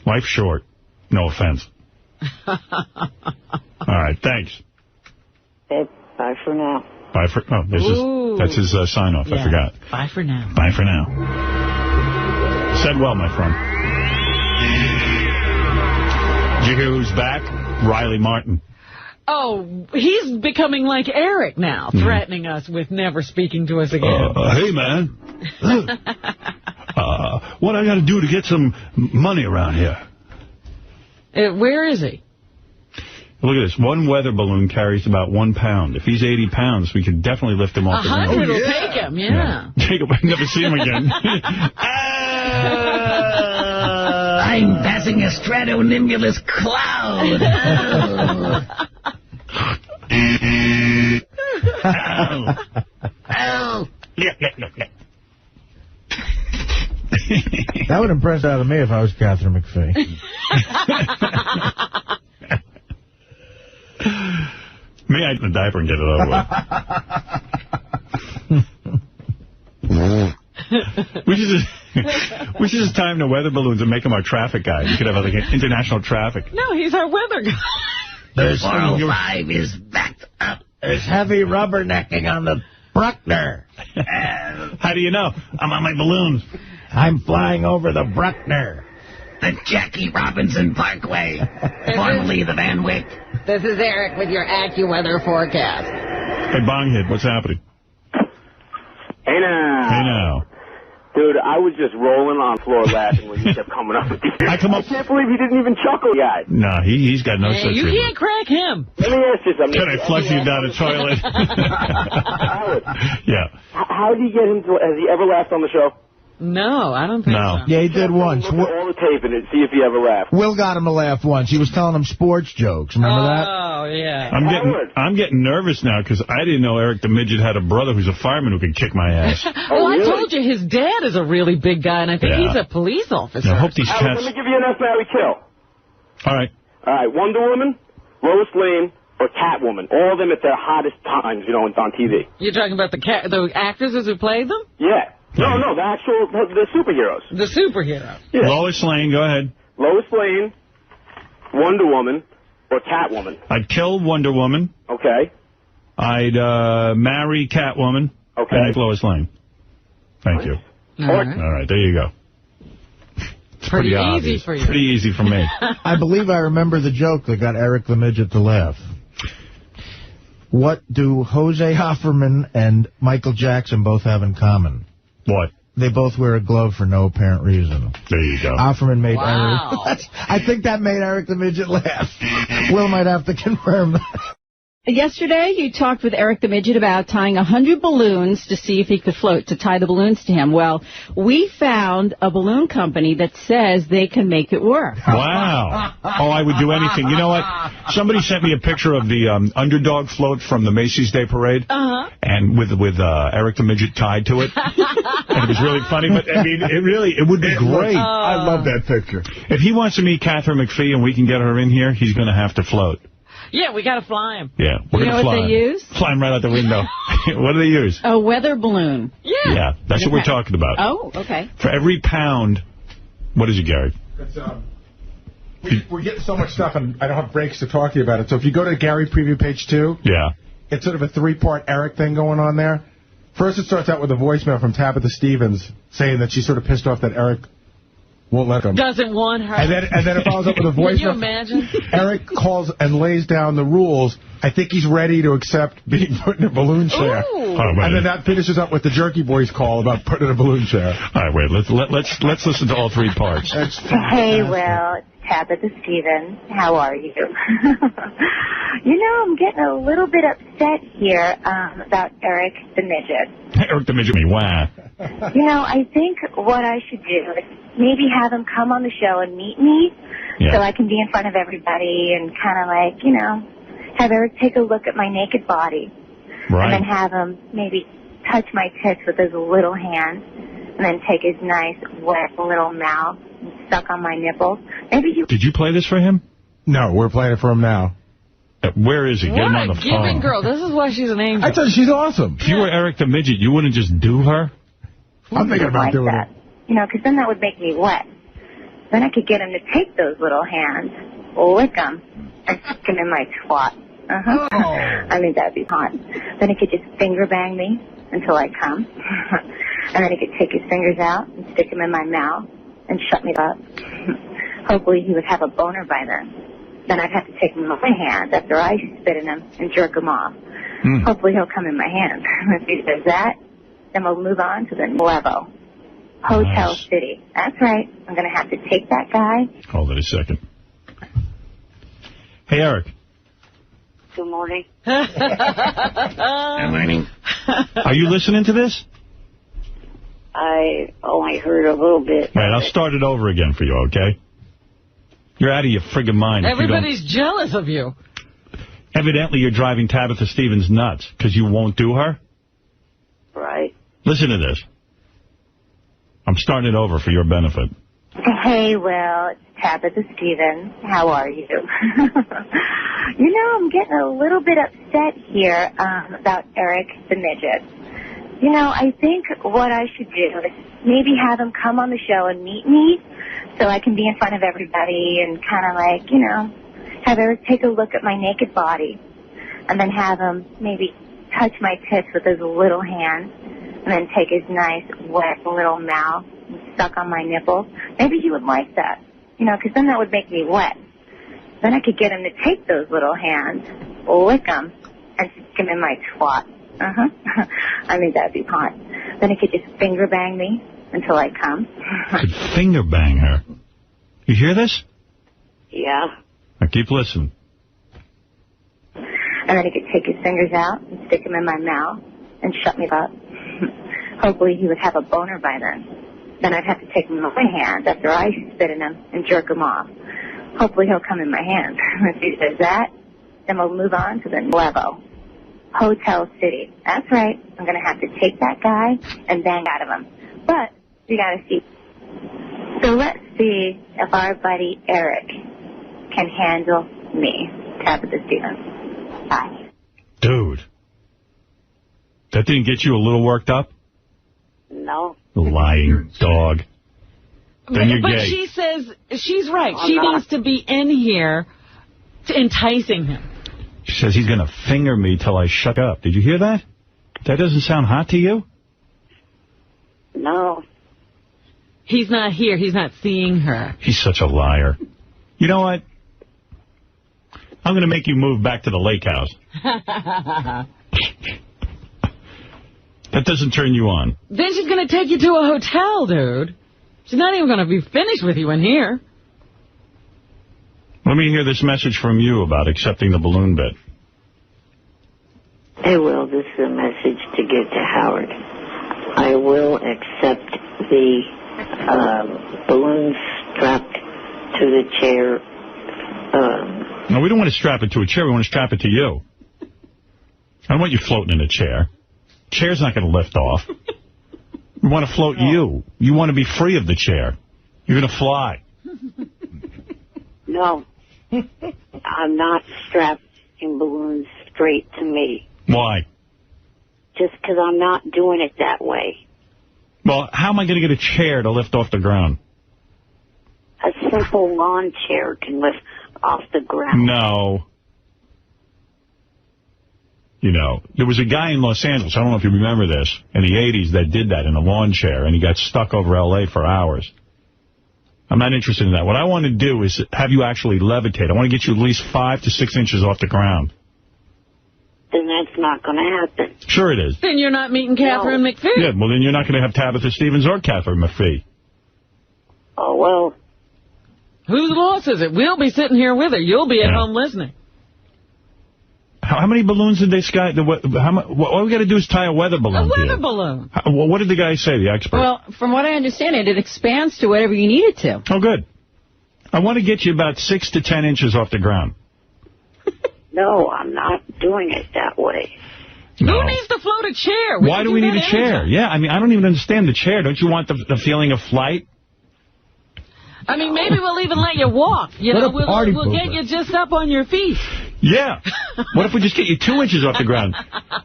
A: Life's short. No offense. All right, thanks.
D: Okay, bye for now.
A: Bye for... Oh, that's his sign-off.
B: Yeah.
A: I forgot.
B: Bye for now.
A: Bye for now. Said well, my friend. Did you hear who's back? Riley Martin.
B: Oh, he's becoming like Eric now, threatening us with never speaking to us again.
A: Hey, man. What I got to do to get some money around here?
B: Where is he?
A: Look at this. One weather balloon carries about 1 pound. If he's 80 pounds, we could definitely lift him off the ground.
B: 100 will take him, yeah.
A: Jacob, I never see him again.
R: I'm passing a stratonimbulous cloud.
E: That would impress out of me if I was Catherine McPhee.
A: Me, I'd put a diaper and get it over with. We should just time the weather balloons and make him our traffic guy. You could have like an international traffic.
B: No, he's our weather guy.
R: The 405 is backed up.
E: There's heavy rubbernecking on the Bruckner.
A: How do you know? I'm on my balloons.
E: I'm flying over the Bruckner.
R: The Jackie Robinson Parkway, formerly the Van Wyck.
B: This is Eric with your AccuWeather forecast.
A: Hey, Bonghead, what's happening?
M: Hey now.
A: Hey now.
M: Dude, I was just rolling on the floor laughing when you kept coming up with these. I can't believe he didn't even chuckle yet.
A: No, he's got no sense of humor.
B: You can't crack him.
M: Let me ask you something.
A: Can I flush you down the toilet?
M: Howard,
A: yeah.
M: how did you get him to, has he ever laughed on the show?
B: No, I don't think so.
E: Yeah, he did once.
M: Look at all the tape and see if he ever laughed.
E: Will got him to laugh once. He was telling him sports jokes. Remember that?
B: Oh, yeah.
A: I'm getting nervous now because I didn't know Eric the Midget had a brother who's a fireman who could kick my ass.
B: Well, I told you his dad is a really big guy, and I think he's a police officer.
A: I hope these cats...
M: Let me give you an F, Marry, Kill.
A: All right.
M: All right, Wonder Woman, Lois Lane, or Catwoman. All of them at their hottest times, you know, on TV.
B: You're talking about the actresses who played them?
M: Yeah. No, the superheroes.
B: The superheroes.
M: Yeah.
A: Lois Lane, go ahead.
M: Lois Lane, Wonder Woman, or Catwoman.
A: I'd kill Wonder Woman.
M: Okay.
A: I'd marry Catwoman.
M: Okay.
A: And Lois Lane. Thank you.
B: All
A: right, there you go. It's pretty
B: easy
A: obvious.
B: for you.
A: Pretty easy for me.
E: I believe I remember the joke that got Eric the Midget to laugh. What do Jose Offerman and Michael Jackson both have in common?
A: What?
E: They both wear a glove for no apparent reason.
A: There you go.
E: Offerman made
B: Wow.
E: Eric... I think that made Eric the Midget laugh. Will might have to confirm that.
U: Yesterday, you talked with Eric the Midget about tying 100 balloons to see if he could float, to tie the balloons to him. Well, we found a balloon company that says they can make it work.
A: Wow. Oh, I would do anything. You know what? Somebody sent me a picture of the underdog float from the Macy's Day Parade. And with Eric the Midget tied to it. And it was really funny. But, I mean, it would be great.
F: I love that picture.
A: If he wants to meet Catherine McPhee and we can get her in here, he's going to have to float.
B: Yeah, we got to fly him.
A: Yeah, we're going to fly him.
U: You know what they use?
A: Fly him right out the window. What do they use?
U: A weather balloon.
B: Yeah.
A: That's what we're talking about.
U: Oh, okay.
A: For every pound, what is it, Gary?
S: It's, we're getting so much stuff, and I don't have breaks to talk to you about it. So if you go to Gary Preview page 2, it's sort of a 3-part Eric thing going on there. First, it starts out with a voicemail from Tabitha Stevens saying that she's sort of pissed off that Eric won't let him.
B: Doesn't want her.
S: And then it follows up with a voicemail.
B: Can you imagine?
S: Eric calls and lays down the rules. I think he's ready to accept being put in a balloon chair. And then that finishes up with the Jerky Boys call about putting in a balloon chair.
A: All right, wait. Let's listen to all 3 parts.
V: Hey, Will. It's Tabitha Stevens. How are you? You know, I'm getting a little bit upset here about Eric the Midget.
A: Eric the Midget, wow.
V: You know, I think what I should do is maybe have him come on the show and meet me so I can be in front of everybody and kind of like, you know, have Eric take a look at my naked body.
D: And then have him maybe touch my tits with his little hand, and then take his nice, wet little mouth and suck on my nipples. Maybe he...
A: Did you play this for him?
S: No, we're playing it for him now.
A: Where is he? Get him on the
B: What a giving
A: phone.
B: girl. This is why she's an angel.
S: I thought she's awesome.
A: If you were Eric the Midget, you wouldn't just do her?
S: I'm thinking about doing
D: that. You know, because then that would make me wet. Then I could get him to take those little hands, lick them, and stick them in my twat. I mean, that'd be hot. Then he could just finger bang me until I come. And then he could take his fingers out and stick them in my mouth and shut me up. Hopefully he would have a boner by then. Then I'd have to take my hands after I spit in him and jerk him off. Hopefully he'll come in my hands. If he does that, then we'll move on to the level. Hotel City. That's right. I'm going to have to take that guy.
A: Hold it a second. Hey, Eric.
D: Good morning.
A: Good morning. Are you listening to this?
D: I only heard a little bit.
A: All right, I'll start it over again for you, okay? You're out of your friggin' mind.
B: Everybody's jealous of you.
A: Evidently, you're driving Tabitha Stevens nuts because you won't do her.
D: Right.
A: Listen to this. I'm starting it over for your benefit.
D: Hey, well, it's Tabitha Stevens. How are you? You know, I'm getting a little bit upset here about Eric the Midget. You know, I think what I should do is maybe have him come on the show and meet me so I can be in front of everybody and kind of like, you know, have Eric take a look at my naked body and then have him maybe touch my tits with his little hand and then take his nice, wet little mouth and suck on my nipples. Maybe he would like that, you know, because then that would make me wet. Then I could get him to take those little hands, lick them, and stick them in my twat. I mean, that'd be hot. Then he could just finger bang me until I come.
A: Could finger bang her. You hear this?
D: Yeah.
A: Now keep listening.
D: And then he could take his fingers out and stick them in my mouth and shut me up. Hopefully he would have a boner by then. Then I'd have to take my hands after I spit in him and jerk him off. Hopefully he'll come in my hands. If he does that, then we'll move on to the level. Hotel City. That's right. I'm going to have to take that guy and bang out of him. But we got to see. So let's see if our buddy Eric can handle me, Tabitha Stevens. Bye.
A: Dude. That didn't get you a little worked up?
D: No.
A: Lying dog. Then you're
B: but
A: gay.
B: she says she's right. She needs to be in here enticing him.
A: She says he's going to finger me till I shut up. Did you hear that? That doesn't sound hot to you?
D: No.
B: He's not here. He's not seeing her.
A: He's such a liar. You know what? I'm going to make you move back to the lake house. That doesn't turn you on.
B: Then she's going to take you to a hotel, dude. She's not even going to be finished with you in here.
A: Let me hear this message from you about accepting the balloon bit.
D: Hey, Will, this is a message to get to Howard. I will accept the balloon strapped to the chair.
A: No, we don't want to strap it to a chair. We want to strap it to you. I don't want you floating in a chair. Chair's not going to lift off. We want to float you. You want to be free of the chair. You're going to fly.
D: No. I'm not strapped in balloons straight to me.
A: Why?
D: Just because I'm not doing it that way.
A: Well, how am I going to get a chair to lift off the ground?
D: A simple lawn chair can lift off the ground.
A: No. You know, there was a guy in Los Angeles, I don't know if you remember this, in the 80s that did that in a lawn chair, and he got stuck over L.A. for hours. I'm not interested in that. What I want to do is have you actually levitate. I want to get you at least 5 to 6 inches off the ground.
D: Then that's not going to happen.
A: Sure it is.
B: Then you're not meeting Catherine McPhee.
A: Yeah, well, then you're not going to have Tabitha Stevens or Catherine McPhee.
D: Oh, well.
B: Whose loss is it? We'll be sitting here with her. You'll be at home listening.
A: How many balloons did this guy... All we got to do is tie a weather balloon.
B: A weather balloon.
A: What did the guy say, the expert?
U: Well, from what I understand, it expands to whatever you need it to.
A: Oh, good. I want to get you about 6 to 10 inches off the ground.
D: No, I'm not doing it that way.
A: No.
B: Who needs to float a chair?
A: Why do we need a chair? Yeah, I mean, I don't even understand the chair. Don't you want the feeling of flight?
B: I mean, maybe we'll even let you walk. You know, we'll get you just up on your feet.
A: Yeah. What if we just get you 2 inches off the ground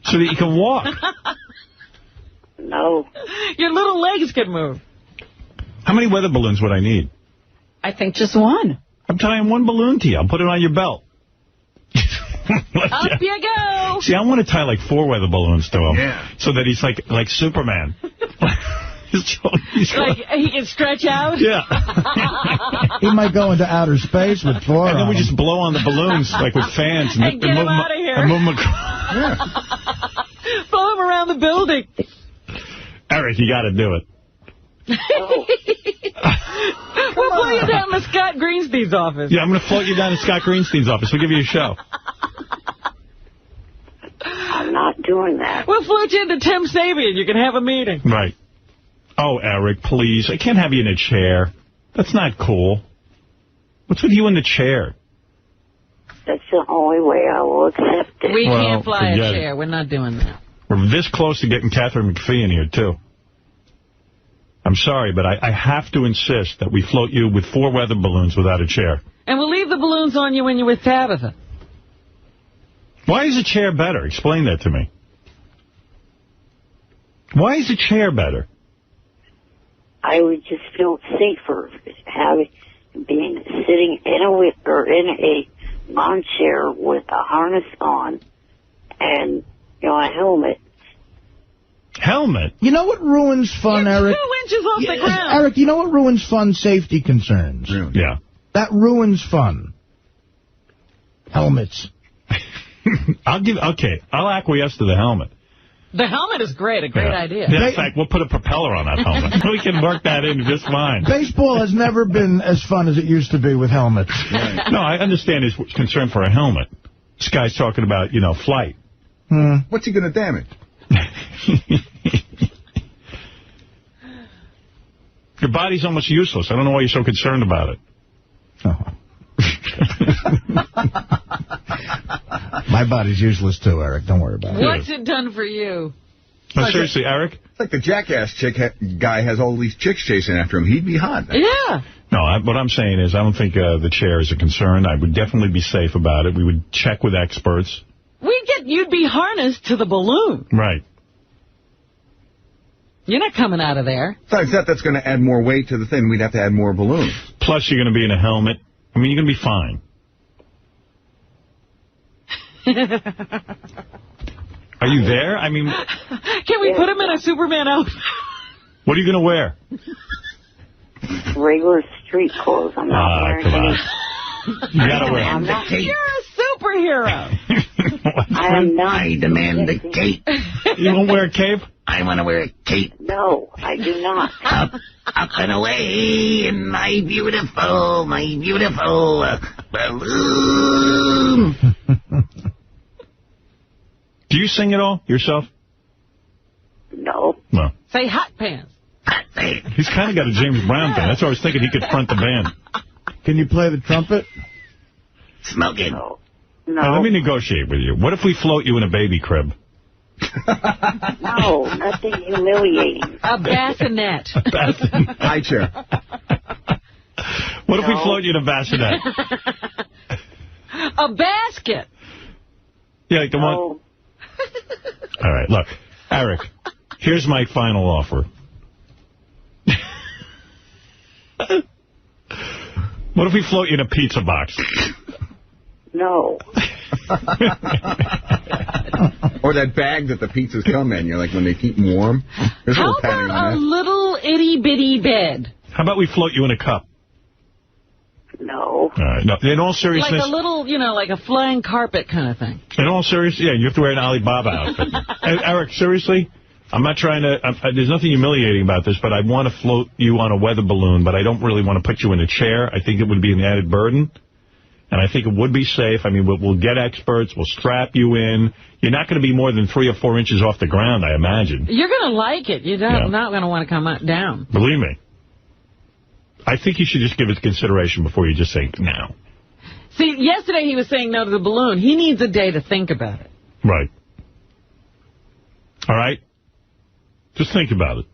A: so that you can walk?
D: No.
B: Your little legs can move.
A: How many weather balloons would I need?
U: I think just one.
A: I'm tying one balloon to you. I'll put it on your belt.
B: Up you go.
A: See, I want to tie like 4 weather balloons to him so that he's like Superman.
B: Like he can stretch out?
A: Yeah.
E: He might go into outer space with 4
A: And then we just blow on the balloons like with fans and
B: get him out of here.
A: And move them across.
B: Blow him around the building.
A: Eric, you got to do it.
B: We'll blow you down to Scott Greenstein's office.
A: Yeah, I'm going to float you down to Scott Greenstein's office. We'll give you a show.
D: I'm not doing that.
B: We'll float you into Tim Sabian. You can have a meeting.
A: Right. Oh, Eric, please. I can't have you in a chair. That's not cool. What's with you in the chair?
D: That's the only way I will accept it.
B: We can't fly a chair. We're not doing that.
A: We're this close to getting Catherine McPhee in here, too. I'm sorry, but I have to insist that we float you with 4 weather balloons without a chair.
B: And we'll leave the balloons on you when you're with Tabitha.
A: Why is a chair better? Explain that to me. Why is a chair better?
D: I would just feel safer sitting in a lawn chair with a harness on and a helmet.
A: Helmet?
E: You know what ruins fun, Eric?
B: 2 inches off the ground.
E: Eric, you know what ruins fun? Safety concerns.
A: Yeah.
E: That ruins fun. Helmets.
A: I'll acquiesce to the helmet.
B: The helmet is great, a great idea.
A: Yeah, in fact, we'll put a propeller on that helmet. We can work that in just fine.
E: Baseball has never been as fun as it used to be with helmets.
A: Right. No, I understand his concern for a helmet. This guy's talking about, flight.
F: What's he going to damage?
A: Your body's almost useless. I don't know why you're so concerned about it.
E: My body's useless, too, Eric. Don't worry about it.
B: What's it done for you?
A: No, seriously, Eric?
F: It's like the jackass guy has all these chicks chasing after him. He'd be hot.
B: Yeah.
A: No, what I'm saying is I don't think the chair is a concern. I would definitely be safe about it. We would check with experts.
B: You'd be harnessed to the balloon.
A: Right.
B: You're not coming out of there.
F: Besides that's going to add more weight to the thing. We'd have to add more balloons.
A: Plus, you're going to be in a helmet. I mean, you're going to be fine. Are you there? I mean...
B: Can we put him in a Superman outfit?
A: What are you going to wear?
D: Regular street clothes. I'm not wearing any.
A: You got to wear
B: You're a superhero.
D: I am not.
R: I demand the cape.
A: You won't wear a cape?
R: I want to wear a cape.
D: No, I do not.
R: Up and away in my beautiful balloon.
A: Do you sing at all yourself?
D: No.
A: No.
B: Say hot pants.
A: He's kind of got a James Brown thing. That's why I was thinking he could front the band.
E: Can you play the trumpet?
R: Smoking.
D: No.
A: Now, let me negotiate with you. What if we float you in a baby crib?
D: No, nothing humiliating.
B: A bassinet.
F: High chair.
A: What if we float you in a bassinet?
B: A basket.
A: Yeah, like the one... All right, look. Eric, here's my final offer. What if we float you in a pizza box?
D: No.
F: Or that bag that the pizzas come in. You're like when they keep them warm. There's
B: How about a little itty-bitty bed?
A: How about we float you in a cup?
D: No.
A: All right. No, in all seriousness...
B: Like a little, like a flying carpet kind of thing.
A: In all seriousness, yeah, you have to wear an Alibaba outfit. Hey, Eric, seriously? I'm not trying to... there's nothing humiliating about this, but I want to float you on a weather balloon, but I don't really want to put you in a chair. I think it would be an added burden. And I think it would be safe. I mean, we'll get experts. We'll strap you in. You're not going to be more than 3 or 4 inches off the ground, I imagine.
B: You're going to like it. You're not going to want to come down.
A: Believe me. I think you should just give it consideration before you just say no.
B: See, yesterday he was saying no to the balloon. He needs a day to think about it.
A: Right. All right? Just think about it.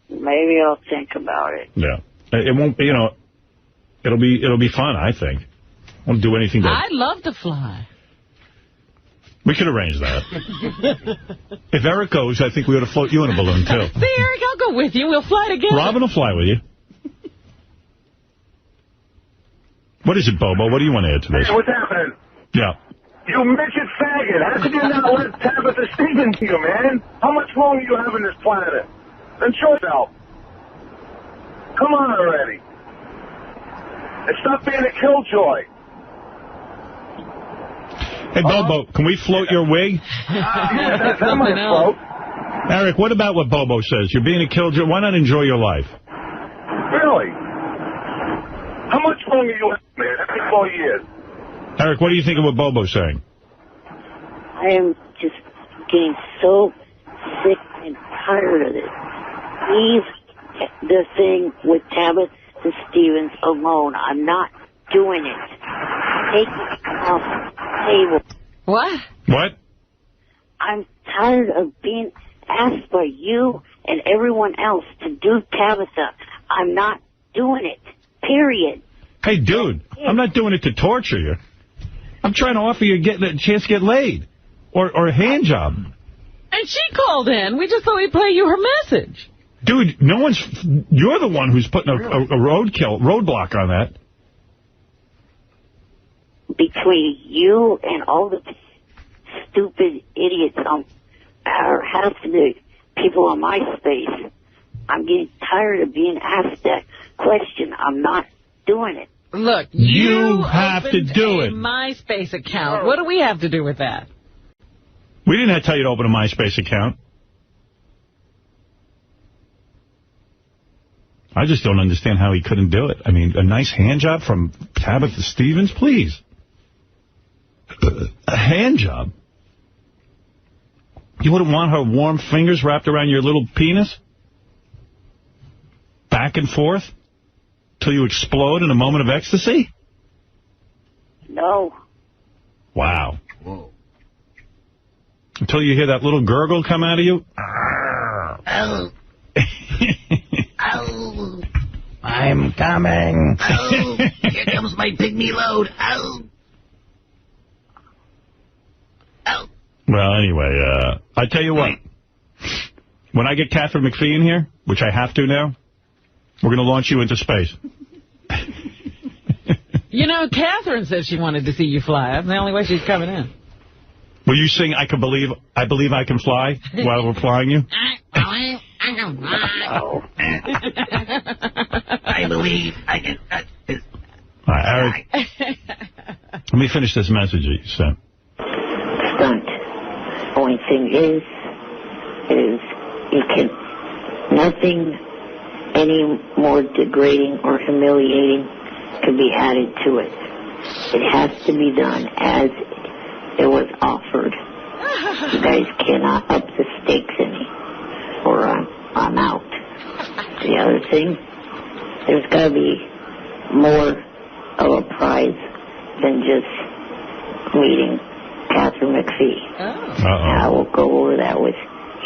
D: Maybe I'll think about it.
A: Yeah. It won't, you know, it'll be fun, I think. Won't do anything to...
B: I'd love to fly.
A: We could arrange that. If Eric goes, I think we ought to float you in a balloon, too.
B: See, Eric, I'll go with you. We'll fly together.
A: Robin will fly with you. What is it, Bobo? What do you want to add to this?
H: Hey, what's happening?
A: Yeah.
H: You midget faggot. How could you not let Tabitha Stevens you, man? How much longer do you have on this planet? Then show yourself. Come on already. And stop being a killjoy.
A: Hey, Bobo, can we float your wig?
H: Yeah, that might float.
A: Eric, what about what Bobo says? You're being a killjoy. Why not enjoy your life?
H: Really? How much longer do you have, man? How many more years?
A: Eric, what do you think of what Bobo's saying?
D: I am just getting so sick and tired of it. Leave the thing with Tabitha Stevens alone. I'm not doing it. Take it off the table.
B: What?
A: What?
D: I'm tired of being asked by you and everyone else to do Tabitha. I'm not doing it. Period.
A: Hey, dude, I'm not doing it to torture you. I'm trying to offer you a chance to get laid. Or a hand job.
B: And she called in. We just thought we'd play you her message.
A: Dude, you're the one who's putting a roadblock on that.
D: Between you and all the stupid idiots or half the people on MySpace, I'm getting tired of being asked that question. I'm not doing it.
B: Look,
A: you have to do it.
B: MySpace account. What do we have to do with that?
A: We didn't tell you to open a MySpace account. I just don't understand how he couldn't do it. I mean, a nice hand job from Tabitha Stevens, please. A hand job? You wouldn't want her warm fingers wrapped around your little penis? Back and forth? Till you explode in a moment of ecstasy?
D: No.
A: Wow. Whoa. Until you hear that little gurgle come out of you?
R: Oh. Oh. I'm coming. Oh. Here comes my pygmy load. Oh. Oh.
A: Well, anyway, I tell you what. When I get Catherine McPhee in here, which I have to now, we're going to launch you into space.
B: You know, Catherine said she wanted to see you fly. That's the only way she's coming in.
A: Will you sing I believe I can fly while we're flying you?
R: I believe I can.
A: All right, Eric. Let me finish this message you sent.
D: Stunt. Only thing is you can nothing any more degrading or humiliating can be added to it. It has to be done as it was offered. You guys cannot up the stakes any, or I'm out. The other thing, there's got to be more of a prize than just meeting Catherine McPhee.
B: Oh.
D: And I will go over that with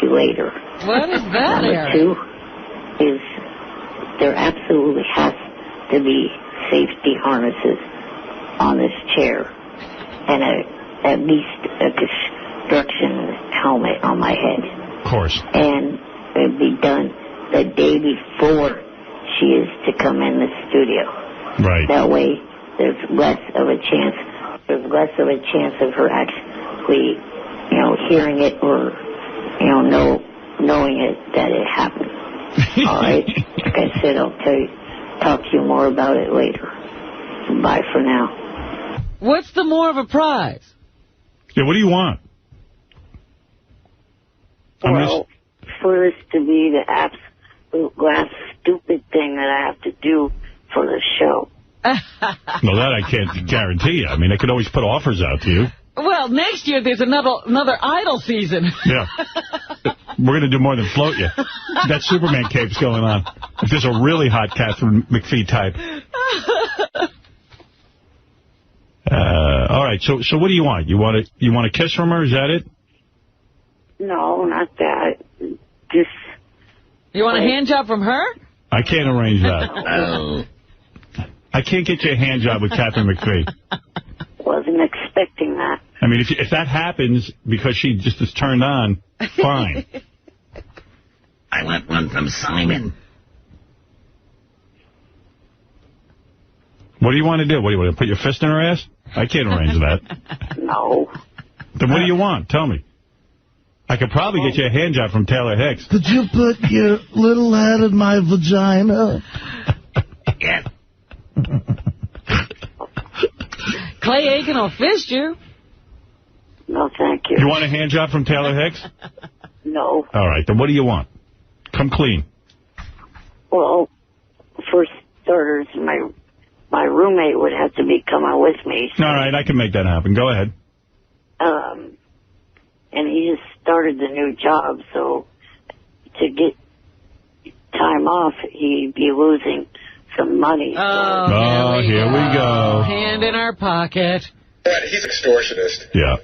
D: you later.
B: What is that,
D: Number
B: Eric?
D: 2 is there absolutely has to be safety harnesses on this chair and at least a construction helmet on my head.
A: Of course.
D: And it'd be done the day before she is to come in the studio.
A: Right.
D: That way there's less of a chance of her actually, hearing it or, knowing it that it happened. All right? Like I said, I'll talk to you more about it later. Bye for now.
B: What's the more of a prize?
A: Yeah, what do you want?
D: Well, for this to be the absolute last stupid thing that I have to do for the show.
A: No, that I can't guarantee you. I mean, they could always put offers out to you.
B: Well, next year there's another Idol season.
A: Yeah. We're going to do more than float you. That Superman cape's going on. If there's a really hot Catherine McPhee type. All right, so what do you want? You want to kiss from her? Is that it?
B: You want a hand job from her?
A: I can't arrange that. I can't get you a hand job with Catherine McPhee.
D: Wasn't expecting that.
A: I mean, if that happens because she just is turned on, fine.
R: I want one from Simon.
A: What do you want to do? What do you want to put your fist in her ass? I can't arrange that.
D: No.
A: Then what do you want? Tell me. I could probably get you a hand job from Taylor Hicks.
E: Could you put your little head in my vagina?
R: Yes.
B: Clay Aiken will fist you.
D: No, thank you.
A: You want a hand job from Taylor Hicks?
D: No.
A: All right, then what do you want? Come clean.
D: Well, for starters, my roommate would have to be coming with me. So,
A: All right, I can make that happen. Go ahead.
D: and he just started the new job, so to get time off, he'd be losing some money.
A: Oh, here we go.
B: Hand in our pocket.
G: He's extortionist.
A: Yeah.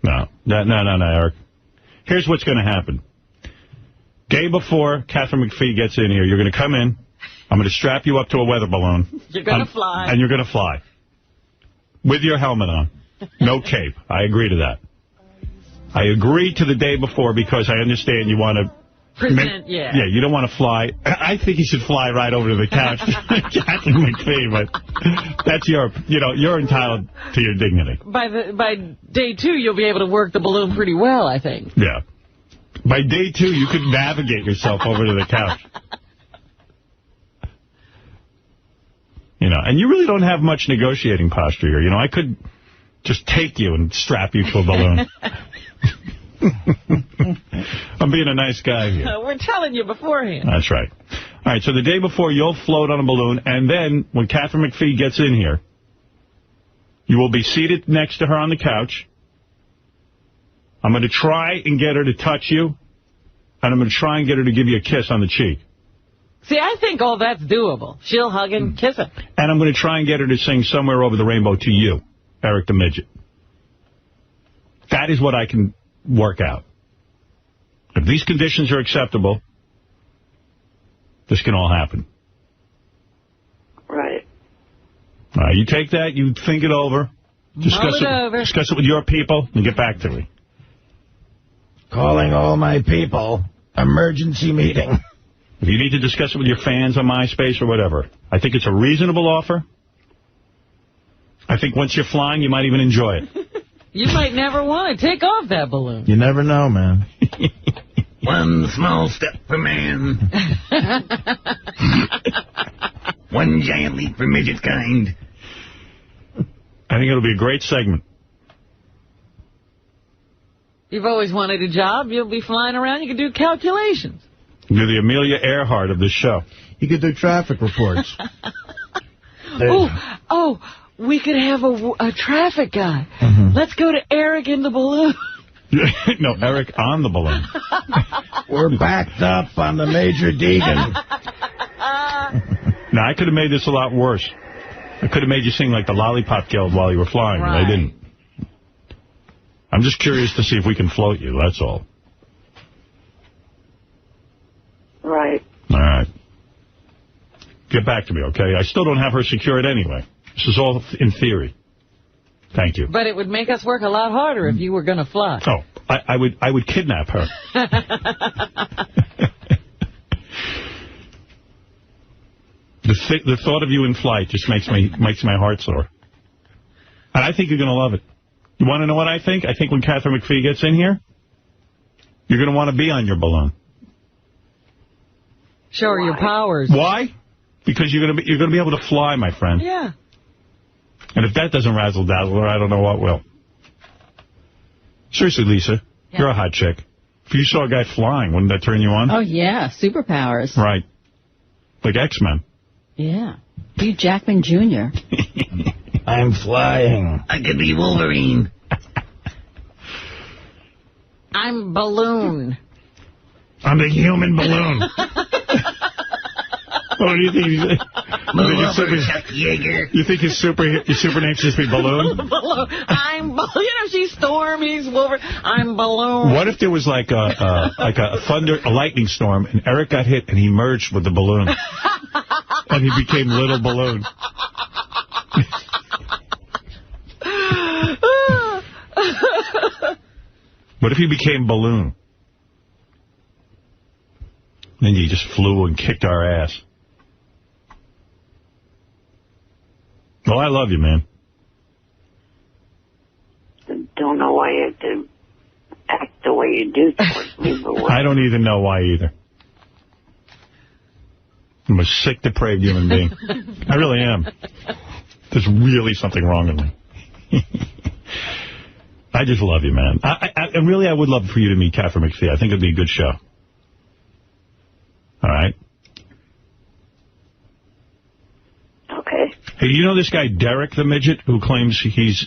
A: No, Eric. Here's what's going to happen. Day before Catherine McPhee gets in here, you're going to come in. I'm going to strap you up to a weather balloon.
B: You're going to fly.
A: And you're going to fly. With your helmet on. No cape. I agree to that. I agree to the day before because I understand you want to...
B: Yeah,
A: you don't want to fly. I think you should fly right over to the couch. Catherine McPhee, but that's you're entitled to your dignity.
B: By day 2, you'll be able to work the balloon pretty well, I think.
A: Yeah. By day 2, you could navigate yourself over to the couch. And you really don't have much negotiating posture here. I could just take you and strap you to a balloon. I'm being a nice guy here.
B: We're telling you beforehand.
A: That's right. All right, so the day before, you'll float on a balloon, and then when Catherine McPhee gets in here, you will be seated next to her on the couch. I'm going to try and get her to touch you, and I'm going to try and get her to give you a kiss on the cheek.
B: See, I think all that's doable. She'll hug and kiss him.
A: And I'm going to try and get her to sing Somewhere Over the Rainbow to you, Eric the Midget. That is what I can work out. If these conditions are acceptable, this can all happen.
D: Right.
A: All right, you take that, you think it over, discuss it with your people, and get back to me.
E: Calling all my people. Emergency meeting.
A: If you need to discuss it with your fans on MySpace or whatever, I think it's a reasonable offer. I think once you're flying, you might even enjoy it.
B: You might never want to take off that balloon.
E: You never know, man.
R: One small step for man. One giant leap for midget kind.
A: I think it'll be a great segment.
B: You've always wanted a job. You'll be flying around. You can do calculations.
A: You're the Amelia Earhart of this show.
E: You could do traffic reports.
B: We could have a traffic guy.
E: Mm-hmm.
B: Let's go to Eric in the balloon.
A: No, Eric on the balloon.
E: We're backed up on the Major Deegan.
A: Now, I could have made this a lot worse. I could have made you sing like the Lollipop Guild while you were flying, but I didn't. I'm just curious to see if we can float you, that's all.
D: Right.
A: All right. Get back to me, okay? I still don't have her secured anyway. This is all in theory. Thank you.
B: But it would make us work a lot harder if you were going to fly.
A: Oh, I would kidnap her. The thought of you in flight just makes my heart sore. And I think you're going to love it. You want to know what I think? I think when Catherine McPhee gets in here, you're going to want to be on your balloon.
B: Show her your powers.
A: Why? Because you're going to be able to fly, my friend.
B: Yeah.
A: And if that doesn't razzle-dazzle her, I don't know what will. Seriously, Lisa, you're a hot chick. If you saw a guy flying, wouldn't that turn you on?
U: Oh, yeah, superpowers.
A: Right. Like X-Men.
U: Yeah. Hugh Jackman Jr.
E: I'm flying.
R: I could be Wolverine.
B: I'm Balloon.
A: I'm the human balloon. What do you think? You think his super name should just be Balloon?
B: Balloon. She's Storm, he's Wolverine. I'm Balloon.
A: What if there was like a lightning storm, and Eric got hit, and he merged with the balloon, and he became Little Balloon? What if he became Balloon? Then you just flew and kicked our ass. Well, I love you, man.
D: Don't know why you have to act the way you do towards me. But
A: I don't even know why either. I'm a sick, depraved human being. I really am. There's really something wrong with me. I just love you, man. And really, I would love for you to meet Catherine McPhee. I think it'd be a good show. All right?
D: Okay.
A: Hey, you know this guy, Derek the Midget, who claims he's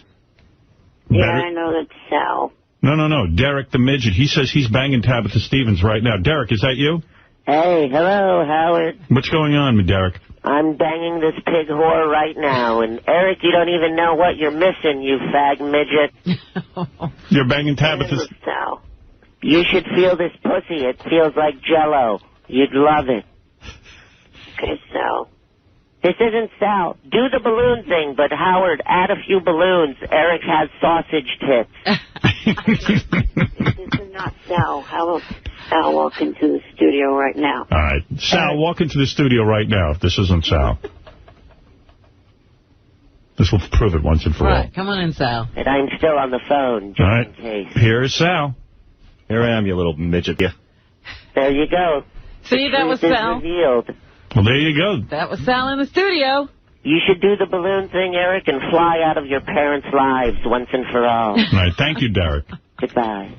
A: better?
D: Yeah, I know that's Sal.
A: No. Derek the Midget. He says he's banging Tabitha Stevens right now. Derek, is that you?
K: Hey, hello, Howard.
A: What's going on, Derek?
K: I'm banging this pig whore right now. And, Eric, you don't even know what you're missing, you fag midget.
A: You're banging Tabitha.
K: Sal. You should feel this pussy. It feels like Jell-O. You'd love it.
D: Okay, Sal.
K: This isn't Sal. Do the balloon thing, but, Howard, add a few balloons. Eric has sausage tits.
D: This is not Sal. How about Sal walk into the studio right now?
A: All right. Sal, walk into the studio right now if this isn't Sal. This will prove it once and for all.
B: Come on in, Sal.
K: And I'm still on the phone, just
A: all right.
K: in case.
A: Here is Sal.
C: Here I am, you little midget. Yeah.
K: There you go.
B: See, that was Sal.
K: Revealed.
A: Well, there you go.
B: That was Sal in the studio.
K: You should do the balloon thing, Eric, and fly out of your parents' lives once and for all.
A: All right. Thank you, Derek.
K: Goodbye.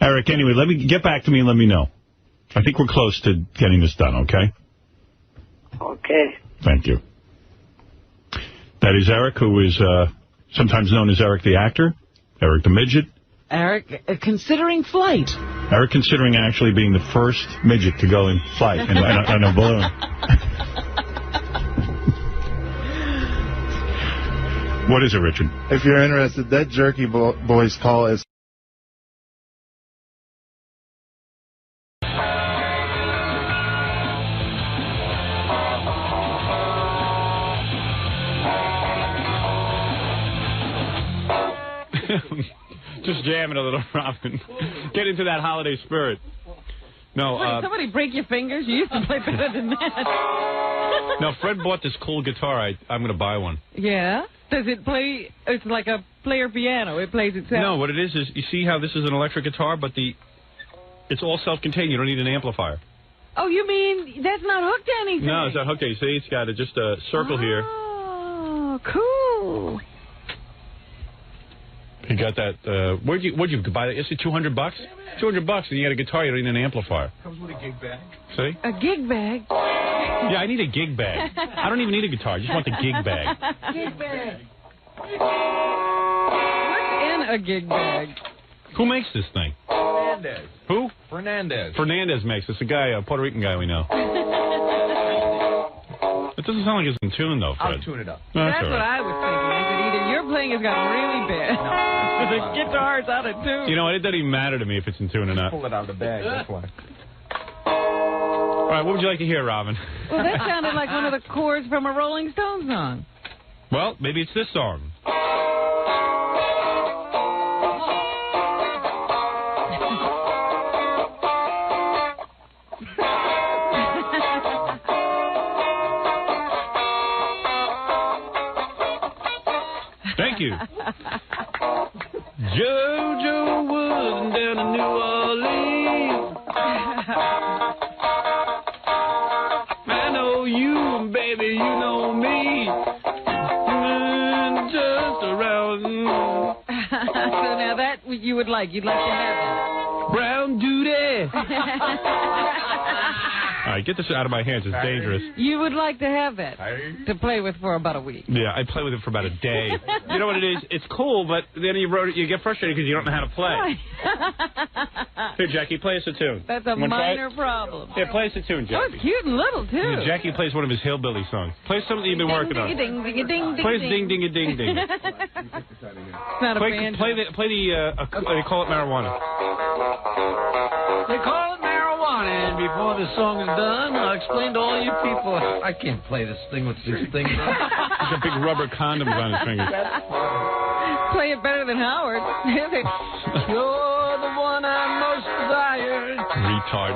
A: Eric, anyway, get back to me and let me know. I think we're close to getting this done, okay?
D: Okay.
A: Thank you. That is Eric, who is sometimes known as Eric the Actor, Eric the Midget.
B: Eric, considering flight.
A: Eric considering actually being the first midget to go in flight in a balloon. What is it, Richard?
S: If you're interested, that Jerky Boys call is...
I: Just jamming a little, Robin. Get into that holiday spirit. No,
B: Wait, somebody break your fingers? You used to play better than that.
I: No, Fred bought this cool guitar. I'm going to buy one.
B: Yeah? Does it play? It's like a player piano. It plays itself.
I: No, what it is you see how this is an electric guitar, but it's all self-contained. You don't need an amplifier.
B: Oh, you mean that's not hooked to anything?
I: No, it's not hooked to anything. See, it's got just a circle here.
B: Oh, cool.
I: You got that, what'd you buy that? Is it $200? $200, and you got a guitar, you don't need an amplifier.
P: Comes with a gig bag.
I: See?
B: A gig bag?
I: Yeah, I need a gig bag. I don't even need a guitar, I just want the gig bag.
B: Gig bag. What's in a gig bag?
I: Who makes this thing?
P: Fernandez.
I: Who?
P: Fernandez.
I: Fernandez makes this. A guy, a Puerto Rican guy we know. It doesn't sound like it's in tune, though, Fred.
P: I'll tune it up.
I: No,
B: that's what I was thinking. I said either your playing has gotten really bad, or the guitar's out of tune.
I: You know what? It doesn't even matter to me if it's in tune or not.
P: Pull it out of the bag, that's why.
I: All right, what would you like to hear, Robin?
B: Well, that sounded like one of the chords from a Rolling Stones song.
I: Well, maybe it's this song. Thank you. JoJo Woods down in New Orleans. I know you, baby, you know me. Just around.
B: So now that you would like, you'd like to have that.
I: Brown duty.
N: right, get this out of my hands. It's dangerous.
B: You would like to have that to play with for about a week.
N: Yeah, I play with it for about a day. You know what it is? It's cool, but then you get frustrated because you don't know how to play. Here, Jackie, play us a tune.
B: That's a minor problem.
N: Yeah, play us a tune, Jackie.
B: Oh, it's cute and little, too.
N: Yeah, Jackie plays one of his hillbilly songs. Play something you've been working on.
B: Ding, ding, ding, ding,
N: play us ding, ding, ding, ding.
B: It's not a band.
N: Play the they call it marijuana.
Q: They call it marijuana, and before the song is done, I'll explain to all you people. I can't play this thing with this thing.
N: He's got big rubber condoms on his fingers.
B: Play it better than Howard.
Q: You're the one I most desire.
N: Retard.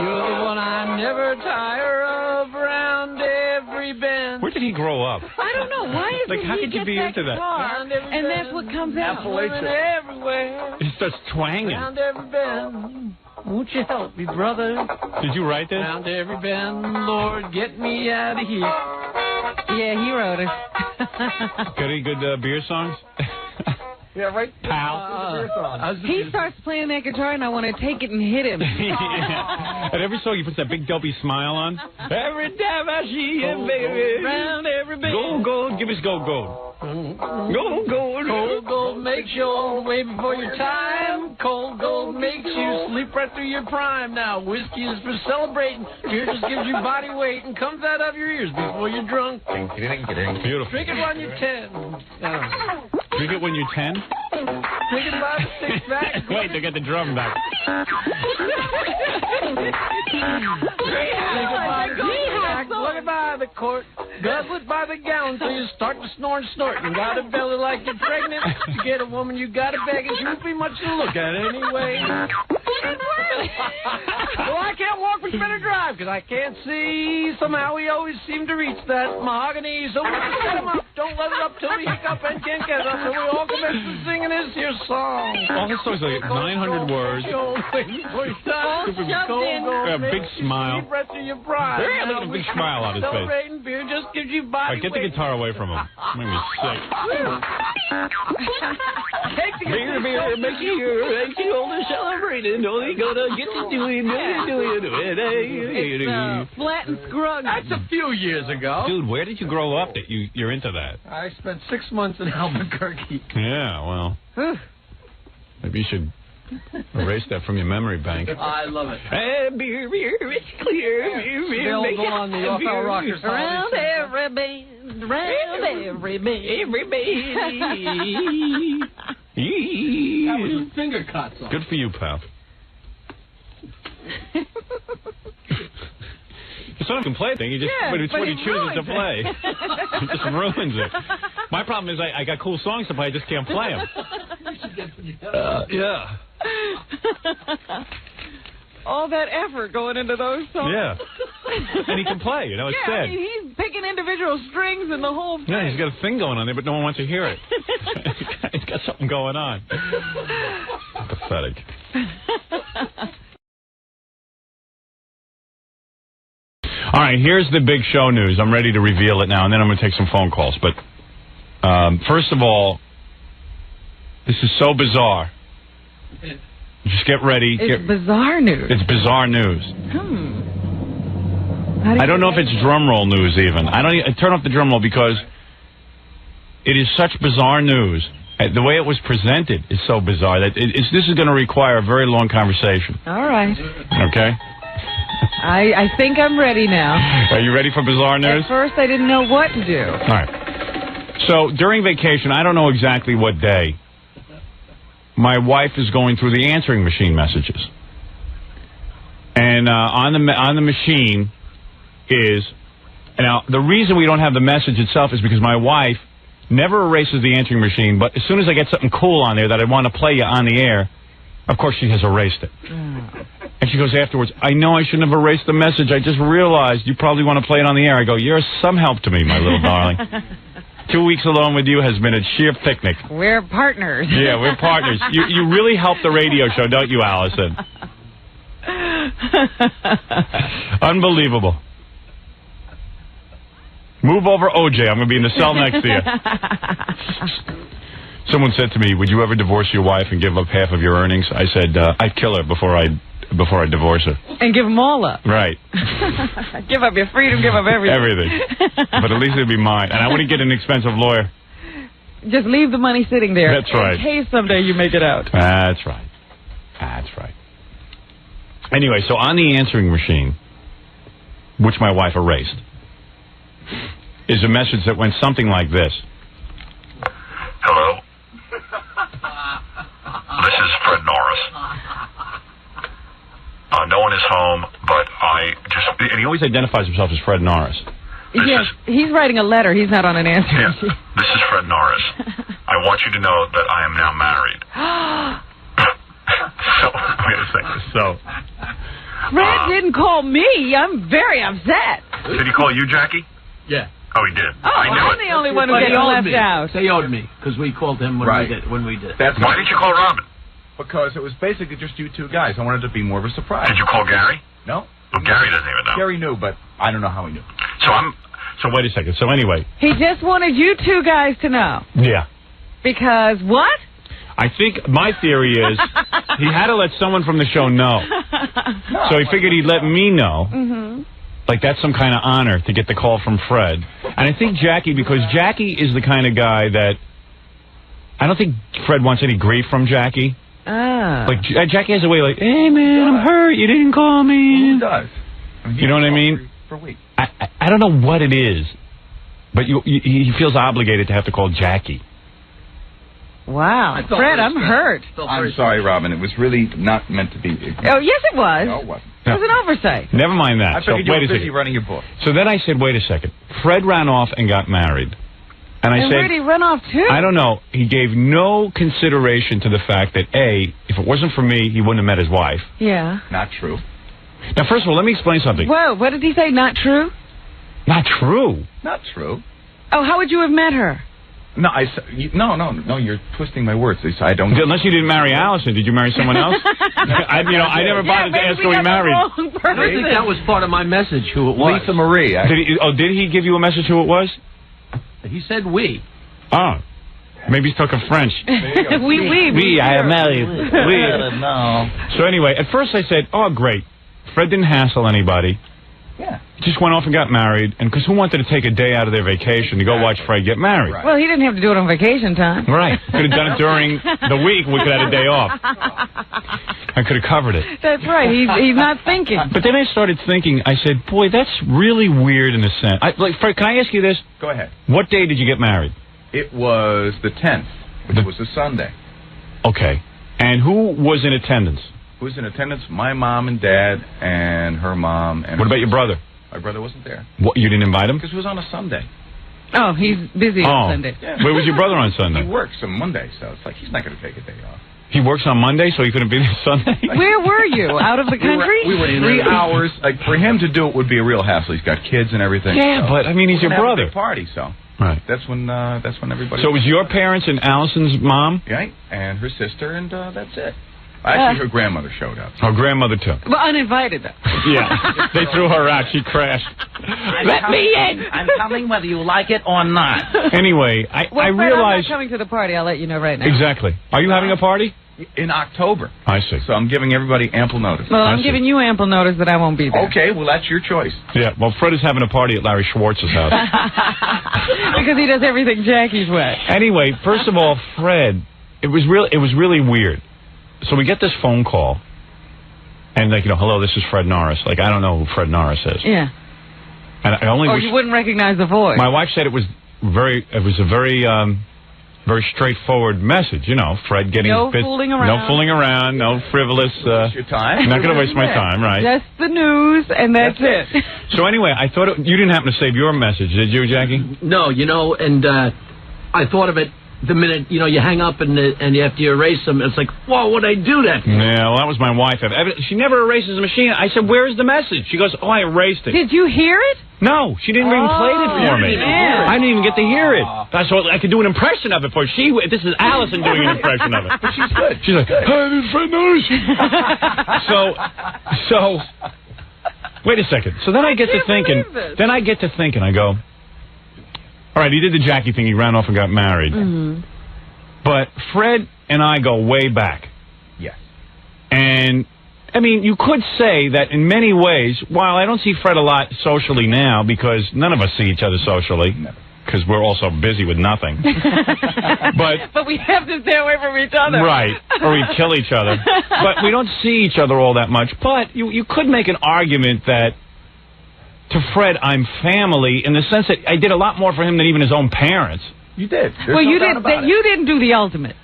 Q: You're the one I never tire of around every bend.
N: Where did he grow up?
B: I don't know. Why is
N: how could you be into that?
B: And that's what comes out.
Q: Everywhere.
N: He starts twanging.
Q: Around every bend. Won't you help me, brother?
N: Did you write this?
Q: Around every bend, Lord, get me out of here.
B: Yeah, he wrote it.
N: Got any good beer songs?
Q: Yeah, right.
N: Pal.
B: He starts playing that guitar, and I want to take it and hit him.
N: Yeah. At every song, he puts that big dopey smile on. Every time I see him, baby.
Q: Around every bend.
N: Gold, gold. Give us gold, gold. Gold, gold.
Q: Cold gold makes you old way before your time. Cold gold makes you sleep right through your prime. Now, whiskey is for celebrating. Beer just gives you body weight and comes out of your ears before you're drunk.
N: Beautiful.
Q: Drink it when you're 10.
N: Drink it when you're 10?
Q: Drink it by the six-pack.
N: Wait, they got the drum back.
Q: Look it by the quart, guzzle it by the gallon till you start to snore and snort. You got a belly like you're pregnant. To get a woman, you got to beg, and she won't be much to look at anyway. Well, I can't walk but better drive because I can't see. Somehow we always seem to reach that mahogany. So we just set him up. Don't let it up till we hiccup and can't get up. So we all commence to singing this here song.
N: All his songs are like 900 words. A big smile. Yeah, look at a big smile on his face.
Q: Beer just gives you body
N: All right, get the guitar away from him. Make me sick.
Q: Beer makes you older celebrating. Only gonna get to doing it.
B: Flat and scrug.
Q: That's a few years ago.
N: Dude, where did you grow up that you're into that?
Q: I spent 6 months in Albuquerque.
N: Yeah, well, maybe you should erase that from your memory bank.
Q: I love it.
B: Beer, it's clear. Beer,
Q: They'll go on the Off-Our Rockers.
B: Around every bend, around every bend.
Q: That was a finger cut song.
N: Good for you, pal. It's not a complete thing. It's what he chooses to play. It just ruins it. My problem is I got cool songs to play. I just can't play them. Yeah.
B: All that effort going into those songs.
N: Yeah. And he can play, it's sad.
B: I mean, he's picking individual strings and the whole thing.
N: Yeah, he's got a thing going on there, but no one wants to hear it. He's got something going on. Pathetic. All right, here's the big show news. I'm ready to reveal it now, and then I'm going to take some phone calls. But first of all, this is so bizarre. Just get ready.
B: It's bizarre news.
N: It's bizarre news. I don't know if it's drum roll news even. I turn off the drum roll because it is such bizarre news. The way it was presented is so bizarre that this is going to require a very long conversation.
B: All right.
N: Okay.
B: I think I'm ready now.
N: Are you ready for bizarre news?
B: At first, I didn't know what to do.
N: All right. So during vacation, I don't know exactly what day, my wife is going through the answering machine messages, and on the machine is now the reason we don't have the message itself is because my wife never erases the answering machine, but as soon as I get something cool on there that I want to play you on the air, of course she has erased it. And she goes afterwards, I know I shouldn't have erased the message. I just realized you probably want to play it on the air. I go, you're some help to me, my little darling. 2 weeks alone with you has been a sheer picnic.
B: We're partners.
N: Yeah, we're partners. You really help the radio show, don't you, Allison? Unbelievable. Move over, OJ. I'm going to be in the cell next to you. Someone said to me, would you ever divorce your wife and give up half of your earnings? I said, I'd kill her before I'd before I divorce her.
B: And give them all up.
N: Right.
B: Give up your freedom, give up everything.
N: Everything. But at least it'd be mine. And I wouldn't get an expensive lawyer.
B: Just leave the money sitting there.
N: That's right.
B: In case someday you make it out.
N: That's right. That's right. Anyway, so on the answering machine, which my wife erased, is a message that went something like this.
L: Hello. This is Fred Norris. No one is home, but
N: And he always identifies himself as Fred Norris.
B: Yes, he's writing a letter. He's not on an answer machine.
L: This is Fred Norris. I want you to know that I am now married. So, wait a second.
N: So,
B: Fred didn't call me. I'm very upset.
L: Did he call you, Jackie?
O: Yeah.
L: Oh, he did.
B: Oh, I'm the only one who gets left out.
O: They owed me because we called him when we did.
L: Why didn't you call Robin?
P: Because it was basically just you two guys. I wanted it to be more of a surprise.
L: Did you call Gary?
P: No.
L: Well, Gary doesn't even know.
P: Gary knew, but I don't know how he knew.
N: So wait a second. So anyway.
B: He just wanted you two guys to know.
N: Yeah.
B: Because what?
N: I think my theory is he had to let someone from the show know. So he figured he'd let me know.
B: Mm-hmm.
N: Like that's some kind of honor to get the call from Fred. And I think Jackie, because Jackie is the kind of guy that I don't think Fred wants any grief from Jackie.
B: Ah.
N: Like Jackie has a way like, hey man, I'm hurt. You didn't call me.
P: Who does?
N: You know what I mean?
P: For a week.
N: I don't know what it is, but he feels obligated to have to call Jackie.
B: Wow. Fred, I'm hurt.
P: I'm sorry, Robin. It was really not meant to be.
B: Oh, yes, it was.
P: No, it wasn't.
B: It was an oversight.
N: Never mind that.
P: I figured you
N: wait
P: were
N: a
P: busy
N: second.
P: running your book.
N: So then I said, wait a second. Fred ran off and got married. And I said,
B: where did he run off to?
N: I don't know. He gave no consideration to the fact that, A, if it wasn't for me, he wouldn't have met his wife.
B: Yeah.
P: Not true.
N: Now, first of all, let me explain something.
B: Whoa, what did he say? Not true?
N: Not true.
P: Not true.
B: Oh, how would you have met her?
P: No, no, you're twisting my words. I don't.
N: Unless you didn't marry Allison, did you marry someone else? I never bothered to ask who he married.
O: I think that was part of my message. Who it was?
P: Lisa Marie.
N: Did he give you a message who it was?
O: He said we.
N: Oh, maybe he's talking French.
B: We.
N: I am married. We.
P: No.
N: So anyway, at first I said, oh great, Fred didn't hassle anybody.
P: Yeah.
N: He just went off and got married, and because who wanted to take a day out of their vacation to go watch Fred get married?
B: Right. Well, he didn't have to do it on vacation time.
N: Right. Could have done it during the week. We could have had a day off. I could have covered it.
B: That's right. He's not thinking.
N: But then I started thinking. I said, boy, that's really weird in a sense. Fred, can I ask you this?
P: Go ahead.
N: What day did you get married?
P: It was the 10th, which was a Sunday.
N: Okay. And who was in attendance?
P: Who was in attendance? My mom and dad and her mom. And
N: what about your brother?
P: My brother wasn't there.
N: What, you didn't invite him?
P: Because it was on a Sunday.
B: Oh, he's busy on Sunday.
P: Yeah.
N: Where was your brother on Sunday?
P: He works on Monday, so it's like he's not going to take a day off.
N: He works on Monday, so he couldn't be there Sunday?
B: Where were you? Out of the country?
P: We were 3 hours. Like, for him to do it would be a real hassle. He's got kids and everything.
N: Yeah, but, I mean, he's your brother.
P: Have a big party, so.
N: Right.
P: That's when everybody...
N: So it was your parents and Allison's mom?
P: Right, and her sister, and that's it. Actually, her grandmother showed up.
N: Her grandmother, too.
B: Well, uninvited, though.
N: Yeah. They threw her out. She crashed.
O: Let me in! I'm coming whether you like it or not.
N: Anyway, I
B: Fred,
N: realized...
B: I'm not coming to the party. I'll let you know right now.
N: Exactly. Are you having a party?
P: In October.
N: I see.
P: So I'm giving everybody ample notice.
B: Well, I'm giving you ample notice that I won't be there.
P: Okay, well, that's your choice.
N: Yeah, well, Fred is having a party at Larry Schwartz's house.
B: Because he does everything Jackie's way.
N: Anyway, first of all, Fred, it was really weird. So we get this phone call, and hello, this is Fred Norris. Like, I don't know who Fred Norris is.
B: Yeah.
N: And I only
B: you wouldn't recognize the voice.
N: My wife said it was a very straightforward message. Fred getting
B: no fooling around.
N: No fooling around, no frivolous.
P: Waste your time.
N: Not going to waste my time, right?
B: Just the news, and that's it.
N: So anyway, I thought you didn't happen to save your message, did you, Jackie?
O: No, and I thought of it the minute, you hang up and you have to erase them. It's like, whoa, what'd I do that for?
N: Yeah, well, that was my wife. She never erases the machine. I said, where's the message? She goes, oh, I erased it.
B: Did you hear it?
N: No, she didn't even play it for me. I didn't even get to hear it. That's what I could do an impression of it for her. This is Allison doing an impression of it.
P: But she's good.
N: She's like, hi, this is Fred Norris. So, wait a second. So then I get to thinking. I go, all right, he did the Jackie thing. He ran off and got married.
B: Mm-hmm.
N: But Fred and I go way back.
P: Yes.
N: And I mean, you could say that in many ways, while I don't see Fred a lot socially now, because none of us see each other socially, because we're all so busy with nothing.
B: But we have to stay away from each other.
N: Right, or we kill each other. But we don't see each other all that much. But you could make an argument that to Fred, I'm family, in the sense that I did a lot more for him than even his own parents.
P: You did.
B: Well, you didn't do the ultimate.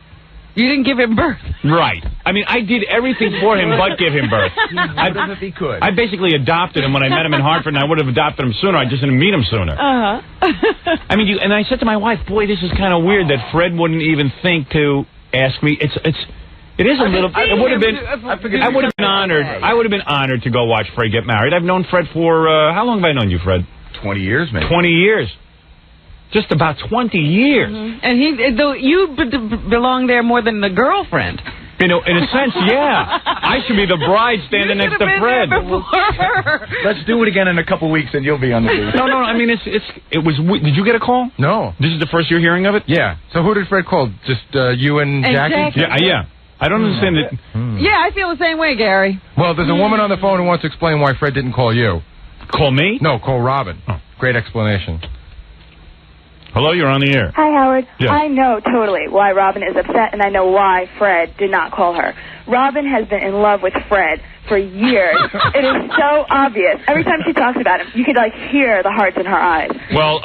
B: You didn't give him birth.
N: Right. I mean, I did everything for him but give him birth.
P: If he could.
N: I basically adopted him when I met him in Hartford, and I would have adopted him sooner. I just didn't meet him sooner. I mean, and I said to my wife, boy, this is kind of weird that Fred wouldn't even think to ask me. It is a little. It would have been. I would have been honored. I would have been honored to go watch Fred get married. I've known Fred for how long have I known you, Fred?
P: 20 years, maybe.
N: 20 years. Just about 20 years.
B: And though you belong there more than the girlfriend.
N: You know, in a sense, yeah. I should be the bride standing next to Fred.
P: Let's do it again in a couple weeks, and you'll be on the booth.
N: No. I mean, it was. Did you get a call?
S: No.
N: This is the first you're hearing of it.
S: Yeah. So who did Fred call? Just you and Jackie?
N: Yeah. I don't understand that.
B: Yeah, I feel the same way, Gary.
S: Well, there's a woman on the phone who wants to explain why Fred didn't call you.
N: Call me?
S: No, call Robin. Oh. Great explanation.
N: Hello, you're on the air.
J: Hi, Howard.
N: Yes.
J: I know totally why Robin is upset, and I know why Fred did not call her. Robin has been in love with Fred for years. It is so obvious. Every time she talks about him, you could, hear the hearts in her eyes.
N: Well,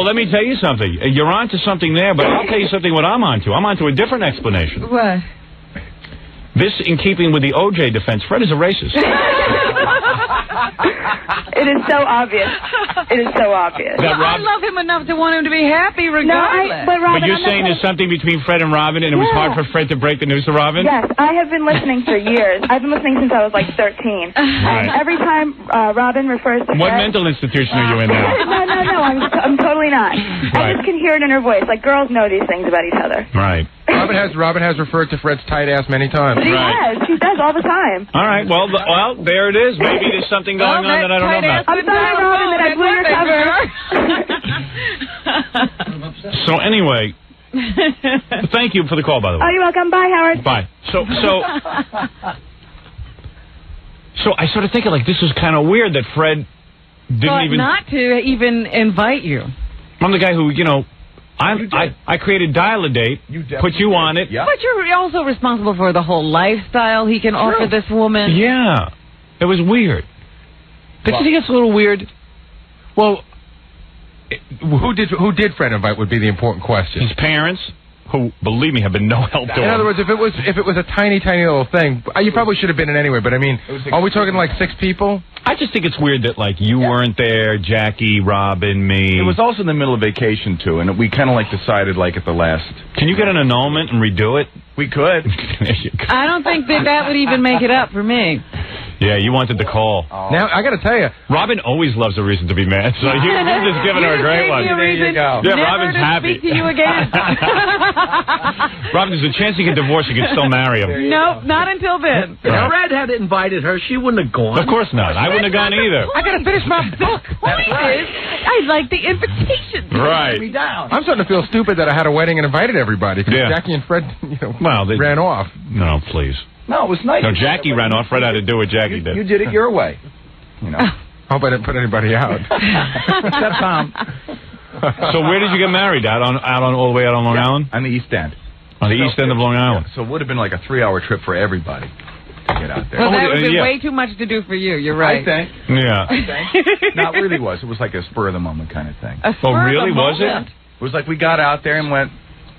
N: let me tell you something. You're on to something there, but I'll tell you something what I'm on to. I'm on to a different explanation.
B: What?
N: This, in keeping with the O.J. defense, Fred is a racist.
J: It is so obvious. It is so obvious.
B: I love him enough to want him to be happy regardless.
J: But Robin,
N: you're saying there's something between Fred and Robin, and it was hard for Fred to break the news to Robin?
J: Yes, I have been listening for years. I've been listening since I was 13.
N: Right.
J: And every time Robin refers to
N: What
J: Fred...
N: mental institution are you in now?
J: No, I'm totally not. I just can hear it in her voice. Girls know these things about each other.
N: Right.
S: Robin has referred to Fred's tight ass many times.
J: She has. She does all the time.
N: All right. Well, there it is. Maybe there's something going on that I don't know about.
J: I'm sorry, Robin, that I blew your cover.
N: So anyway, thank you for the call, by the way.
J: Oh, you're welcome. Bye, Howard.
N: Bye. So I started thinking, this is kind of weird that Fred didn't even...
B: not to even invite you.
N: I'm the guy who, I created Dial-A-Date, put you on it.
B: Yeah. But you're also responsible for the whole lifestyle he can offer this woman.
N: Yeah. It was weird. Don't you think it's a little weird?
S: Well, who did Fred invite would be the important question.
N: His parents, who, believe me, have been no help to him.
S: In other words, if it was a tiny little thing, you probably should have been in anyway, but I mean, are we talking 6 people?
N: I just think it's weird that, you weren't there, Jackie, Robin, me.
P: It was also in the middle of vacation, too, and we kind of, decided, at the last...
N: Can you get an annulment and redo it?
P: We could.
B: I don't think that would even make it up for me.
N: Yeah, you wanted the call.
S: Now, I got to tell you,
N: Robin always loves a reason to be mad, so you're just giving her a great one.
B: There you go.
N: Yeah, Robin's happy.
B: Speak to you again.
N: Robin, there's a chance you get divorced, you can still marry him.
B: Nope, not until then.
O: If Fred had invited her, she wouldn't have gone.
N: Of course not. I wouldn't have gone either.
B: I got to finish my book. I like the invitation.
N: Right.
S: I'm starting to feel stupid that I had a wedding and invited everybody, because Jackie and Fred, they ran off.
N: No, please.
P: No, it was nice.
N: No, Jackie ran off. Fred had to do what Jackie did.
P: You did it your way.
S: Hope I didn't put anybody out.
P: Except Tom.
N: So where did you get married? All the way out on Long Island?
P: On the East End.
N: On the East End of Long Island.
P: So it would have been a 3-hour trip for everybody to get out there.
B: Well, that would have been way too much to do for you. You're right.
P: I think.
N: Yeah.
P: No, it really was. It was a spur-of-the-moment kind of thing.
N: Oh, really? Was it?
P: It was we got out there and went,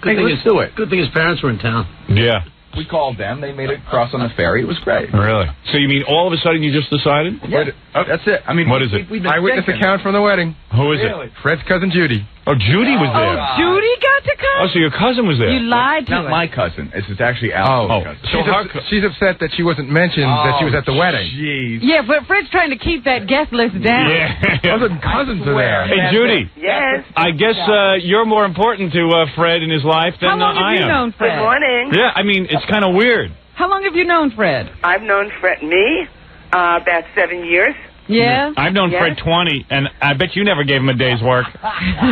P: let's do it.
O: Good thing his parents were in town.
N: Yeah.
P: We called them. They made it cross on the ferry. It was great.
N: Really? So you mean all of a sudden you just decided?
P: Yeah. That's it. I mean,
N: what is it?
S: Eyewitness account from the wedding.
N: Who is
P: really?
N: it?
S: Fred's cousin Judy.
N: Oh, Judy was there.
B: Oh, Judy got to come?
N: Oh, so your cousin was there.
B: You lied to
P: Not my cousin. This is actually Al's cousin.
N: So
S: she's upset that she wasn't mentioned that she was at the wedding.
P: Jeez.
B: Yeah, but Fred's trying to keep that guest list down.
N: Yeah.
S: Other cousins are there.
N: Hey, Judy.
J: Yes.
N: I guess you're more important to Fred in his life than
B: How long
N: I
B: have you
N: am.
B: known Fred?
J: Good morning.
N: Yeah, I mean, it's kind of weird.
B: How long have you known Fred?
J: I've known Fred, about 7 years.
U: Yeah?
N: I've known Fred 20, and I bet you never gave him a day's work.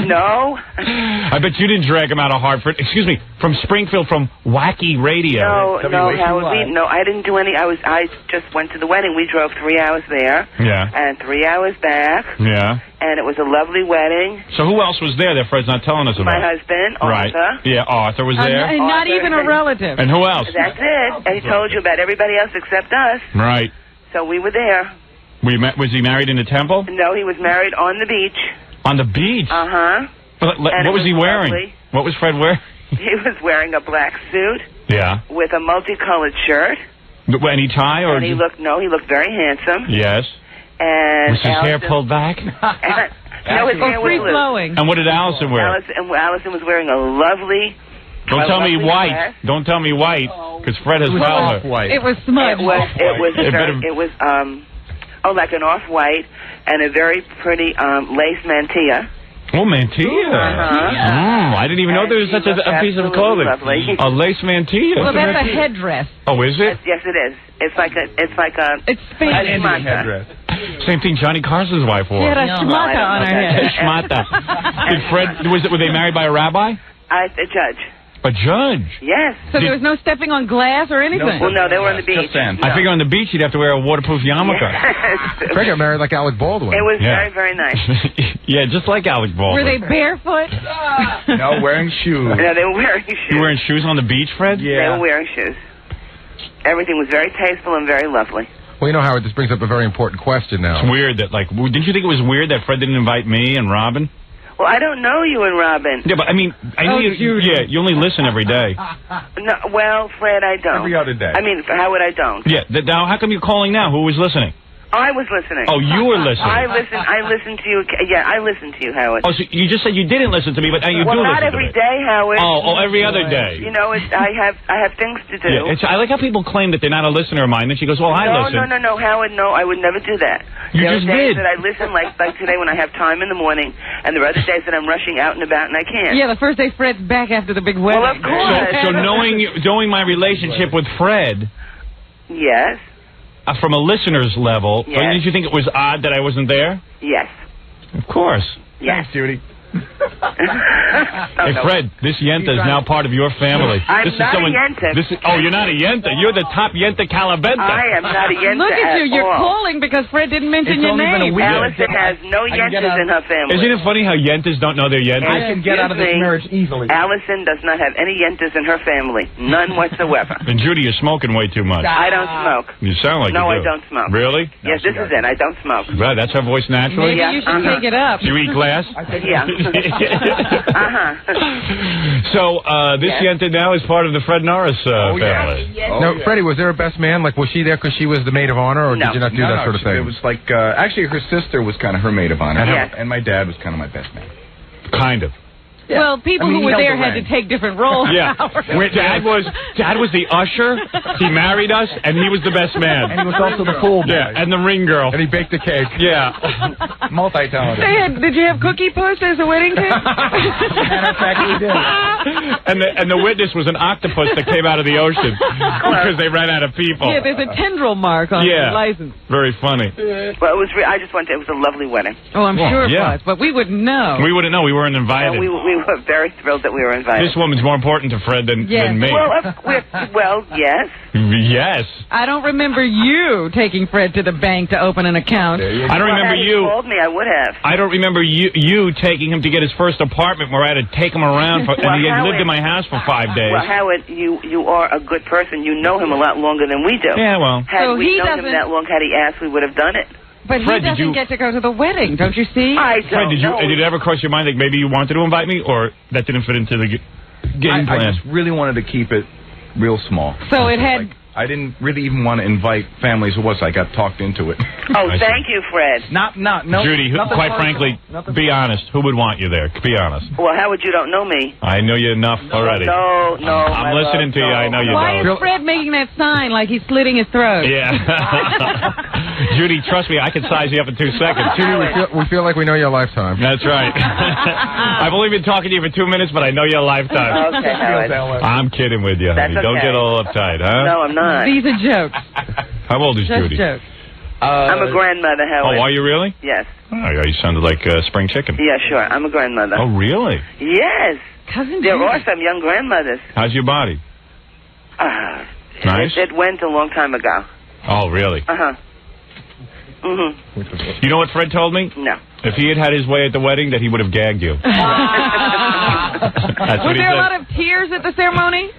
M: No.
N: I bet you didn't drag him out of Hartford. Excuse me, from Springfield, from Wacky Radio.
M: No, Howard. I didn't do any. I just went to the wedding. We drove 3 hours there.
N: Yeah.
M: And 3 hours back.
N: Yeah.
M: And it was a lovely wedding.
N: So who else was there that Fred's not telling us about?
M: My husband,
N: Right.
M: Arthur.
N: Yeah, Arthur was there.
U: And not even a relative.
N: And who else?
M: That's it. And he told you about everybody else except us.
N: Right.
M: So we were there.
N: Was he married in the temple?
M: No, he was married on the beach.
N: On the beach?
M: Uh-huh.
N: What was he wearing?
M: Lovely.
N: What was Fred wearing?
M: He was wearing a black suit
N: Yeah.
M: with a multicolored shirt.
N: Any tie or?
M: And he looked very handsome.
N: Yes.
M: And
N: was his hair pulled back?
M: No, his hair was loose.
U: flowing.
N: And what did Allison wear?
M: Allison was wearing a lovely.
N: Don't tell me white.
M: dress.
N: Don't tell me white, because Fred has fouled her.
U: It was smudged.
M: Like an off-white and a very pretty lace mantilla.
N: Oh, mantilla. I didn't even know there was such a piece of clothing.
M: Lovely.
N: A lace mantilla.
U: Well, that's a headdress.
N: Oh, is it?
M: Yes, it is. It's like a.
U: It's fancy.
M: Headdress.
N: Same thing Johnny Carson's wife wore.
U: She had a schmata on her head.
N: Schmata. Did Fred? Were they married by a rabbi?
M: A judge.
N: A judge?
M: Yes.
U: So there was no stepping on glass or anything?
M: Well, no, they were on the beach.
N: I figure on the beach you'd have to wear a waterproof yarmulke.
M: Yes.
S: Fred got married like Alec Baldwin.
M: It was very, very nice.
N: Yeah, just like Alec Baldwin.
U: Were they barefoot?
P: No, wearing shoes.
M: No, they were wearing shoes.
N: You wearing shoes on the beach, Fred?
M: They were wearing shoes. Everything was very tasteful and very lovely.
S: Well, you know, Howard, this brings up a very important question now.
N: It's weird that, didn't you think it was weird that Fred didn't invite me and Robin?
M: Well, I don't know you and Robin.
N: Yeah, but I mean, you only listen every day.
M: No, well, Fred, I don't.
P: Every other day.
M: I mean, Howard, I don't.
N: Yeah, now how come you're calling now? Who was listening?
M: I was listening.
N: Oh, you were listening.
M: I listened to you. Yeah, I listened to you, Howard.
N: Oh, so you just said you didn't listen to me, but now you do listen to me.
M: Well, not every day, Howard.
N: Oh, every other day.
M: You know, I have things to do.
N: Yeah, I like how people claim that they're not a listener of mine. Then she goes, well, I listen.
M: No, Howard, no, I would never do that.
N: You
M: there
N: just
M: are days
N: did.
M: that I listen, like today when I have time in the morning, and there are other days that I'm rushing out and about and I can't.
U: Yeah, the first day Fred's back after the big wedding.
M: Well, of course.
N: So knowing my relationship with Fred.
M: Yes.
N: From a listener's level,
M: Yes.
N: Didn't you think it was odd that I wasn't there?
M: Yes.
N: Of course.
M: Yes.
P: Thanks, Judy.
N: Hey, Fred, this Yenta is now part of your family.
M: I'm not a Yenta.
N: You're not a Yenta. You're the top Yenta Calabenta.
M: I am not a Yenta.
U: Look at you. You're
M: all.
U: calling because Fred didn't mention your name.
M: Allison has no Yentas in her family.
N: Isn't it funny how Yentas don't know their Yentas?
M: I can get out of this marriage easily. Allison does not have any Yentas in her family. None whatsoever.
N: And Judy, you're smoking way too much.
M: I don't smoke.
N: You sound like
M: No,
N: you
M: I
N: do.
M: don't smoke.
N: Really?
M: Yes, this is it. I don't smoke.
N: Right, that's her voice naturally?
U: Maybe you should take it up.
N: You eat glass?
M: Yeah.
N: So, this Yenta now is part of the Fred Norris family.
S: No, Freddie, was there a best man? Like, was she there because she was the maid of honor, or did you not do that sort of thing?
P: It was like, actually, her sister was kind of her maid of honor,
M: Yes.
P: and my dad was kind of my best man.
N: Kind of.
P: Yeah.
U: Well, people who were there had to take different roles.
N: Yeah. Where Dad was the usher, he married us, and he was the best man.
S: And he was also the pool boy.
N: Yeah, and the ring girl.
S: And he baked the cake.
N: Yeah.
P: Multi-talented.
U: Did you have Cookie Puss as a wedding cake?
P: Matter of fact, we did.
N: And the witness was an octopus that came out of the ocean because they ran out of people.
U: Yeah, there's a tendril mark on the license.
N: Very funny.
M: Well, it was. I just went. It was a lovely wedding.
U: Oh, I'm sure it was, but we wouldn't know.
N: We wouldn't know. We weren't invited.
M: And we were very thrilled that we were invited.
N: This woman's more important to Fred than me.
M: Well, yes.
N: Yes.
U: I don't remember you taking Fred to the bank to open an account.
N: I don't remember
M: Had
N: you.
M: you called me, I would have.
N: I don't remember you taking him to get his first apartment where I had to take him around, and he had lived in my house for 5 days.
M: Well, Howard, you are a good person. You know him a lot longer than we do.
N: Yeah, well.
M: Had we known him that long, had he asked, we would have done it.
U: But
N: Fred,
U: he doesn't get to go to the wedding, don't you see?
N: Fred, did it ever cross your mind that maybe you wanted to invite me, or that didn't fit into the game plan?
P: I just really wanted to keep it real small.
U: So it had...
P: I didn't really even want to invite families. I got talked into it.
M: Oh, thank you, Fred.
P: No.
N: Judy, quite frankly, be honest. Who would want you there? Be honest.
M: Well, Howard, you don't know me.
N: I know you enough already.
M: No,
N: I'm listening to you. I know you
U: Why
N: don't.
U: is Fred making that sign like he's slitting his throat?
N: Yeah. Judy, trust me, I can size you up in 2 seconds.
S: Judy, we feel like we know you a lifetime.
N: That's right. I've only been talking to you for 2 minutes, but I know you a lifetime.
M: Okay, Howard.
N: I'm kidding with you, honey.
M: That's
N: Don't
M: okay.
N: get all uptight, huh?
M: No, I'm not.
U: These are jokes.
N: How old is
U: Just
N: Judy?
U: jokes.
M: I'm a grandmother, Howard.
N: Oh, are you really?
M: Yes.
N: Oh, you sounded like spring chicken.
M: Yeah, sure. I'm a grandmother.
N: Oh, really?
M: Yes. There are some young grandmothers.
N: How's your body? Nice?
M: It went a long time ago.
N: Oh, really?
M: Uh-huh.
N: You know what Fred told me?
M: No.
N: If he had his way at the wedding, that he would have gagged you. That's
T: Was
N: what he
T: there a
N: said.
T: lot of tears at the ceremony?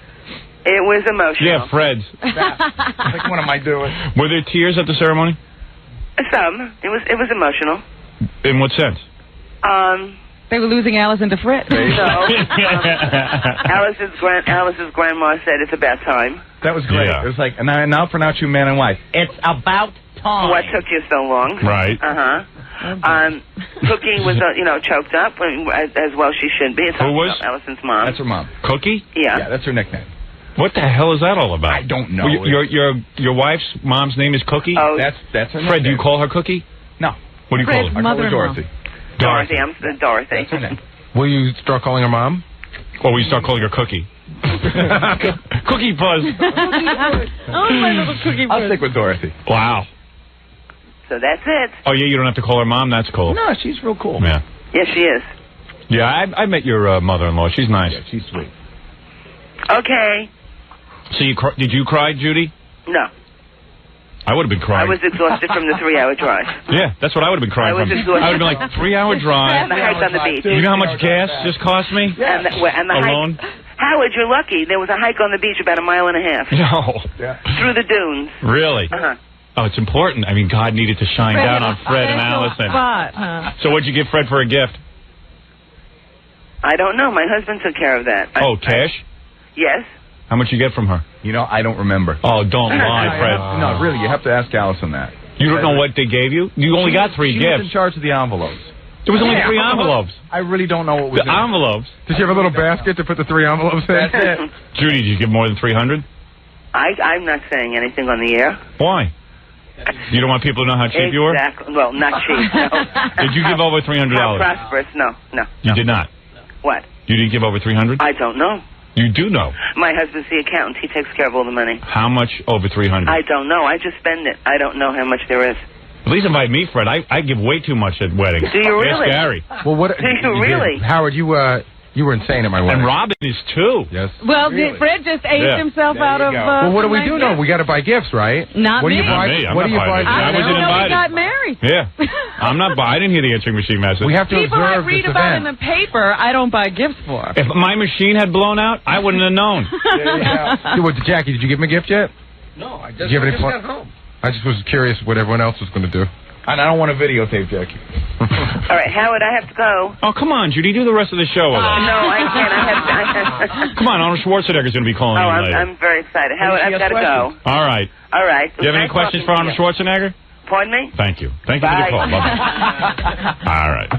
M: It was emotional.
N: Yeah, Fred's.
P: Like, what am I doing?
N: Were there tears at the ceremony?
M: Some. It was emotional.
N: In what sense?
T: They were losing Allison to Fred.
M: So, Alice's grandma said it's about time.
P: That was great.
N: Yeah.
P: It was like, and I now pronounce you man and wife.
Q: It's about time.
M: What took you so long?
N: Right.
M: Cookie was, choked up, as well she should be. It's
N: Who was?
M: Allison's mom.
P: That's her mom.
N: Cookie?
M: Yeah.
P: That's her nickname.
N: What the hell is that all about?
P: I don't know.
N: Well, your wife's mom's name is Cookie?
M: Oh,
P: That's her nickname.
N: Fred, do you call her Cookie?
P: No.
N: What do you call her?
P: I call her Dorothy.
M: Dorothy. I'm Dorothy.
P: That's her name.
S: Will you start calling her mom?
N: Or we start calling her Cookie? Cookie Buzz.
T: Oh, my little cookie
P: I'll stick with Dorothy.
N: Wow.
M: So that's it.
N: Oh, yeah, you don't have to call her mom? That's cool.
P: No, she's real cool.
N: Yeah.
M: Yes, she is.
N: Yeah, I met your mother-in-law. She's nice.
P: Yeah, she's sweet.
M: Okay.
N: So did you cry, Judy?
M: No.
N: I would have been crying.
M: I was exhausted from the 3-hour drive.
N: Yeah, that's what I would have been crying
M: I was
N: from.
M: exhausted.
N: I would have been like, 3-hour drive.
M: And the hike on the beach.
N: You know how much gas just cost me?
M: And the
N: Alone?
M: hike. Howard, you're lucky. There was a hike on the beach about 1.5 miles.
N: No.
M: Through the dunes.
N: Really?
M: Uh-huh.
N: Oh, it's important. I mean, God needed to shine down on Fred and Allison.
T: Spot, huh?
N: So what'd you give Fred for a gift?
M: I don't know. My husband took care of that.
N: Oh, cash?
M: Yes.
N: How much you get from her?
P: You know, I don't remember.
N: Oh, don't lie, Fred.
P: No, really, you have to ask Allison that.
N: You don't know what they gave you? You only got 3
P: She
N: gifts.
P: was in charge of the envelopes.
N: There was only 3 envelopes.
P: I really don't know what was
N: The envelopes?
S: Did you have a little basket to put the 3 envelopes in?
P: That's it.
N: Judy, did you give more than 300?
M: I'm not saying anything on the air.
N: Why? You don't want people to know how cheap you were?
M: Exactly. Well, not cheap, no.
N: Did you give over $300?
M: How prosperous? No.
N: You did not.
M: What?
N: You didn't give over 300?
M: I don't know.
N: You do know.
M: My husband's the accountant. He takes care of all the money.
N: How much over 300?
M: I don't know. I just spend it. I don't know how much there is.
N: At least invite me, Fred. I give way too much at weddings.
M: Do you really?
N: Ask Gary.
S: Well, what?
M: Do you really?
S: Howard, you were insane at my wedding.
N: And Robin is too.
S: Yes.
T: Well, Fred just aged himself out of...
S: well, what do we do now? We got to buy gifts, right?
T: Not
S: what
T: me.
S: Do you buy?
N: Not me. I'm
S: what
N: not
S: do you buy?
N: buying it. I wasn't invited.
T: We got married.
N: Yeah. I'm not buying. I didn't hear the answering machine message.
S: We have to
T: People I
S: observe
T: read
S: this
T: about
S: event.
T: in the paper, I don't buy gifts for.
N: If my machine had blown out, I wouldn't have known.
S: Jackie, did you give him a gift yet?
Q: No, I
S: Did you have any
Q: just
S: fun?
Q: got home.
S: I just was curious what everyone else was going to do.
P: And I don't want to videotape Jackie.
M: All right, Howard, I have to go.
N: Oh, come on, Judy. Do the rest of the show with us.
M: No, I can't. I have to.
N: Come on, Arnold Schwarzenegger's going to be calling you later.
M: I'm very excited. Howard, I've got to go.
N: All right.
M: All right.
N: Do you have any questions for Arnold Schwarzenegger?
M: Pardon me?
N: Thank you. Thank you for the call. Bye-bye. All right.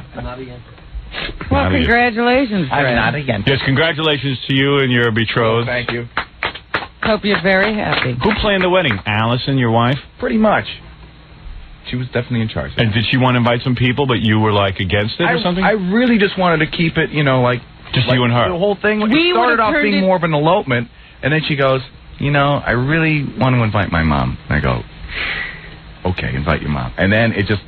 T: Well, congratulations, Fred.
Q: Not again.
N: Yes, congratulations to you and your betrothed.
P: Thank you.
T: Hope you're very happy.
N: Who planned the wedding? Allison, your wife?
P: Pretty much. She was definitely in charge.
N: And did she want to invite some people, but you were, like, against it or something?
P: I really just wanted to keep it, like...
N: Just
P: like
N: you and her.
P: The whole thing.
T: We
P: It started
T: would've
P: off
T: turned
P: being
T: it-
P: more of an elopement, and then she goes, I really want to invite my mom. And I go, okay, invite your mom. And then it just...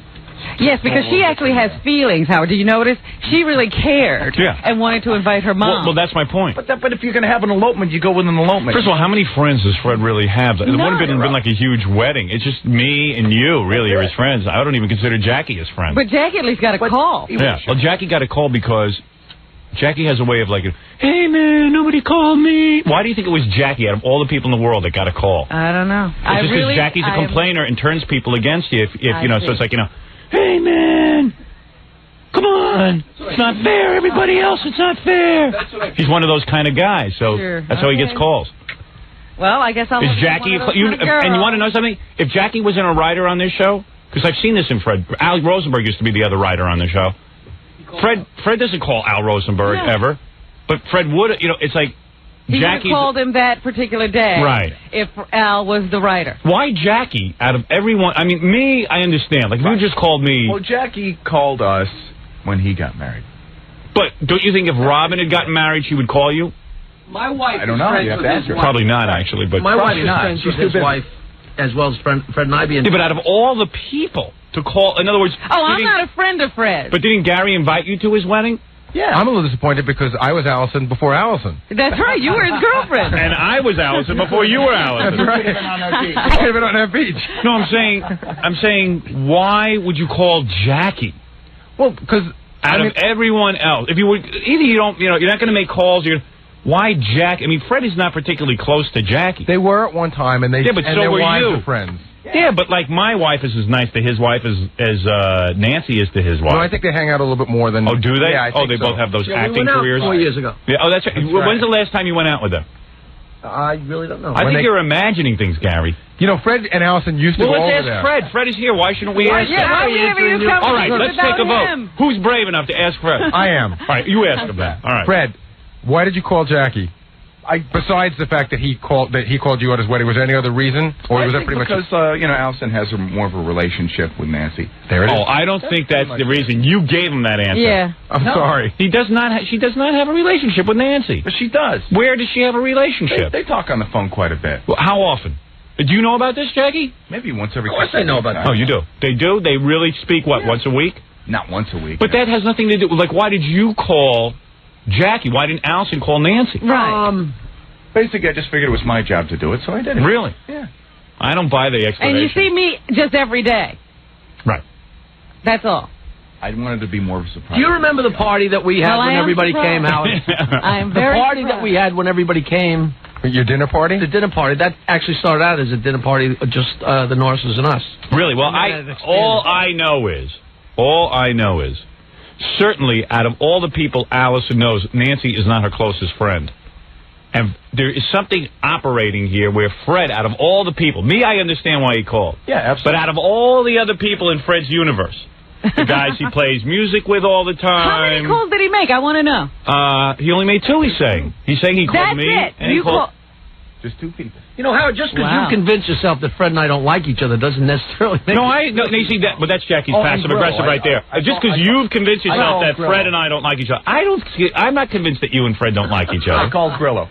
T: Yes, because she actually has feelings, Howard. Did you notice? She really cared and wanted to invite her mom.
N: Well, that's my point.
P: But if you're going to have an elopement, you go with an elopement.
N: First of all, how many friends does Fred really have? It wouldn't have been like a huge wedding. It's just me and you, really, are his friends. I don't even consider Jackie his friend.
T: But Jackie at least got a call.
N: Yeah, well, Jackie got a call because Jackie has a way of like, hey, man, nobody called me. Why do you think it was Jackie out of all the people in the world that got a call?
T: I don't know.
N: It's just because Jackie's a complainer and turns people against you. If so it's like, hey, man, come on. It's not fair. Everybody else, it's not fair. He's one of those kind of guys, so that's how he gets calls.
T: Well, I guess I'll...
N: Is Jackie... And you want to know something? If Jackie wasn't a writer on this show, because I've seen this in Fred. Al Rosenberg used to be the other writer on the show. Fred doesn't call Al Rosenberg ever, but Fred would... it's like...
T: He would have called him that particular day.
N: Right.
T: If Al was the writer.
N: Why Jackie out of everyone? I mean, me, I understand. Like, if you just called me...
P: Well, Jackie called us when he got married.
N: But don't you think if Robin had gotten married, she would call you?
Q: My wife
P: I don't know.
Q: is
P: You have
Q: friends
P: to
Q: with
P: ask
Q: his
P: her.
Q: wife.
N: Probably not, actually. But
Q: My wife is
P: not.
Q: friends
P: She's
Q: with
P: too
Q: his
P: busy.
Q: wife.
O: as well as Fred and I being...
N: Yeah, but out of all the people to call, in other words...
T: Oh, I'm not a friend of Fred.
N: But didn't Gary invite you to his wedding?
S: Yeah. I'm a little disappointed because I was Allison before Allison.
T: That's right. You were his girlfriend.
N: And I was Allison before you were Allison.
S: That's right. I could have been on that beach.
N: No, I'm saying, why would you call Jackie?
S: Well, because
N: out of everyone else, if you would, either you don't, you're not going to make calls. Why Jackie? I mean, Fred is not particularly close to Jackie.
S: They were at one time, and
N: but so
S: their
N: were
S: wives
N: you.
S: are friends.
N: Yeah, but like my wife is as nice to his wife as Nancy is to his wife.
S: No, I think they hang out a little bit more than...
N: Oh, do they?
S: Yeah, I think
N: they
S: so.
N: both have those acting
O: we went out
N: careers?
O: 4 years ago.
N: Yeah, that's right. When's the last time you went out with them?
O: I really don't know.
N: I think you're imagining things, Gary.
S: You know, Fred and Allison used to go over
N: let's
S: there.
N: ask Fred. Fred is here. Why shouldn't we ask him?
T: Why would you come
N: All right, let's take a vote.
T: him?
N: Who's brave enough to ask Fred?
S: I am.
N: All right, you ask him that. All right.
S: Fred, why did you call Jackie? Besides the fact that he called you at his wedding, was there any other reason, or was that pretty
P: because,
S: much?
P: Allison has more of a relationship with Nancy.
S: There it is.
N: Oh, I don't think that's the reason. You gave him that answer.
T: Yeah.
S: I'm sorry.
N: He does not. She does not have a relationship with Nancy.
P: But she does.
N: Where does she have a relationship?
P: They talk on the phone quite a bit.
N: Well, how often? Do you know about this, Jackie?
P: Maybe once every.
O: Of course I know about that.
N: Oh, you do. They do. They really speak once a week?
P: Not once a week.
N: But that has nothing to do. Like, why did you call Jackie? Why didn't Allison call Nancy?
T: Right.
P: Basically, I just figured it was my job to do it, so I did it.
N: Really?
P: Yeah.
N: I don't buy the explanation.
T: And you see me just every day.
N: Right.
T: That's all.
P: I wanted to be more of a surprise.
O: Do you remember the party that we had when everybody came, Howard?
T: I am very
O: The party
T: surprised.
O: that we had when everybody came.
S: Your dinner party?
O: The dinner party. That actually started out as a dinner party, just the Norrises and us.
N: Really? Well, all I know is, certainly out of all the people Allison knows, Nancy is not her closest friend. And there is something operating here where Fred, out of all the people, I understand why he called.
P: Yeah, absolutely.
N: But out of all the other people in Fred's universe, the guys he plays music with all the time.
T: How many calls did he make? I want to know.
N: He only made 2, he's saying. He's saying he called
T: That's
N: me.
T: it.
N: And he called...
P: Just 2 people.
O: You know, Howard, just because you convince yourself that Fred and I don't like each other doesn't necessarily make
N: you see that, but that's Jackie's passive-aggressive right there. Just because you've convinced yourself that Fred and I don't like each other. I'm not convinced that you and Fred don't like each other.
P: I called Grillo.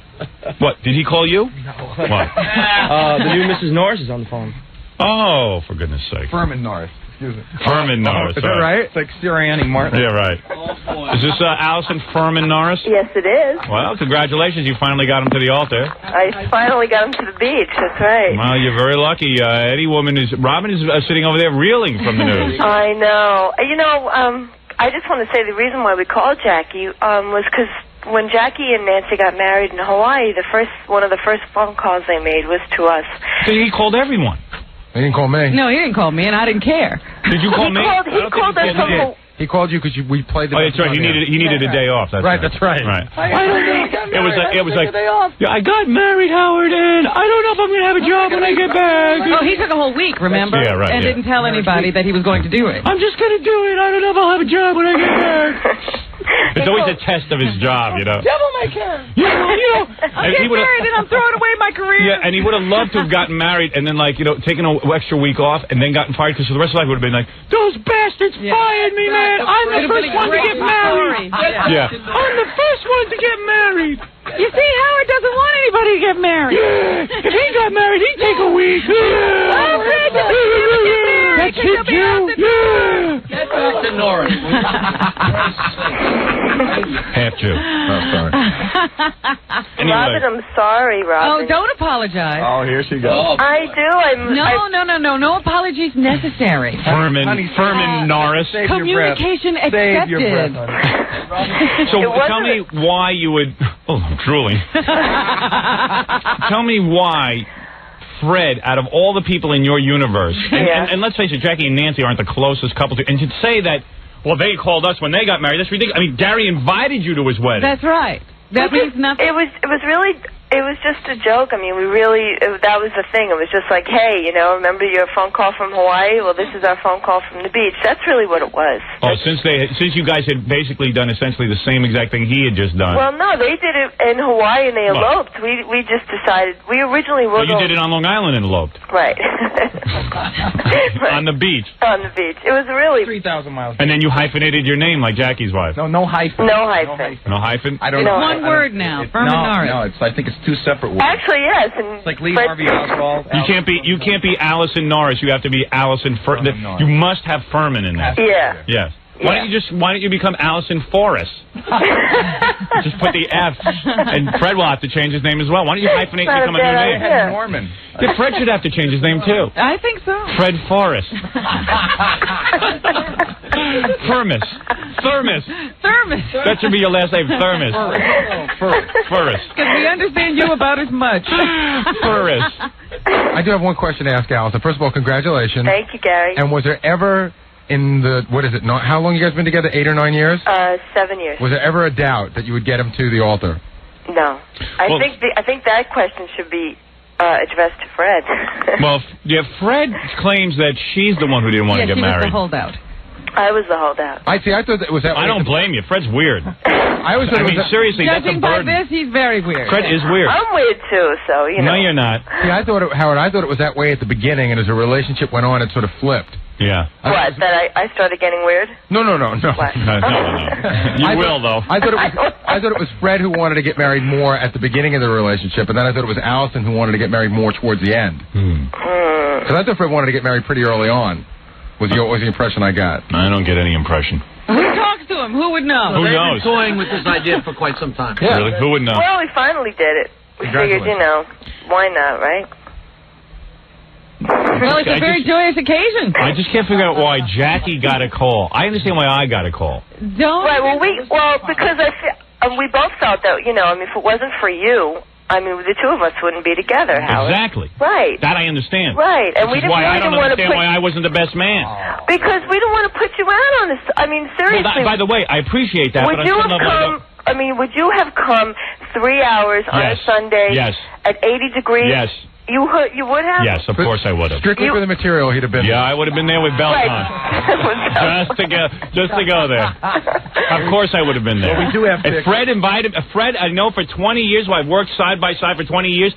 N: What, did he call you?
P: No.
N: What?
F: The new Mrs. Norris is on the phone.
N: Oh, for goodness sake.
P: Furman Norris. Excuse me.
N: Furman Norris.
P: Is that right? It's like Sirianni Martin.
N: Yeah, right. Is this Allison Furman Norris?
J: Yes, it is.
N: Well, congratulations. You finally got him to the altar.
J: I finally got him to the beach. That's right.
N: Well, you're very lucky. Robin is sitting over there reeling from the news.
J: I know. I just want to say the reason why we called Jackie was because when Jackie and Nancy got married in Hawaii, one of the first phone calls they made was to us.
N: So he called everyone.
S: He didn't call me.
T: No, he didn't call me, and I didn't care.
N: Did you call me?
J: He called us from Hawaii.
S: He called you because we played the...
N: Oh, that's right. He needed a day off. That's
S: right. That's right.
N: Right.
F: It
N: was like, I got married, Howard, and I don't know if I'm going to have a job when I get back.
T: Oh, he took a whole week, remember?
N: Yeah, right.
T: And didn't tell anybody that he was going to do it.
N: I'm just going to do it. I don't know if I'll have a job when I get back. It's always a test of his job,
F: Devil may care.
T: I'm getting married and I'm throwing away my career.
N: Yeah, and he would have loved to have gotten married and then, taken an extra week off and then gotten fired because for the rest of life would have been like, those bastards fired me, man. I'm the first one to get married. Yeah. I'm the first one to get married.
T: You see, Howard doesn't want anybody to get married.
N: Yeah. If he got married, he'd take a week. That's it, Joe.
O: Get back to Norris.
N: Half Jew. Oh, sorry. Anyway.
J: Robin, I'm sorry, Robin.
T: Oh, don't apologize.
P: Oh, here she goes.
J: I do.
T: No apologies necessary.
N: Furman Norris.
T: Communication
P: Save your
T: accepted.
P: breath,
N: So tell me why you would... Oh, I'm drooling. Tell me why Fred, out of all the people in your universe, and let's face it, Jackie and Nancy aren't the closest couple to... And to say that, well, they called us when they got married, that's ridiculous. I mean, Gary invited you to his wedding.
T: That's right. That means nothing.
J: It was just a joke. I mean, that was the thing. It was just like, hey, remember your phone call from Hawaii? Well, this is our phone call from the beach. That's really what it was.
N: Oh, since you guys had basically done essentially the same exact thing he had just done.
J: Well, no, they did it in Hawaii and they eloped. We just decided, we originally were
N: you did it on Long Island and eloped.
J: Right.
N: On the beach.
J: On the beach. It was really...
P: 3,000 miles.
N: And then you hyphenated your name like Jackie's wife.
P: No hyphen.
J: No hyphen.
N: No hyphen?
P: I don't know.
T: One word now. Furman Norris.
P: No, I think it's two separate words.
J: Actually, yes. And
P: It's like Lee Harvey Oswald.
N: You can't be Allison Norris. You have to be Allison Furman. You must have Furman in there.
J: Yeah.
N: Yes. Why don't you become Allison Forrest? Just put the F, and Fred will have to change his name as well. Why don't you hyphenate and become a new name?
P: Yeah. Norman.
N: Yeah, Fred should have to change his name too.
T: I think so.
N: Fred Forrest. Thermos. That should be your last name, Thermos. Forrest.
T: Because we understand you about as much.
N: Forrest.
S: I do have one question to ask Allison. First of all, congratulations.
J: Thank you, Gary.
S: And was there ever in the, what is it, how long you guys been together, 8 or 9 years?
J: 7 years.
S: Was there ever a doubt that you would get him to the altar?
J: No. I think that question should be addressed to Fred.
N: Well, yeah, Fred claims that she's the one who didn't want to get married.
T: Yeah, she was the holdout.
J: I was the holdout.
S: I thought it was that way.
N: I don't blame you. Fred's weird.
S: I mean,
N: seriously, that's a
T: Judging by
N: burden.
T: this, he's very weird.
N: Fred is weird.
J: I'm weird too, so you know.
N: No, you're not.
S: See, Howard, I thought it was that way at the beginning, and as a relationship went on, it sort of flipped.
N: Yeah.
J: What? That I started getting weird?
S: No.
J: What?
N: No. You will, though.
S: I thought it was Fred who wanted to get married more at the beginning of the relationship, and then I thought it was Allison who wanted to get married more towards the end. Because I thought Fred wanted to get married pretty early on. Was the impression I got?
N: I don't get any impression.
T: Who talks to him? Who would know?
N: Who
O: They've
N: knows?
O: been toying with this idea for quite some time.
S: Yeah.
N: Really? Who would know?
J: Well, we finally did it. We figured, why not, right?
T: Well, it's a very joyous occasion.
N: I just can't figure out why Jackie got a call. I understand why I got a call.
J: Right, because we both felt that, if it wasn't for you, the two of us wouldn't be together, Howard.
N: Exactly.
J: Right.
N: That I understand.
J: Right. And
N: Which
J: we
N: is why
J: really
N: I don't
J: didn't want to
N: understand why I wasn't the best man.
J: Because we don't want to put you out on this. Seriously.
N: Well, by the way, I appreciate that, but I still
J: would you have come 3 hours on a Sunday at 80 degrees?
N: Yes.
J: You would have?
N: Yes, of course I would have.
S: Strictly for the material, he'd have been.
N: Yeah, I would have been there with belt on. just to go there. Of course I would have been there.
P: Well, we do have
N: if Fred invited Fred, I know for 20 years, I've worked side by side for 20 years.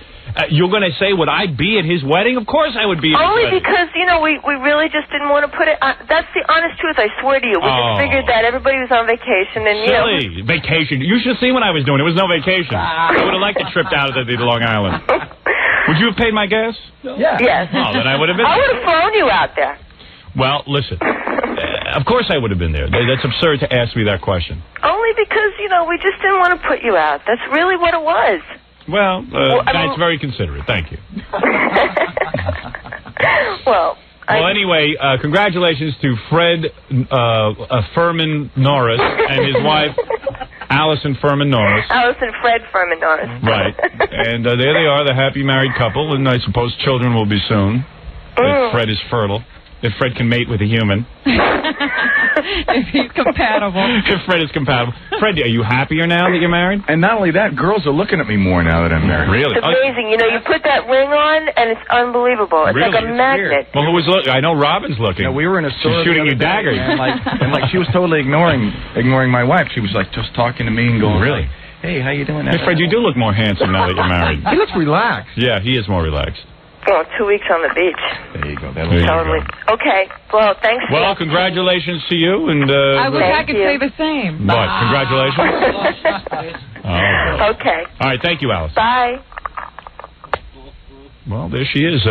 N: You're going to say, would I be at his wedding? Of course I would be at his wedding.
J: Only because, we really just didn't want to put it on. That's the honest truth, I swear to you. We just figured that everybody was on vacation and,
N: Silly. Vacation. You should have seen what I was doing. It was no vacation. I would have liked a trip down to the Long Island. Would you have paid my gas?
J: Yeah. Yes.
N: Oh, then I would have been
J: I
N: there.
J: would have flown you out there.
N: Well, listen. Of course I would have been there. That's absurd to ask me that question.
J: Only because, we just didn't want to put you out. That's really what it was.
N: Well, that's very considerate. Thank you. Anyway, congratulations to Fred Furman Norris and his wife, Allison Furman Norris.
J: Allison Fred Furman Norris.
N: Right. And there they are, the happy married couple, and I suppose children will be soon. If Fred is fertile. If Fred can mate with a human.
T: If he's compatible.
N: If Fred is compatible. Fred, are you happier now that you're married?
P: And not only that, girls are looking at me more now that I'm married.
N: Really?
J: It's amazing. You put that ring on, and it's unbelievable. It's like a magnet.
N: Well, who was looking? I know Robin's looking.
P: We were in a store.
N: She's shooting you daggers.
P: And she was totally ignoring my wife. She was just talking to me and going,
N: really?
P: Hey, how you doing?
N: Hey, Fred, you do look more handsome now that you're married.
S: He looks relaxed.
N: Yeah, he is more relaxed.
J: Oh, 2 weeks on the beach.
P: There you go.
J: Totally. Okay. Well, thanks.
N: Well, congratulations to you. And
T: I wish I could say the same.
N: What? Congratulations.
J: Okay.
N: All right. Thank you, Alice.
J: Bye.
N: Well, there she is.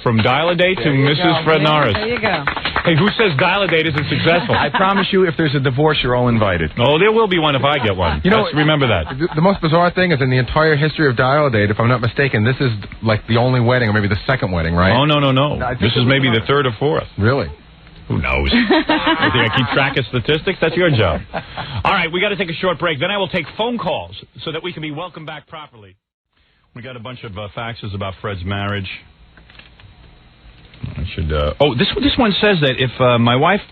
N: From Dial-A-Date to Mrs. Fred Norris.
T: There you go.
N: Hey, who says Dial-A-Date isn't successful?
P: I promise you, if there's a divorce, you're all invited.
N: Oh, there will be one if I get one. Let's remember that.
S: The most bizarre thing is in the entire history of Dial-A-Date, if I'm not mistaken, this is like the only wedding, or maybe the second wedding, right?
N: Oh, no. This is maybe the third or fourth.
S: Really?
N: Who knows? You think I keep track of statistics? That's your job. All right, we got to take a short break. Then I will take phone calls so that we can be welcomed back properly. We got a bunch of faxes about Fred's marriage. I should. This one says that if my wife.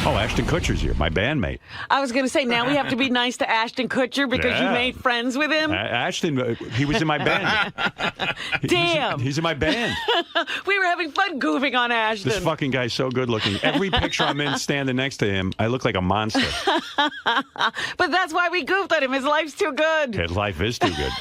N: Oh, Ashton Kutcher's here, my bandmate.
B: I was going to say, now we have to be nice to Ashton Kutcher because you made friends with him.
A: Ashton, he was in my band.
B: Damn.
A: He's in my band.
B: We were having fun goofing on Ashton.
A: This fucking guy's so good looking. Every picture I'm in standing next to him, I look like a monster.
B: But that's why we goofed on him. His life's too good.
A: His life is too good.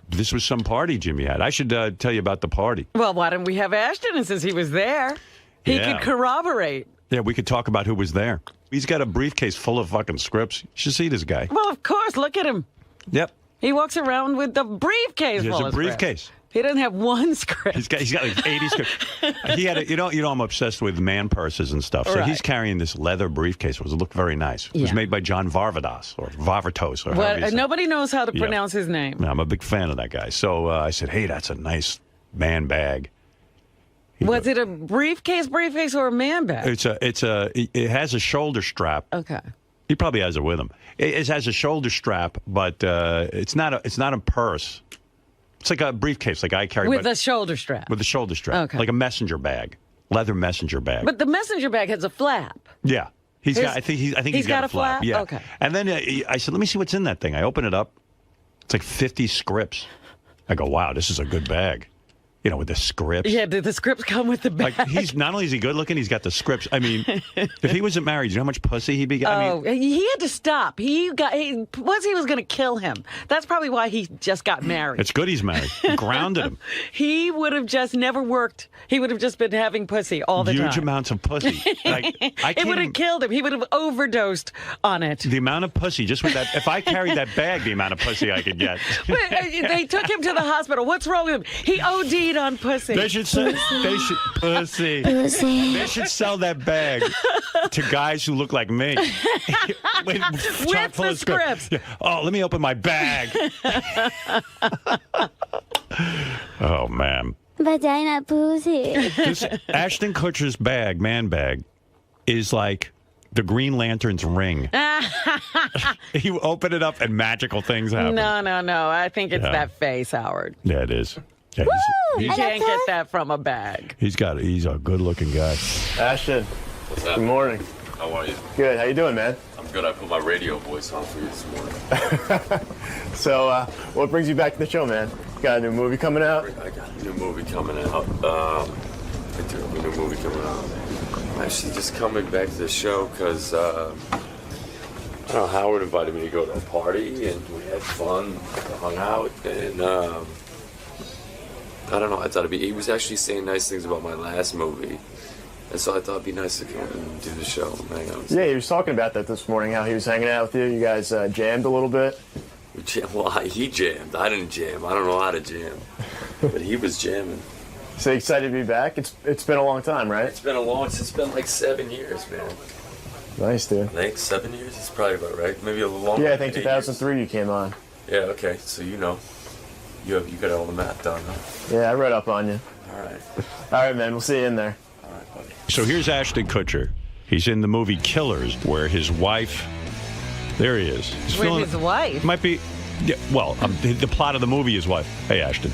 A: This was some party Jimmy had. I should tell you about the party.
B: Well, why don't we have Ashton? And since he was there, he could corroborate.
A: Yeah, we could talk about who was there. He's got a briefcase full of fucking scripts. You should see this guy.
B: Well, of course. Look at him.
A: Yep.
B: He walks around with the briefcase
A: He has
B: full
A: a
B: of
A: briefcase.
B: scripts. He doesn't have one script.
A: He's got like 80 scripts. He had a, you know, I'm obsessed with man purses and stuff. So he's carrying this leather briefcase. It looked very nice. It was made by John Varvatos or Varvatos. Or
B: Well, nobody knows how to pronounce his name.
A: I'm a big fan of that guy. So I said, hey, that's a nice man bag.
B: Was it a briefcase or a man bag?
A: It has a shoulder strap.
B: Okay.
A: He probably has it with him. It has a shoulder strap, but it's not a purse. It's like a briefcase, like I carry.
B: With a shoulder strap.
A: With a shoulder strap.
B: Okay.
A: Like a messenger bag. Leather messenger bag.
B: But the messenger bag has a flap.
A: Yeah. I think he's got a flap. Yeah.
B: Okay.
A: And then I said, let me see what's in that thing. I open it up. It's like 50 scripts. I go, wow, this is a good bag. You know, with the scripts.
B: Yeah, did the scripts come with the bag?
A: Like, he's not only is he good looking, he's got the scripts. I mean, if he wasn't married, you know how much pussy he'd be getting?
B: He had to stop. Pussy was going to kill him. That's probably why he just got married.
A: It's good he's married. He grounded him.
B: He would have just never worked. He would have just been having pussy all the time.
A: Huge amounts of pussy. Like,
B: it would have killed him. He would have overdosed on it.
A: The amount of pussy, just with that. If I carried that bag, the amount of pussy I could get.
B: They took him to the hospital. What's wrong with him? He OD'd on pussy.
A: They should sell pussy. They should sell that bag to guys who look like me. with
B: the scripts.
A: Yeah. Oh, let me open my bag. Oh, man.
H: Vagina pussy.
A: This Ashton Kutcher's bag, man bag, is like the Green Lantern's ring. You open it up and magical things happen.
B: No. I think it's that face, Howard.
A: Yeah, it is. Yeah,
B: you can't get that from a bag.
A: He's a good-looking guy.
V: Ashton.
W: What's up?
V: Good morning.
W: How are you?
V: Good. How you doing, man?
W: I'm good. I put my radio voice on for you this morning.
V: So, what brings you back to the show, man? Got a new movie coming out?
W: I got a new movie coming out. I do have a new movie coming out. I'm actually just coming back to the show because, I don't know, Howard invited me to go to a party, and we had fun, hung out, and, I don't know, I thought he was actually saying nice things about my last movie. And so I thought it'd be nice to come and do the show and hang out.
V: Yeah, he was talking about that this morning, how he was hanging out with you. You guys jammed a little bit.
W: Well, he jammed. I didn't jam. I don't know how to jam. But he was jamming.
V: So excited to be back? It's been a long time, right?
W: It's been like 7 years, man.
V: Nice, dude.
W: I think 7 years is probably about right. Maybe a little longer.
V: Yeah, I think 2003 you came on.
W: Yeah, okay. So you know. You got all the math done, huh?
V: Yeah, I read up on you.
W: All right.
V: All right, man. We'll see you in there.
W: All right, buddy.
A: So here's Ashton Kutcher. He's in the movie Killers, where his wife... There he is.
B: His wife?
A: Might be... Yeah, well, the plot of the movie is what? Hey, Ashton.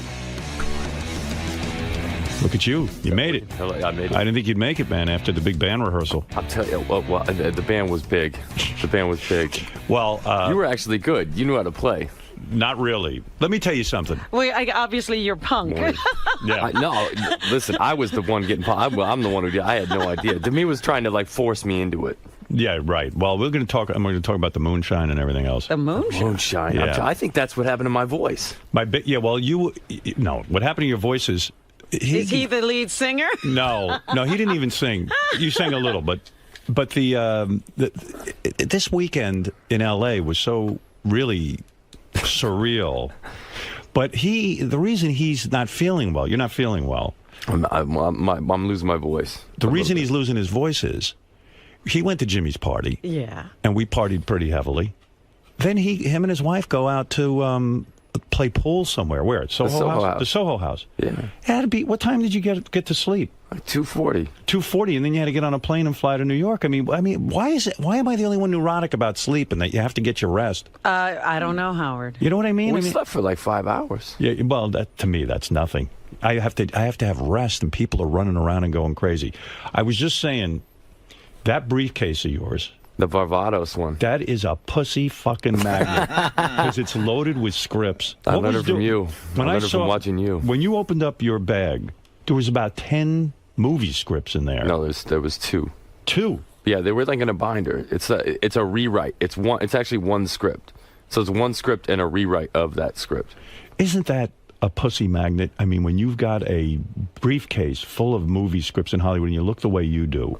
A: Look at you. You made it.
W: I made it.
A: I didn't think you'd make it, man, after the big band rehearsal.
W: I'll tell you, well, the band was big. The band was big.
A: Well...
W: you were actually good. You knew how to play.
A: Not really. Let me tell you something.
B: Well, obviously you're punk.
A: Yeah.
W: No, listen, I was the one getting punked. I'm the one who did. I had no idea. Demi was trying to, like, force me into it.
A: Yeah, right. Well, I'm going to talk about the moonshine and everything else.
B: The moonshine?
W: Moonshine.
A: Yeah.
W: I think that's what happened to my voice.
A: Yeah, well, no. What happened to your voice is...
B: Is he the lead singer?
A: No, he didn't even sing. You sang a little, but this weekend in L.A. was so really surreal. But the reason he's not feeling well, you're not feeling well.
W: I'm losing my voice.
A: The reason he's losing his voice is he went to Jimmy's party.
B: Yeah. And
A: we partied pretty heavily. Then him and his wife go out to play pool somewhere. Where? Soho House? The Soho House.
W: Yeah.
A: It had to be. What time did you get to sleep?
W: Like 2:40.
A: 2:40, and then you had to get on a plane and fly to New York. I mean, why am I the only one neurotic about sleep and that you have to get your rest?
B: I don't know, Howard.
A: You know what I mean?
W: We slept for like 5 hours.
A: Yeah. Well, to me, that's nothing. I have to have rest, and people are running around and going crazy. I was just saying, that briefcase of yours.
W: The Varvatos one.
A: That is a pussy fucking magnet because it's loaded with scripts.
W: I learned it from you.
A: When
W: I learned it from watching you.
A: When you opened up your bag, there was about 10 movie scripts in there.
W: No, there was 2.
A: 2?
W: Yeah, they were like in a binder. It's a rewrite. It's actually one script. So it's one script and a rewrite of that script.
A: Isn't that a pussy magnet? I mean, when you've got a briefcase full of movie scripts in Hollywood and you look the way you do,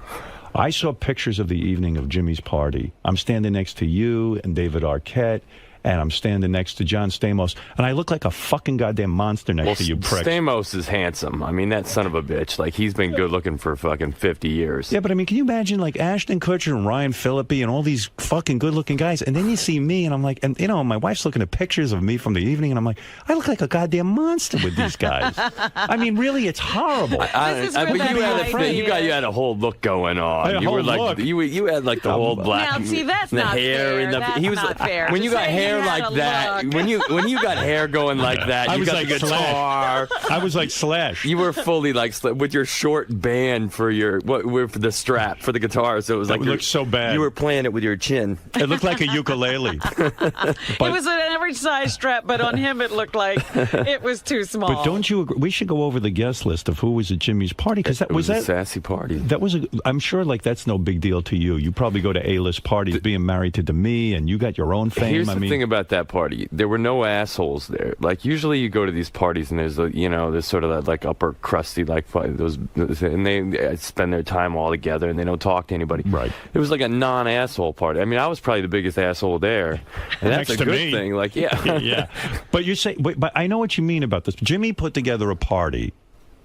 A: I saw pictures of the evening of Jimmy's party. I'm standing next to you and David Arquette, and I'm standing next to John Stamos, and I look like a fucking goddamn monster next to you, prick.
E: Stamos is handsome. I mean, that son of a bitch. Like, he's been good looking for fucking 50 years.
A: Yeah, but I mean, can you imagine, like, Ashton Kutcher and Ryan Phillippe and all these fucking good-looking guys, and then you see me, and I'm like, and, you know, my wife's looking at pictures of me from the evening, and I'm like, I look like a goddamn monster with these guys. I mean, really, it's horrible.
E: But you had a whole look going on. You were like, you had like the whole black.
T: Now, see, that's
E: the
T: not
E: hair
T: fair.
E: and
T: That's
E: he was
T: not fair.
E: when
T: To
E: you got
T: say he
E: hair
T: had
E: like
T: a
E: that.
T: look.
E: When you got hair going like that,
A: I
E: you
A: was
E: got
A: like
E: the guitar.
A: I was like Slash.
E: You were fully like with your short band for your for the strap for the guitar. So it was
A: That
E: like
A: looked so bad.
E: You were playing it with your chin.
A: It looked like a ukulele.
T: It was an average size strap, but on him it looked like it was too small.
A: But don't you agree? We should go over the guest list of who was at Jimmy's party, because that was
E: a sassy party.
A: That was I'm sure like that's no big deal to you. You probably go to A-list parties, being married to Demi, and you got your own fame.
E: Here's the thing about that party: there were no assholes there. Like usually you go to these parties and there's there's sort of that like upper crusty like those, and they spend their time all together and they don't talk to anybody.
A: Right.
E: It was like a non-asshole party. I mean, I was probably the biggest asshole there, and that's
A: Next
E: a
A: to
E: good
A: me.
E: thing. Like, yeah,
A: yeah. But you say, but I know what you mean about this. Jimmy put together a party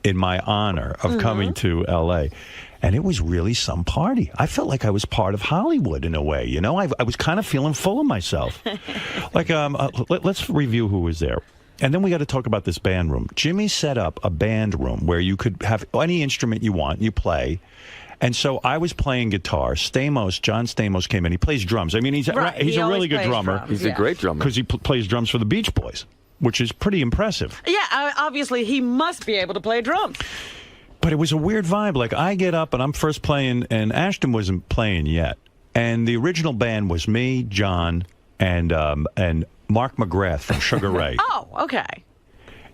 A: in my honor of coming to L.A., and it was really some party. I felt like I was part of Hollywood in a way, you know? I was kind of feeling full of myself. Like, let's review who was there. And then we got to talk about this band room. Jimmy set up a band room where you could have any instrument you want, you play. And so I was playing guitar. John Stamos came in. He plays drums. I mean, he's a really good drummer.
E: He's a great drummer.
A: Because he plays drums for the Beach Boys, which is pretty impressive.
T: Yeah, obviously he must be able to play drums.
A: But it was a weird vibe. Like, I get up and I'm first playing, and Ashton wasn't playing yet. And the original band was me, John, and Mark McGrath from Sugar Ray.
T: Oh, okay.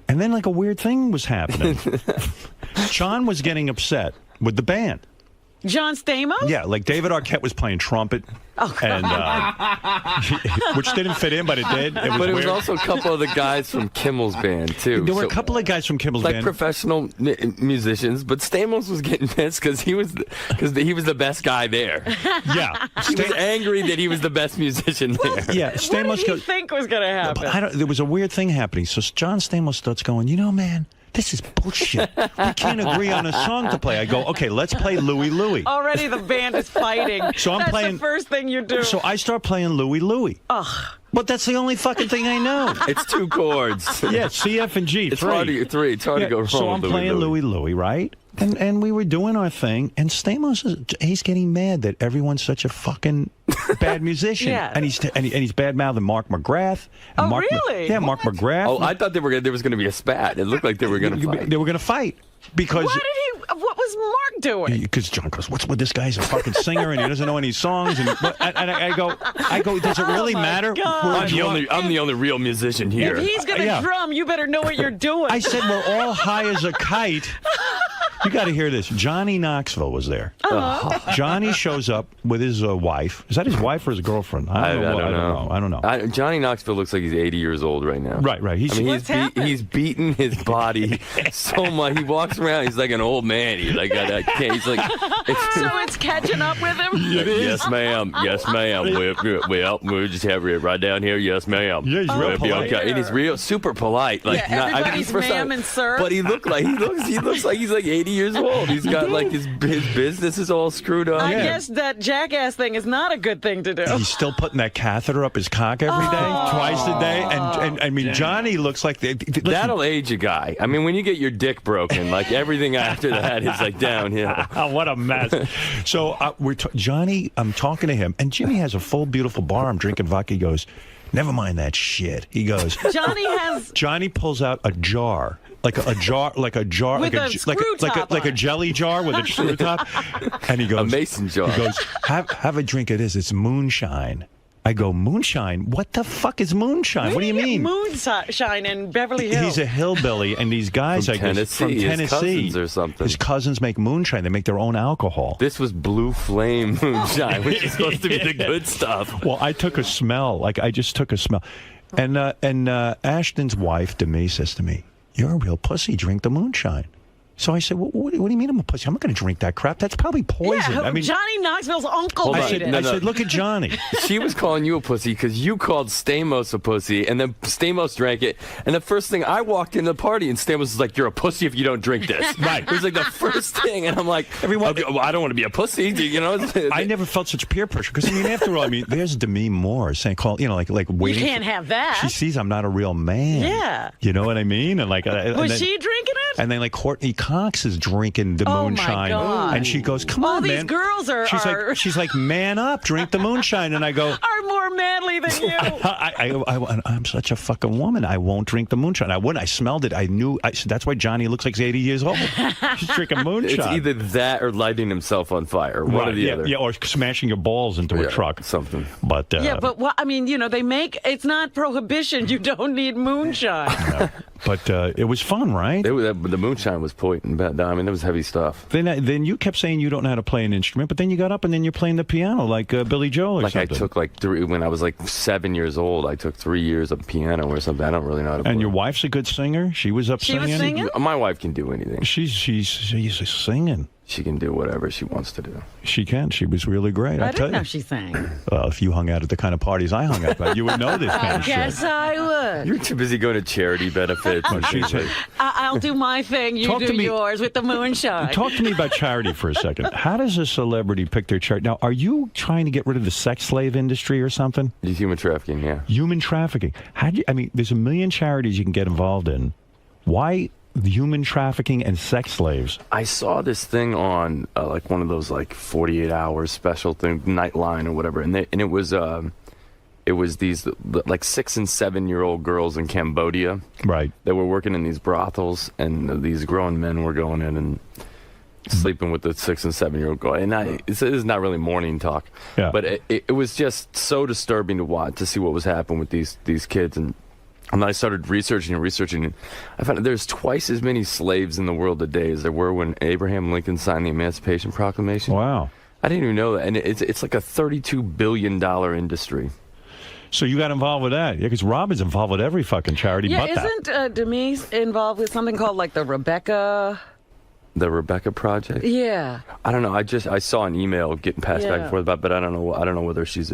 A: And then, like, a weird thing was happening. John was getting upset with the band.
T: John Stamos?
A: Yeah, like David Arquette was playing trumpet, and which didn't fit in, but it did. It was
E: But it
A: weird.
E: was also a couple of the guys from Kimmel's band too.
A: There were a couple of guys from Kimmel's
E: like
A: band,
E: professional musicians, but Stamos was getting pissed because he was the best guy there.
A: Yeah,
E: he was angry that he was the best musician there.
A: Yeah, Stamos
T: What did he think was going to happen?
A: But there was a weird thing happening. So John Stamos starts going, man, this is bullshit. We can't agree on a song to play. I go, okay, let's play Louie Louie.
T: Already the band is fighting.
A: So I'm
T: That's
A: playing
T: the first thing you do.
A: So I start playing Louie Louie.
T: Ugh.
A: But that's the only fucking thing I know.
E: It's 2 chords.
A: Yeah, C, F, and G.
E: It's hard to go wrong.
A: So I'm
E: with
A: playing Louie Louie, right? And we were doing our thing, and Stamos he's getting mad that everyone's such a fucking bad musician.
T: Yeah.
A: And he's bad mouthing Mark McGrath. And
T: Oh, really?
A: Yeah, Mark McGrath.
E: Oh, I thought there was going to be a spat. It looked like they were going to fight.
A: They were going to fight because.
T: What was Mark doing?
A: Because John goes, what's with this guy? He's a fucking singer and he doesn't know any songs. And I go, does it really matter?
T: God.
E: I'm the only real musician here.
T: If he's going to drum, you better know what you're doing.
A: I said we're all high as a kite. You got to hear this. Johnny Knoxville was there. Johnny shows up with his wife. Is that his wife or his girlfriend? I don't know.
E: Johnny Knoxville looks like he's 80 years old right now.
A: Right.
E: He's beaten his body so much. He walks around. He's like an old man. He's like, he's like.
T: So it's catching up with him.
E: Yes, ma'am. Yes, ma'am. We'll just have it right down here. Yes, ma'am.
A: Yeah, he's real polite.
E: Okay. And he's real super polite. Like,
T: everybody's ma'am and sir.
E: But he looks like he's like 80 years old. He's got like his business is all screwed up.
T: I guess that jackass thing is not a good thing to do.
A: He's still putting that catheter up his cock every day, twice a day. And I mean, Johnny looks like
E: that'll age a guy. I mean, when you get your dick broken, like everything after that is like downhill.
A: What a mess. So Johnny, I'm talking to him, and Jimmy has a full, beautiful bar. I'm drinking vodka. He goes, never mind that shit. He goes, Johnny pulls out a jar. Like a jar, like a jelly jar with a screw top, and he goes,
E: a mason jar.
A: He goes, have a drink of this. It's moonshine. I go, moonshine? What the fuck is moonshine? What do you mean?
T: Moonshine in Beverly Hills.
A: He's a hillbilly, and these guys,
E: from Tennessee,
A: his cousins
E: or something.
A: His cousins make moonshine. They make their own alcohol.
E: This was Blue Flame moonshine, which is supposed to be the good stuff.
A: Well, I took a smell. Like, I just took a smell. And Ashton's wife, Demi, says to me, you're a real pussy. Drink the moonshine. So I said, what do you mean I'm a pussy? I'm not going to drink that crap. That's probably poison.
B: Yeah,
A: I mean,
B: Johnny Knoxville's uncle
A: I
B: made
A: said,
B: it.
A: I said, look at Johnny.
E: She was calling you a pussy because you called Stamos a pussy, and then Stamos drank it. And the first thing, I walked into the party, and Stamos was like, "You're a pussy if you don't drink this."
A: Right.
E: It was like the first thing, and I'm like,
A: Everyone,
E: okay, well, I don't want to be a pussy, you know.
A: I never felt such peer pressure because, I mean, after all, I mean, there's Demi Moore saying, like waiting.
B: You can't have that.
A: She sees I'm not a real man.
B: Yeah.
A: You know what I mean? And like,
B: was she drinking it?
A: And then like Courtney Cox is drinking the moonshine,
B: my God.
A: and she goes, "Come
B: All
A: on,
B: these
A: man."
B: girls
A: She's like, man up, drink the moonshine, and I go,
B: are more manly than you.
A: I'm such a fucking woman. I won't drink the moonshine. I wouldn't. I smelled it. I knew. That's why Johnny looks like he's 80 years old. He's drinking moonshine.
E: It's either that or lighting himself on fire. One or the other.
A: Yeah, or smashing your balls into a truck.
E: Something.
A: But
B: yeah, but I mean, they make it's not prohibition. You don't need moonshine.
A: No. But it was fun, right?
E: The moonshine was potent. I mean, it was heavy stuff.
A: Then you kept saying you don't know how to play an instrument, but then you got up and then you're playing the piano like Billy Joel or something.
E: I took when I was like 7 years old, I took 3 years of piano or something. I don't really know how to play.
A: And your wife's a good singer? She was up singing?
B: She was singing?
E: My wife can do anything.
A: She's singing.
E: She can do whatever she wants to do.
A: She can. She was really great.
B: I didn't know she sang.
A: Well, if you hung out at the kind of parties I hung out at, you would know this kind of shit.
B: Yes, I would.
E: You're too busy going to charity benefits.
B: I'll do my thing. You do yours with the moonshine.
A: Talk to me about charity for a second. How does a celebrity pick their charity? Now, are you trying to get rid of the sex slave industry or something?
E: Human trafficking, yeah.
A: Human trafficking. There's a million charities you can get involved in. Why human trafficking and sex slaves?
E: I saw this thing on like one of those like 48 hours special thing, Nightline or whatever, and it was these like 6 and 7 year old girls in Cambodia,
A: right?
E: That were working in these brothels, and these grown men were going in and sleeping with the 6 and 7 year old girl. And this is not really morning talk,
A: yeah.
E: But it was just so disturbing to watch, to see what was happening with these kids. And I started researching, and I found there's twice as many slaves in the world today as there were when Abraham Lincoln signed the Emancipation Proclamation.
A: Wow.
E: I didn't even know that. And it's like a $32 billion industry.
A: So you got involved with that? Yeah, because Robin's involved with every fucking charity but that.
B: Isn't Demise involved with something called like the Rebecca...
E: The Rebecca Project?
B: Yeah.
E: I don't know. I saw an email getting passed back and forth about, but I don't know whether she's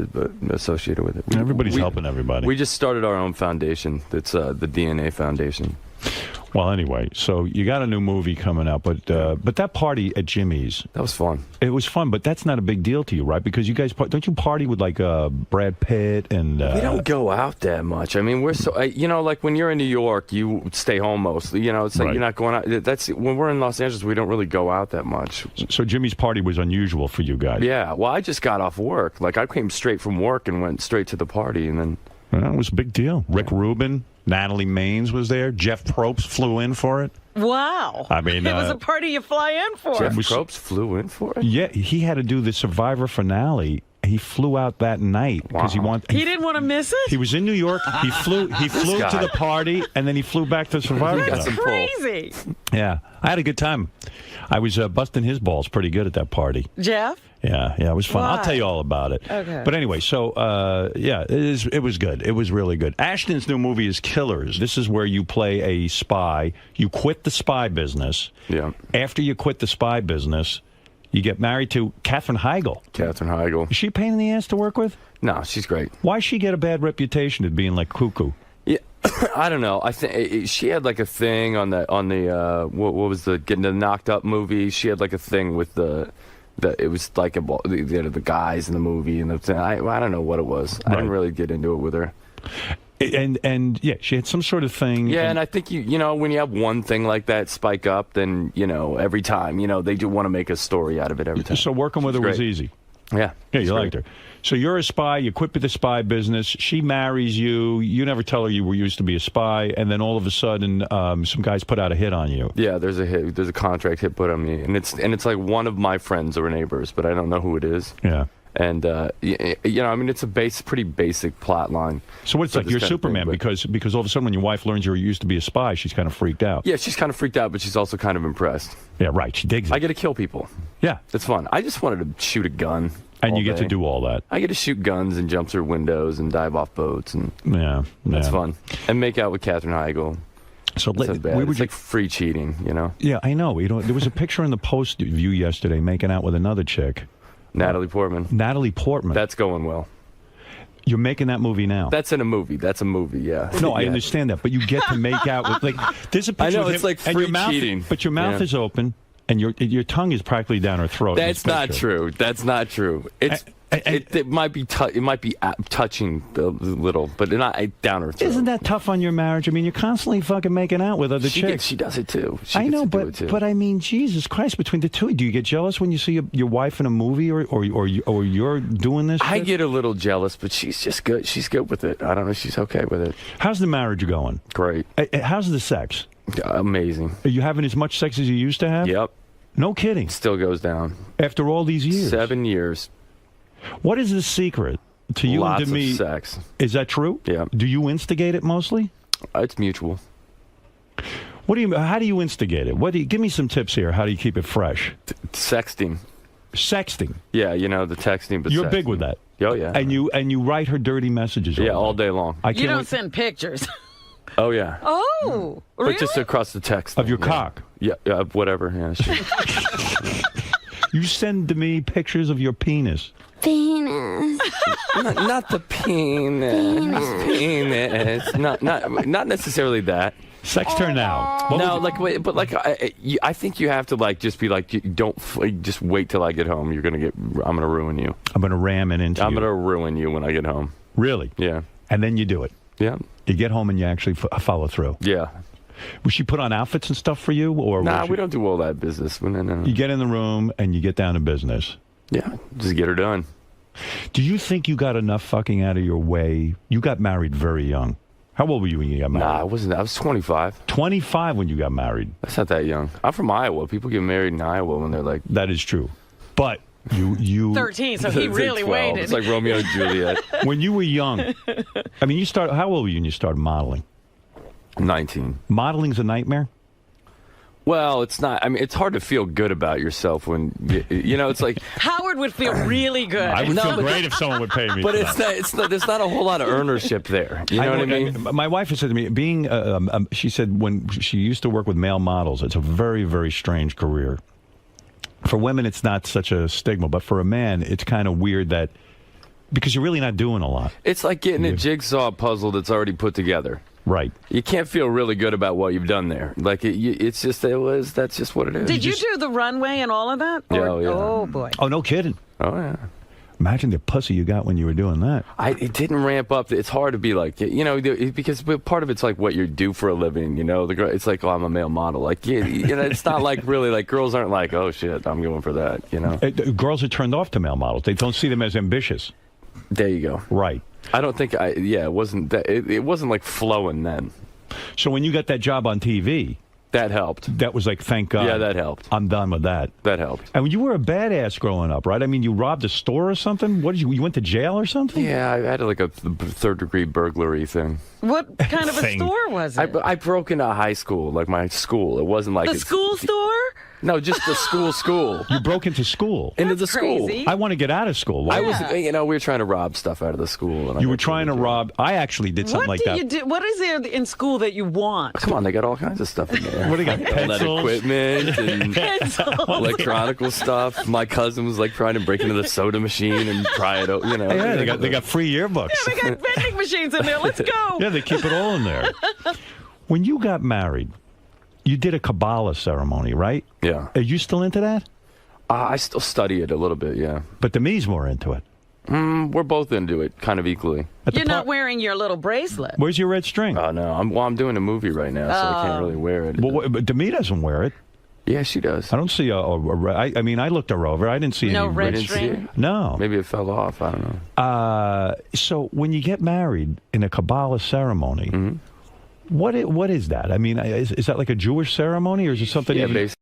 E: associated with it.
A: Everybody's helping everybody.
E: We just started our own foundation. It's the DNA Foundation.
A: Well, anyway, so you got a new movie coming out, but that party at Jimmy's, that was
E: fun.
A: It was fun, but that's not a big deal to you, right? Because you guys don't you party with like Brad Pitt and
E: we don't go out that much. I mean, we're so like when you're in New York, you stay home mostly. It's like you're not going out. That's when we're in Los Angeles, we don't really go out that much.
A: So Jimmy's party was unusual for you guys.
E: Yeah. Well, I just got off work. Like I came straight from work and went straight to the party, and then
A: it was a big deal. Rick Rubin. Natalie Maines was there. Jeff Probst flew in for it.
B: Wow.
A: I mean,
B: it was a party you fly in for.
E: Jeff Probst flew in for it?
A: Yeah, he had to do the Survivor finale. He flew out that night because
B: He didn't want to miss it?
A: He was in New York. He flew to the party, and then he flew back to Survivor.
B: That's crazy.
A: Yeah, I had a good time. I was busting his balls pretty good at that party.
B: Jeff?
A: Yeah, it was fun.
B: Why?
A: I'll tell you all about it.
B: Okay.
A: But anyway, so it was good. It was really good. Ashton's new movie is Killers. This is where you play a spy. You quit the spy business.
E: Yeah.
A: After you quit the spy business, you get married to Katherine Heigl.
E: Katherine Heigl.
A: Is she a pain in the ass to work with?
E: No, she's great.
A: Why does she get a bad reputation of being like cuckoo?
E: Yeah, I don't know. I think she had like a thing on the what was the getting the Knocked Up movie. She had like a thing with it was like the guys in the movie and the thing. I don't know what it was. Right. I didn't really get into it with her.
A: And yeah, she had some sort of thing.
E: Yeah, and I think you know when you have one thing like that spike up, then every time they do want to make a story out of it every time.
A: So working with her was easy.
E: Yeah,
A: you liked her. So you're a spy. You quit with the spy business. She marries you. You never tell her you were used to be a spy, and then all of a sudden, some guys put out a hit on you.
E: Yeah, there's a hit. There's a contract hit put on me, and it's like one of my friends or neighbors, but I don't know who it is.
A: Yeah.
E: And I mean, it's a pretty basic plot line.
A: So it's like you're Superman because all of a sudden when your wife learns you used to be a spy, she's kind of freaked out.
E: Yeah, she's kind of freaked out, but she's also kind of impressed.
A: Yeah, right. She digs it.
E: I get to kill people.
A: Yeah,
E: it's fun. I just wanted to shoot a gun.
A: And you get to do all that.
E: I get to shoot guns and jump through windows and dive off boats, and
A: yeah,
E: that's fun. And make out with Katherine Heigl.
A: So
E: It's not bad.
A: we were
E: It's like free cheating, you know?
A: Yeah, I know. There was a picture in the Post View yesterday making out with another chick.
E: Natalie Portman.
A: Natalie Portman.
E: That's going well.
A: You're making that movie now.
E: That's in a movie. That's a movie, yeah.
A: No, I
E: Yeah.
A: understand that, but you get to make out with like there's a picture
E: I know,
A: of
E: it's
A: him,
E: like
A: and
E: free
A: your mouth,
E: cheating.
A: but your mouth
E: Yeah.
A: is open and your tongue is practically down her throat. in
E: That's
A: this
E: not
A: picture.
E: true. That's not true. It's it might be touching a little, but not down her throat.
A: Isn't that tough on your marriage? I mean, you're constantly fucking making out with other chicks.
E: She does it too. She
A: I
E: gets
A: know,
E: to do it too.
A: but I mean, Jesus Christ! Between the two, do you get jealous when you see your wife in a movie, or you're doing this?
E: I
A: shit?
E: get a little jealous, but she's just good. She's good with it. I don't know. She's okay with it.
A: How's the marriage going?
E: Great.
A: How's the sex?
E: Amazing.
A: Are you having as much sex as you used to have?
E: Yep.
A: No kidding.
E: Still goes down.
A: After all these years.
E: 7 years.
A: What is the secret to you
E: Lots
A: and to me?
E: of sex.
A: Is that true?
E: Yeah.
A: Do you instigate it mostly?
E: It's mutual.
A: How do you instigate it? Give me some tips here. How do you keep it fresh?
E: Sexting.
A: Sexting.
E: Yeah, you know, the texting, but
A: You're
E: sexting.
A: big with that.
E: Oh yeah.
A: And you write her dirty messages.
E: Yeah, all day long.
B: You don't send pictures.
E: Oh yeah.
B: Oh, really?
E: But just across the text
A: of your
E: yeah.
A: cock.
E: Yeah, whatever. Yeah, sure.
A: You send to me pictures of your penis.
H: Penis.
E: not the penis. Penis. Not necessarily that.
A: Sext her now.
E: No, I think you have to just be like, you don't just wait till I get home. I'm gonna ruin you.
A: I'm gonna ram it into you.
E: I'm gonna ruin you when I get home.
A: Really?
E: Yeah.
A: And then you do it.
E: Yeah.
A: You get home and you actually follow through.
E: Yeah.
A: Was she put on outfits and stuff for you, or?
E: Nah, we don't do all that business. No.
A: You get in the room and you get down to business.
E: Yeah, just get her done.
A: Do you think you got enough fucking out of your way? You got married very young. How old were you when you got married?
E: Nah, I wasn't. I was 25.
A: 25 when you got married.
E: That's not that young. I'm from Iowa. People get married in Iowa when they're like.
A: That is true, but you
B: 13. So he really
E: 12.
B: waited.
E: It's like Romeo and Juliet.
A: When you were young, I mean, how old were you when you started modeling?
E: 19.
A: Modeling's a nightmare?
E: Well, it's not. I mean, it's hard to feel good about yourself when, you know, it's like.
B: Howard would feel really good.
A: I would feel great if someone would pay me.
E: But
A: for that.
E: there's not a whole lot of earnership there. You know what I mean?
A: My wife has said to me, she said when she used to work with male models, it's a very, very strange career. For women, it's not such a stigma, but for a man, it's kind of weird that, because you're really not doing a lot.
E: It's like getting a jigsaw puzzle that's already put together.
A: Right.
E: You can't feel really good about what you've done there. Like that's just what it is.
B: Did you do the runway and all of that?
E: Yeah,
B: Or,
E: yeah.
B: Oh boy.
A: Oh, no kidding.
E: Oh yeah.
A: Imagine the pussy you got when you were doing that.
E: It didn't ramp up. It's hard to be like, you know, because part of it's like what you do for a living. You know, it's like, oh, I'm a male model. Like, you know, it's not like really like girls aren't like, oh shit, I'm going for that. You know,
A: girls are turned off to male models. They don't see them as ambitious.
E: There you go.
A: Right.
E: I don't think it wasn't that. It wasn't like flowing then.
A: So when you got that job on TV,
E: that helped.
A: That was like, thank God.
E: Yeah, that helped.
A: I'm done with that.
E: That helped.
A: And you were a badass growing up, right? I mean, you robbed a store or something? What did you went to jail or something?
E: Yeah, I had like a third-degree burglary thing.
B: What kind of a store was it?
E: I broke into high school, like my school. It wasn't like
B: the school store?
E: No, just the school.
A: You broke into school?
E: Into the school.
B: Crazy.
A: I want to get out of school.
E: I was, you know, we were trying to rob stuff out of the school. And
A: you were trying to rob. I actually did something like that.
B: What is there in school that you want?
E: Come on, they got all kinds of stuff in there.
A: What do they got?
E: All that
A: Pencils?
E: equipment and electronical stuff. My cousin was like trying to break into the soda machine and pry it out. You know,
A: Yeah, they got free yearbooks.
B: Yeah, they got vending machines in there. Let's go.
A: Yeah, they keep it all in there. When you got married, you did a Kabbalah ceremony, right?
E: Yeah.
A: Are you still into that?
E: I still study it a little bit, yeah.
A: But Demi's more into it.
E: We're both into it, kind of equally.
B: You're not wearing your little bracelet.
A: Where's your red string?
E: Oh, no. I'm doing a movie right now, so I can't really wear it.
A: Well, but Demi doesn't wear it.
E: Yeah, she does.
A: I don't see I mean, I looked her over. I didn't see
B: No
A: any
B: red
E: Didn't see
B: string?
E: it?
A: No.
E: Maybe it fell off. I don't know.
A: So when you get married in a Kabbalah ceremony,
E: Mm-hmm.
A: what is that? I mean, is that like a Jewish ceremony, or is it something?
E: Yeah, basically.